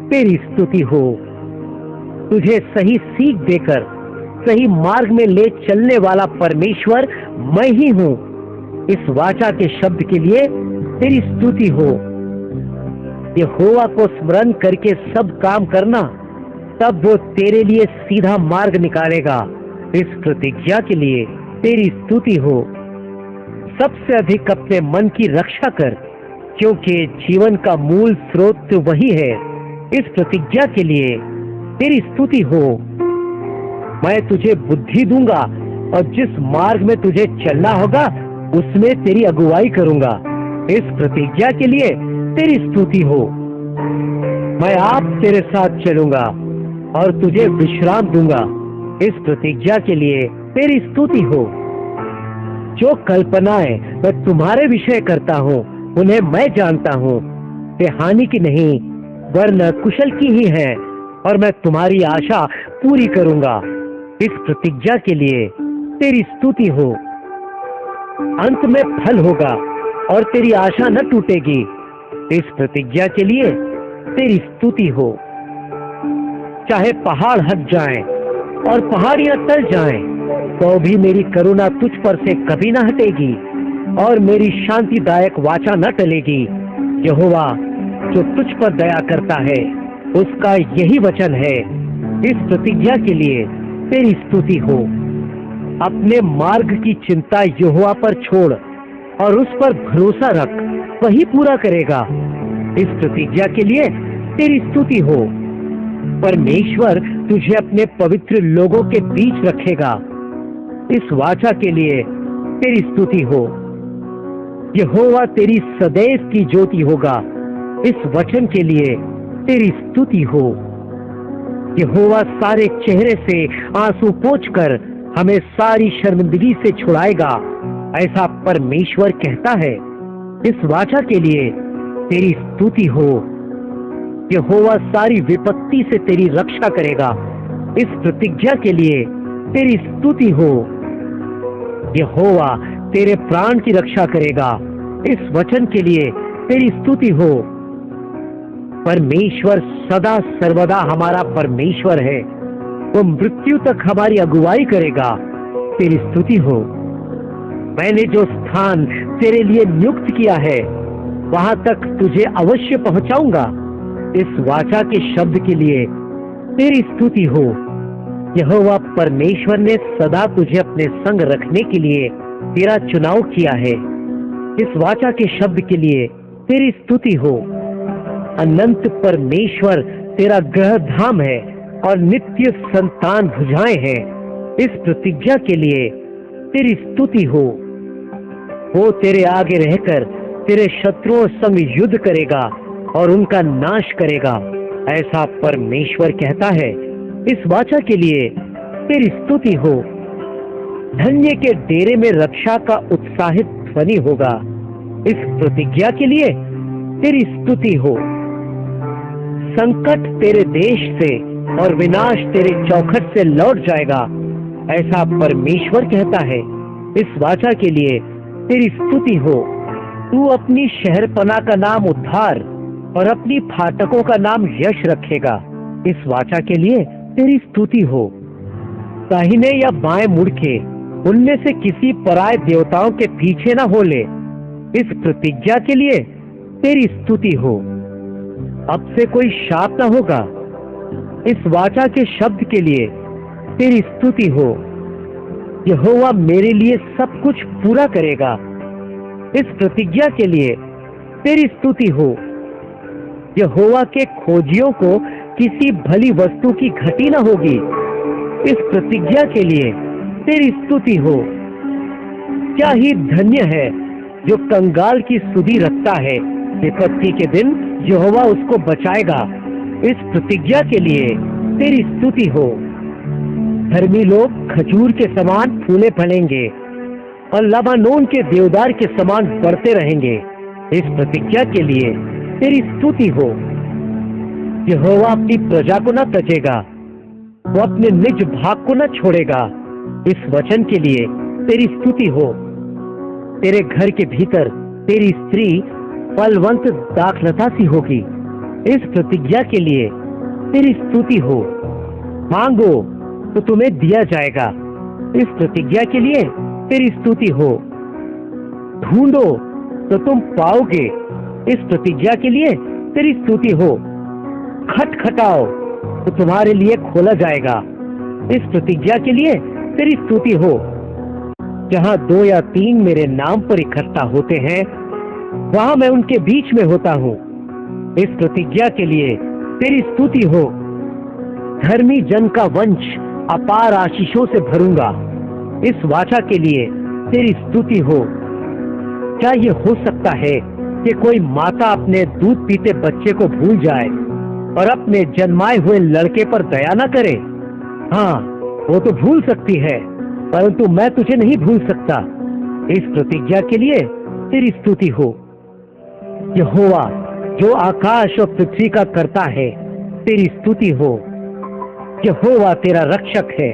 तेरी स्तुति हो। तुझे सही सीख देकर सही मार्ग में ले चलने वाला परमेश्वर मैं ही हूं, इस वाचा के शब्द के लिए तेरी स्तुति हो। यहोवा को स्मरण करके सब काम करना, तब वो तेरे लिए सीधा मार्ग निकालेगा, इस प्रतिज्ञा के लिए तेरी स्तुति हो। सबसे अधिक अपने मन की रक्षा कर, क्योंकि जीवन का मूल स्रोत वही है, इस प्रतिज्ञा के लिए तेरी स्तुति हो। मैं तुझे बुद्धि दूंगा और जिस मार्ग में तुझे चलना होगा उसमें तेरी अगुवाई करूंगा, इस प्रतिज्ञा के लिए तेरी स्तुति हो। मैं आप तेरे साथ चलूंगा और तुझे विश्राम दूंगा, इस प्रतिज्ञा के लिए तेरी स्तुति हो। जो कल्पनाएं मैं तुम्हारे विषय करता हूँ उन्हें मैं जानता हूँ, वे हानि की नहीं वरन कुशल की ही है, और मैं तुम्हारी आशा पूरी करूंगा, इस प्रतिज्ञा के लिए तेरी स्तुति हो। अंत में फल होगा और तेरी आशा न टूटेगी, इस प्रतिज्ञा के लिए तेरी स्तुति हो। चाहे पहाड़ हट जाएं और पहाड़ियां टल जाएं, तो भी मेरी करुणा तुझ पर से कभी न हटेगी और मेरी शांतिदायक वाचा न टलेगी। यहोवा जो तुझ पर दया करता है उसका यही वचन है, इस प्रतिज्ञा के लिए तेरी स्तुति हो। अपने मार्ग की चिंता यहोवा पर छोड़ और उस पर भरोसा रख, वही पूरा करेगा, इस प्रतिज्ञा के लिए तेरी स्तुति हो। परमेश्वर तुझे अपने पवित्र लोगों के बीच रखेगा, इस वाचा के लिए तेरी स्तुति हो। यहोवा तेरी सदैव की ज्योति होगा, इस वचन के लिए तेरी स्तुति हो। यहोवा सारे चेहरे से आंसू पोंछकर हमें सारी शर्मिंदगी से छुड़ाएगा, ऐसा परमेश्वर कहता है, इस वाचा के लिए तेरी स्तुति हो। यहोवा सारी विपत्ति से तेरी रक्षा करेगा, इस प्रतिज्ञा के लिए तेरी स्तुति हो। यहोवा तेरे प्राण की रक्षा करेगा, इस वचन के लिए तेरी स्तुति हो। परमेश्वर सदा सर्वदा हमारा परमेश्वर है, वो मृत्यु तक हमारी अगुवाई करेगा, तेरी स्तुति हो। मैंने जो स्थान तेरे लिए नियुक्त किया है वहां तक तुझे अवश्य पहुंचाऊंगा, इस वाचा के शब्द के लिए तेरी स्तुति हो। यहोवा परमेश्वर ने सदा तुझे अपने संग रखने के लिए तेरा चुनाव किया है, इस वाचा के शब्द के लिए तेरी स्तुति हो। अनंत परमेश्वर तेरा गृह धाम है और नित्य संतान भुजाएं हैं, इस प्रतिज्ञा के लिए तेरी स्तुति हो। वो तेरे आगे रहकर तेरे शत्रुओं संग युद्ध करेगा और उनका नाश करेगा, ऐसा परमेश्वर कहता है। इस वाचा के लिए तेरी स्तुति हो। धन्य के डेरे में रक्षा का उत्साहित ध्वनि होगा। इस प्रतिज्ञा के लिए तेरी स्तुति हो। संकट तेरे देश से और विनाश तेरे चौखट से लौट जाएगा, ऐसा परमेश्वर कहता है। इस वाचा के लिए तेरी स्तुति हो। तू अपनी शहरपना का नाम उद्धार और अपनी फाटकों का नाम यश रखेगा। इस वाचा के लिए तेरी स्तुति हो। दाहिने या बाएं मुड़ के उनमें से किसी पराय देवताओं के पीछे न हो ले। इस प्रतिज्ञा के लिए तेरी स्तुति हो। अब से कोई शाप न होगा। इस वाचा के शब्द के लिए तेरी स्तुति हो। यहोवा मेरे लिए सब कुछ पूरा करेगा। इस प्रतिज्ञा के लिए तेरी स्तुति हो। यहोवा के खोजियों को किसी भली वस्तु की घटी न होगी। इस प्रतिज्ञा के लिए तेरी स्तुति हो। क्या ही धन्य है जो कंगाल की सुधि रखता है, विपत्ति के दिन यहोवा उसको बचाएगा। इस प्रतिज्ञा के लिए तेरी स्तुति हो। धर्मी लोग खजूर के समान फूले फलेंगे और लबानोन के देवदार के समान बढ़ते रहेंगे। इस प्रतिज्ञा के लिए तेरी स्तुति हो। यहोवा अपनी प्रजा को न तजेगा, वो अपने निज भाग को न छोड़ेगा। इस वचन के लिए तेरी स्तुति हो। तेरे घर के भीतर तेरी स्त्री फलवंत दाखलता सी होगी। इस प्रतिज्ञा के लिए तेरी स्तुति हो। मांगो तो तुम्हें दिया जाएगा। इस प्रतिज्ञा के लिए तेरी स्तुति हो। ढूंढो तो तुम पाओगे। इस प्रतिज्ञा के लिए तेरी स्तुति हो। खटखटाओ तो तुम्हारे लिए खोला जाएगा। इस प्रतिज्ञा के लिए तेरी स्तुति हो। जहां 2 या 3 मेरे नाम पर इकट्ठा होते हैं, वहां मैं उनके बीच में होता हूं। इस प्रतिज्ञा के लिए तेरी स्तुति हो। धर्मी जन का वंश अपार आशीषों से भरूंगा। इस वाचा के लिए तेरी स्तुति हो। क्या ये हो सकता है कि कोई माता अपने दूध पीते बच्चे को भूल जाए और अपने जन्माए हुए लड़के पर दया न करे? हाँ, वो तो भूल सकती है, परंतु मैं तुझे नहीं भूल सकता। इस प्रतिज्ञा के लिए तेरी स्तुति हो। यहोवा जो आकाश और पृथ्वी का करता है, तेरी स्तुति हो। यहोवा तेरा रक्षक है।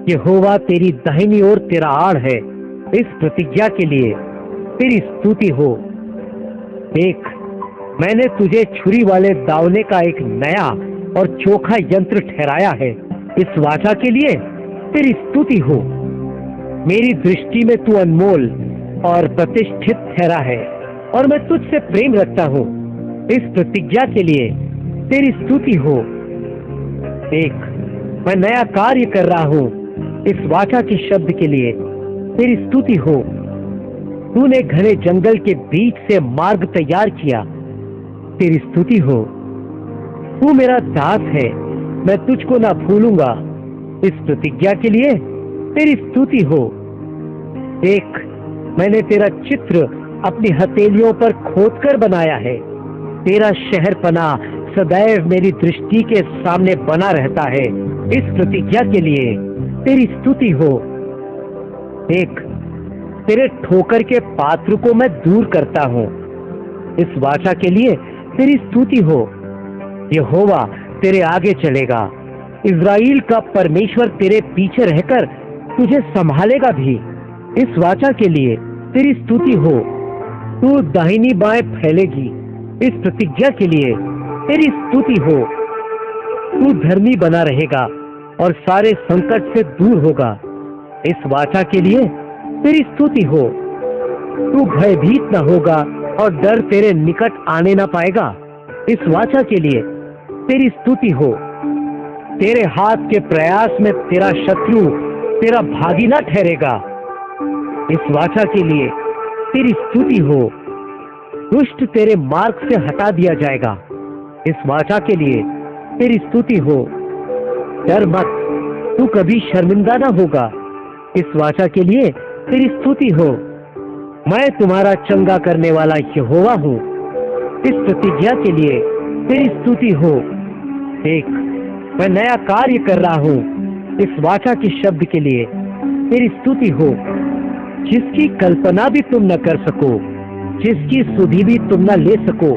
यहोवा तेरी दाहिनी ओर तेरा आड़ है। इस प्रतिज्ञा के लिए तेरी स्तुति हो। देख, मैंने तुझे छुरी वाले दावने का एक नया और चोखा यंत्र ठहराया है। इस वाचा के लिए तेरी स्तुति हो। मेरी दृष्टि में तू अनमोल और प्रतिष्ठित ठहरा है और मैं तुझसे प्रेम रखता हूँ। इस प्रतिज्ञा के लिए तेरी स्तुति हो। देख, मैं नया कार्य कर रहा हूँ। इस वाचा के शब्द के लिए तेरी स्तुति हो। तूने घने जंगल के बीच से मार्ग तैयार किया। तेरी स्तुति हो। तू मेरा दास है, मैं तुझको ना भूलूंगा। इस प्रतिज्ञा के लिए तेरी स्तुति हो। देख, मैंने तेरा चित्र अपनी हथेलियों पर खोदकर बनाया है। तेरा शहरपना सदैव मेरी दृष्टि के सामने बना रहता है। इस प्रतिज्ञा के लिए तेरी स्तुति हो। देख, तेरे ठोकर के पात्र को मैं दूर करता हूँ। इस वाचा के लिए तेरी स्तुति हो। यहोवा तेरे आगे चलेगा। इज़राइल का परमेश्वर तेरे पीछे रहकर तुझे संभालेगा भी। इस वाचा के लिए तेरी स्तुति हो। तू दाहिनी बाएं फैलेगी। इस प्रतिज्ञा के लिए तेरी स्तुति हो। तू धर्मी बना रहेगा और सारे संकट से दूर होगा। इस वाचा के लिए तेरी स्तुति हो। तू भयभीत न होगा और डर तेरे निकट आने न पाएगा। इस वाचा के लिए तेरी स्तुति हो। तेरे हाथ के प्रयास में तेरा शत्रु तेरा भागी न ठहरेगा। इस वाचा के लिए तेरी स्तुति हो। दुष्ट तेरे मार्ग से हटा दिया जाएगा। इस वाचा के लिए तेरी स्तुति हो। डर मत, तू कभी शर्मिंदा न होगा। इस वाचा के लिए तेरी स्तुति हो। मैं तुम्हारा चंगा करने वाला यहोवा हूँ। इस प्रतिज्ञा के लिए तेरी स्तुति हो। देख, मैं नया कार्य कर रहा हूँ। इस वाचा के शब्द के लिए तेरी स्तुति हो, जिसकी कल्पना भी तुम न कर सको, जिसकी सुधि भी तुम न ले सको।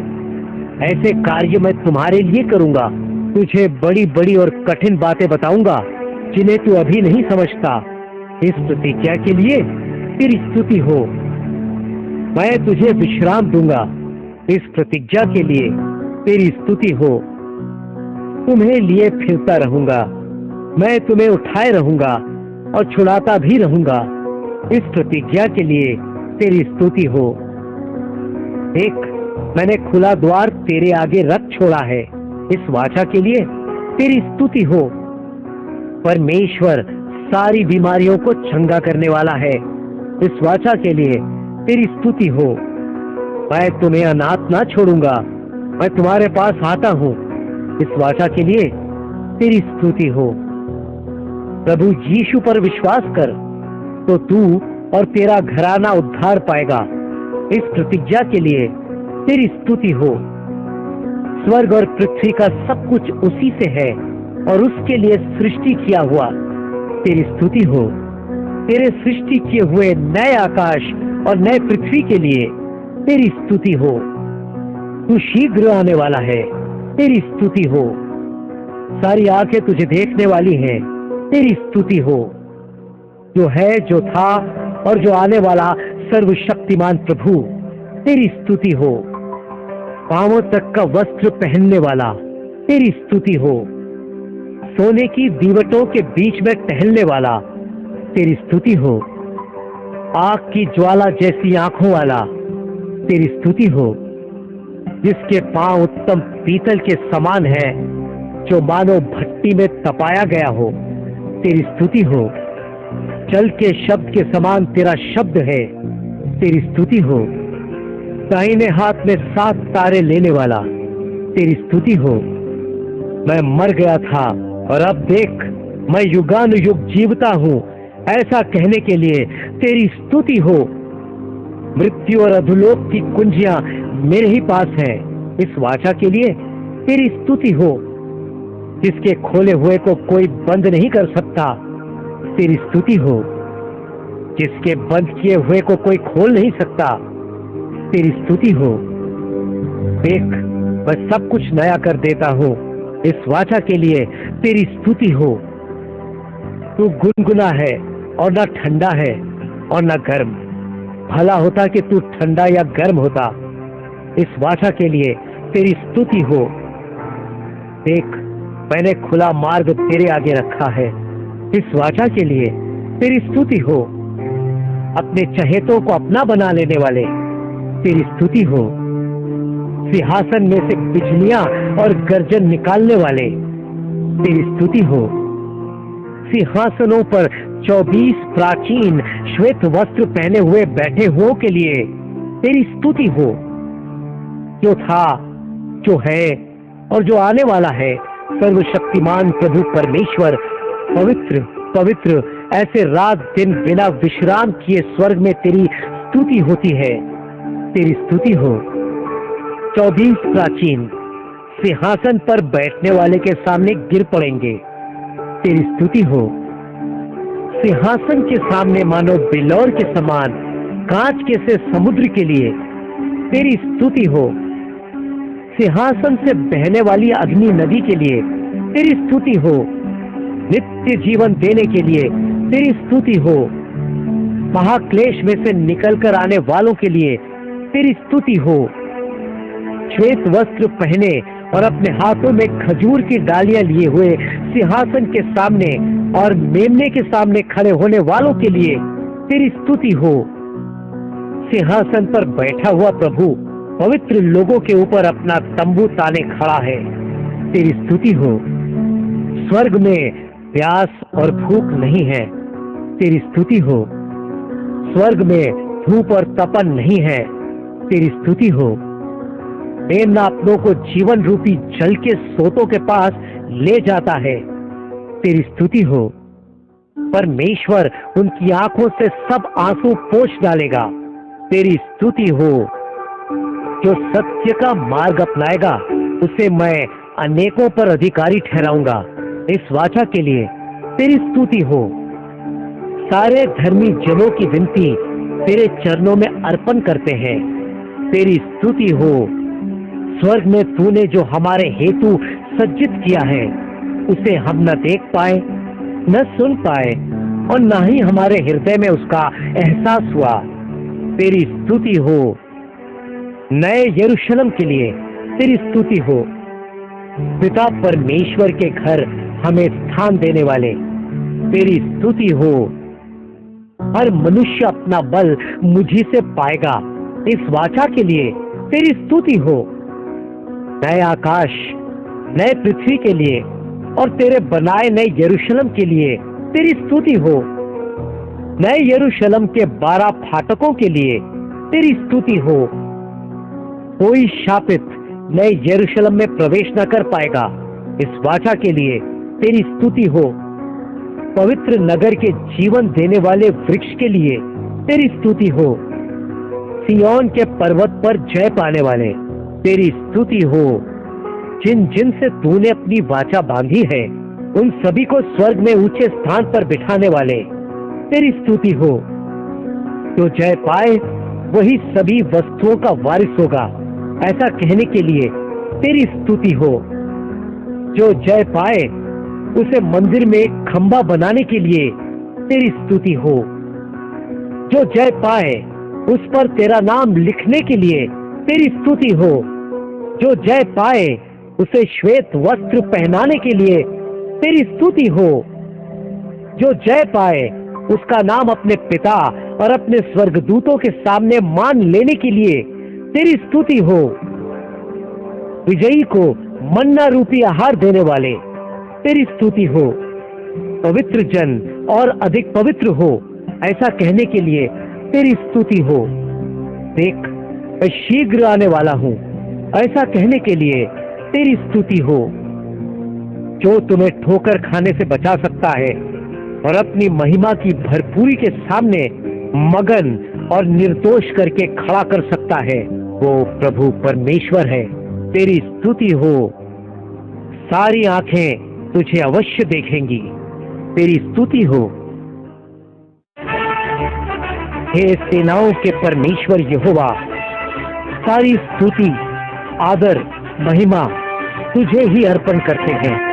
ऐसे कार्य मैं तुम्हारे लिए करूंगा। तुझे बड़ी बड़ी और कठिन बातें बताऊंगा जिन्हें तू अभी नहीं समझता। इस प्रतिज्ञा के लिए तेरी स्तुति हो। मैं तुझे विश्राम दूंगा। इस प्रतिज्ञा के लिए तेरी स्तुति हो। तुम्हें लिए फिरता रहूंगा। मैं तुम्हें उठाए रहूंगा और छुड़ाता भी रहूंगा। इस प्रतिज्ञा के लिए तेरी स्तुति हो। देख, मैंने खुला द्वार तेरे आगे रख छोड़ा है। इस वाचा के लिए तेरी स्तुति हो। परमेश्वर सारी बीमारियों को चंगा करने वाला है। इस वाचा के लिए तेरी स्तुति हो। मैं तुम्हें अनाथ ना छोड़ूंगा। मैं तुम्हारे पास आता हूँ। इस वाचा के लिए तेरी स्तुति हो। प्रभु यीशु पर विश्वास कर तो तू और तेरा घराना उद्धार पाएगा। इस प्रतिज्ञा के लिए तेरी स्तुति हो। स्वर्ग और पृथ्वी का सब कुछ उसी से है और उसके लिए सृष्टि किया हुआ। तेरी स्तुति हो। तेरे सृष्टि किए हुए नए आकाश और नए पृथ्वी के लिए तेरी स्तुति हो। तू शीघ्र आने वाला है। तेरी स्तुति हो। सारी आंखें तुझे देखने वाली हैं। तेरी स्तुति हो। जो है, जो था और जो आने वाला सर्वशक्तिमान प्रभु, तेरी स्तुति हो। पांवों तक का वस्त्र पहनने वाला, तेरी स्तुति हो। सोने की दीवटों के बीच में टहलने वाला, तेरी स्तुति हो। आग की ज्वाला जैसी आंखों वाला, तेरी स्तुति हो। जिसके पांव उत्तम पीतल के समान है, जो मानो भट्टी में तपाया गया हो, तेरी स्तुति हो। जल के शब्द के समान तेरा शब्द है, तेरी स्तुति हो। दाहिने हाथ में 7 तारे लेने वाला, तेरी स्तुति हो। मैं मर गया था और अब देख, मैं युगानुयुग जीवता हूँ, ऐसा कहने के लिए तेरी स्तुति हो। मृत्यु और अधोलोक की कुंजियां मेरे ही पास है। इस वाचा के लिए तेरी स्तुति हो। जिसके खोले हुए को कोई बंद नहीं कर सकता, तेरी स्तुति हो। जिसके बंद किए हुए को कोई खोल नहीं सकता, तेरी स्तुति हो। देख, मैं सब कुछ नया कर देता हूँ। इस वाचा के लिए तेरी स्तुति हो। तू गुनगुना है और ना ठंडा है और ना गर्म। भला होता कि तू ठंडा या गर्म होता। इस वाचा के लिए तेरी स्तुति हो। देख, मैंने खुला मार्ग तेरे आगे रखा है। इस वाचा के लिए तेरी स्तुति हो। अपने चहेतों को अपना बना लेने वाले, तेरी स्तुति हो। सिंहासन में से बिजलियां और गर्जन निकालने वाले, तेरी स्तुति हो। सिंहासनों पर 24 प्राचीन श्वेत वस्त्र पहने हुए बैठे हुओं के लिए तेरी स्तुति हो। जो था, जो है और जो आने वाला है, सर्वशक्तिमान प्रभु परमेश्वर, पवित्र पवित्र, ऐसे रात दिन बिना विश्राम किए स्वर्ग में तेरी स्तुति होती है। तेरी स्तुति हो। 24 प्राचीन सिंहासन पर बैठने वाले के सामने गिर पड़ेंगे, तेरी स्तुति हो। सिंहासन के सामने मानो बिलौर के समान कांच के से समुद्र के लिए तेरी स्तुति हो। सिंहासन से बहने वाली अग्नि नदी के लिए तेरी स्तुति हो। नित्य जीवन देने के लिए तेरी स्तुति हो। महाक्लेश में से निकलकर आने वालों के लिए तेरी स्तुति हो। श्वेत वस्त्र पहने और अपने हाथों में खजूर की डालियां लिए हुए सिंहासन के सामने और मेमने के सामने खड़े होने वालों के लिए तेरी स्तुति हो। सिंहासन पर बैठा हुआ प्रभु पवित्र लोगों के ऊपर अपना तंबू ताने खड़ा है, तेरी स्तुति हो। स्वर्ग में प्यास और भूख नहीं है, तेरी स्तुति हो। स्वर्ग में धूप और तपन नहीं है, तेरी स्तुति हो। मेमना अपनों को जीवन रूपी जल के सोतों के पास ले जाता है, तेरी स्तुति हो। परमेश्वर उनकी आंखों से सब आंसू पोंछ डालेगा, तेरी स्तुति हो। जो सत्य का मार्ग अपनाएगा उसे मैं अनेकों पर अधिकारी ठहराऊंगा। इस वाचा के लिए तेरी स्तुति हो। सारे धर्मी जनों की विनती तेरे चरणों में अर्पण करते हैं। तेरी स्तुति हो। स्वर्ग में तूने जो हमारे हेतु सज्जित किया है उसे हम न देख पाए, न सुन पाए और न ही हमारे हृदय में उसका एहसास हुआ। तेरी स्तुति हो। नए यरूशलेम के लिए तेरी स्तुति हो। पिता परमेश्वर के घर हमें स्थान देने वाले तेरी स्तुति हो। हर मनुष्य अपना बल मुझी से पाएगा। इस वाचा के लिए तेरी स्तुति हो। नए आकाश, नए पृथ्वी के लिए और तेरे बनाए नए यरूशलेम के लिए तेरी स्तुति हो। नए यरूशलेम के 12 फाटकों के लिए तेरी स्तुति हो। कोई शापित नए यरूशलेम में प्रवेश न कर पाएगा। इस वाचा के लिए तेरी स्तुति हो। पवित्र नगर के जीवन देने वाले वृक्ष के लिए तेरी स्तुति हो। सिय्योन के पर्वत पर जय पाने वाले तेरी स्तुति हो। जिन जिन से तूने अपनी वाचा बांधी है उन सभी को स्वर्ग में ऊंचे स्थान पर बिठाने वाले तेरी स्तुति हो। जो जय पाए वही सभी वस्तुओं का वारिस होगा, ऐसा कहने के लिए तेरी स्तुति हो। जो जय पाए उसे मंदिर में एक खंभा बनाने के लिए तेरी स्तुति हो। जो जय पाए उस पर तेरा नाम लिखने के लिए तेरी स्तुति हो। जो जय पाए उसे श्वेत वस्त्र पहनाने के लिए तेरी स्तुति हो। जो जय पाए उसका नाम अपने पिता और अपने स्वर्गदूतों के सामने मान लेने के लिए तेरी स्तुति हो। विजयी को मन्ना रूपी आहार देने वाले तेरी स्तुति हो। पवित्र जन और अधिक पवित्र हो, ऐसा कहने के लिए तेरी स्तुति हो। देख, मैं शीघ्र आने वाला हूं, ऐसा कहने के लिए तेरी स्तुति हो। जो तुम्हें ठोकर खाने से बचा सकता है और अपनी महिमा की भरपूरी के सामने मगन और निर्दोष करके खड़ा कर सकता है, वो प्रभु परमेश्वर है। तेरी स्तुति हो। सारी आंखें तुझे अवश्य देखेंगी। तेरी स्तुति हो। हे सेनाओं के परमेश्वर यहोवा, सारी स्तुति, आदर, महिमा तुझे ही अर्पण करते हैं।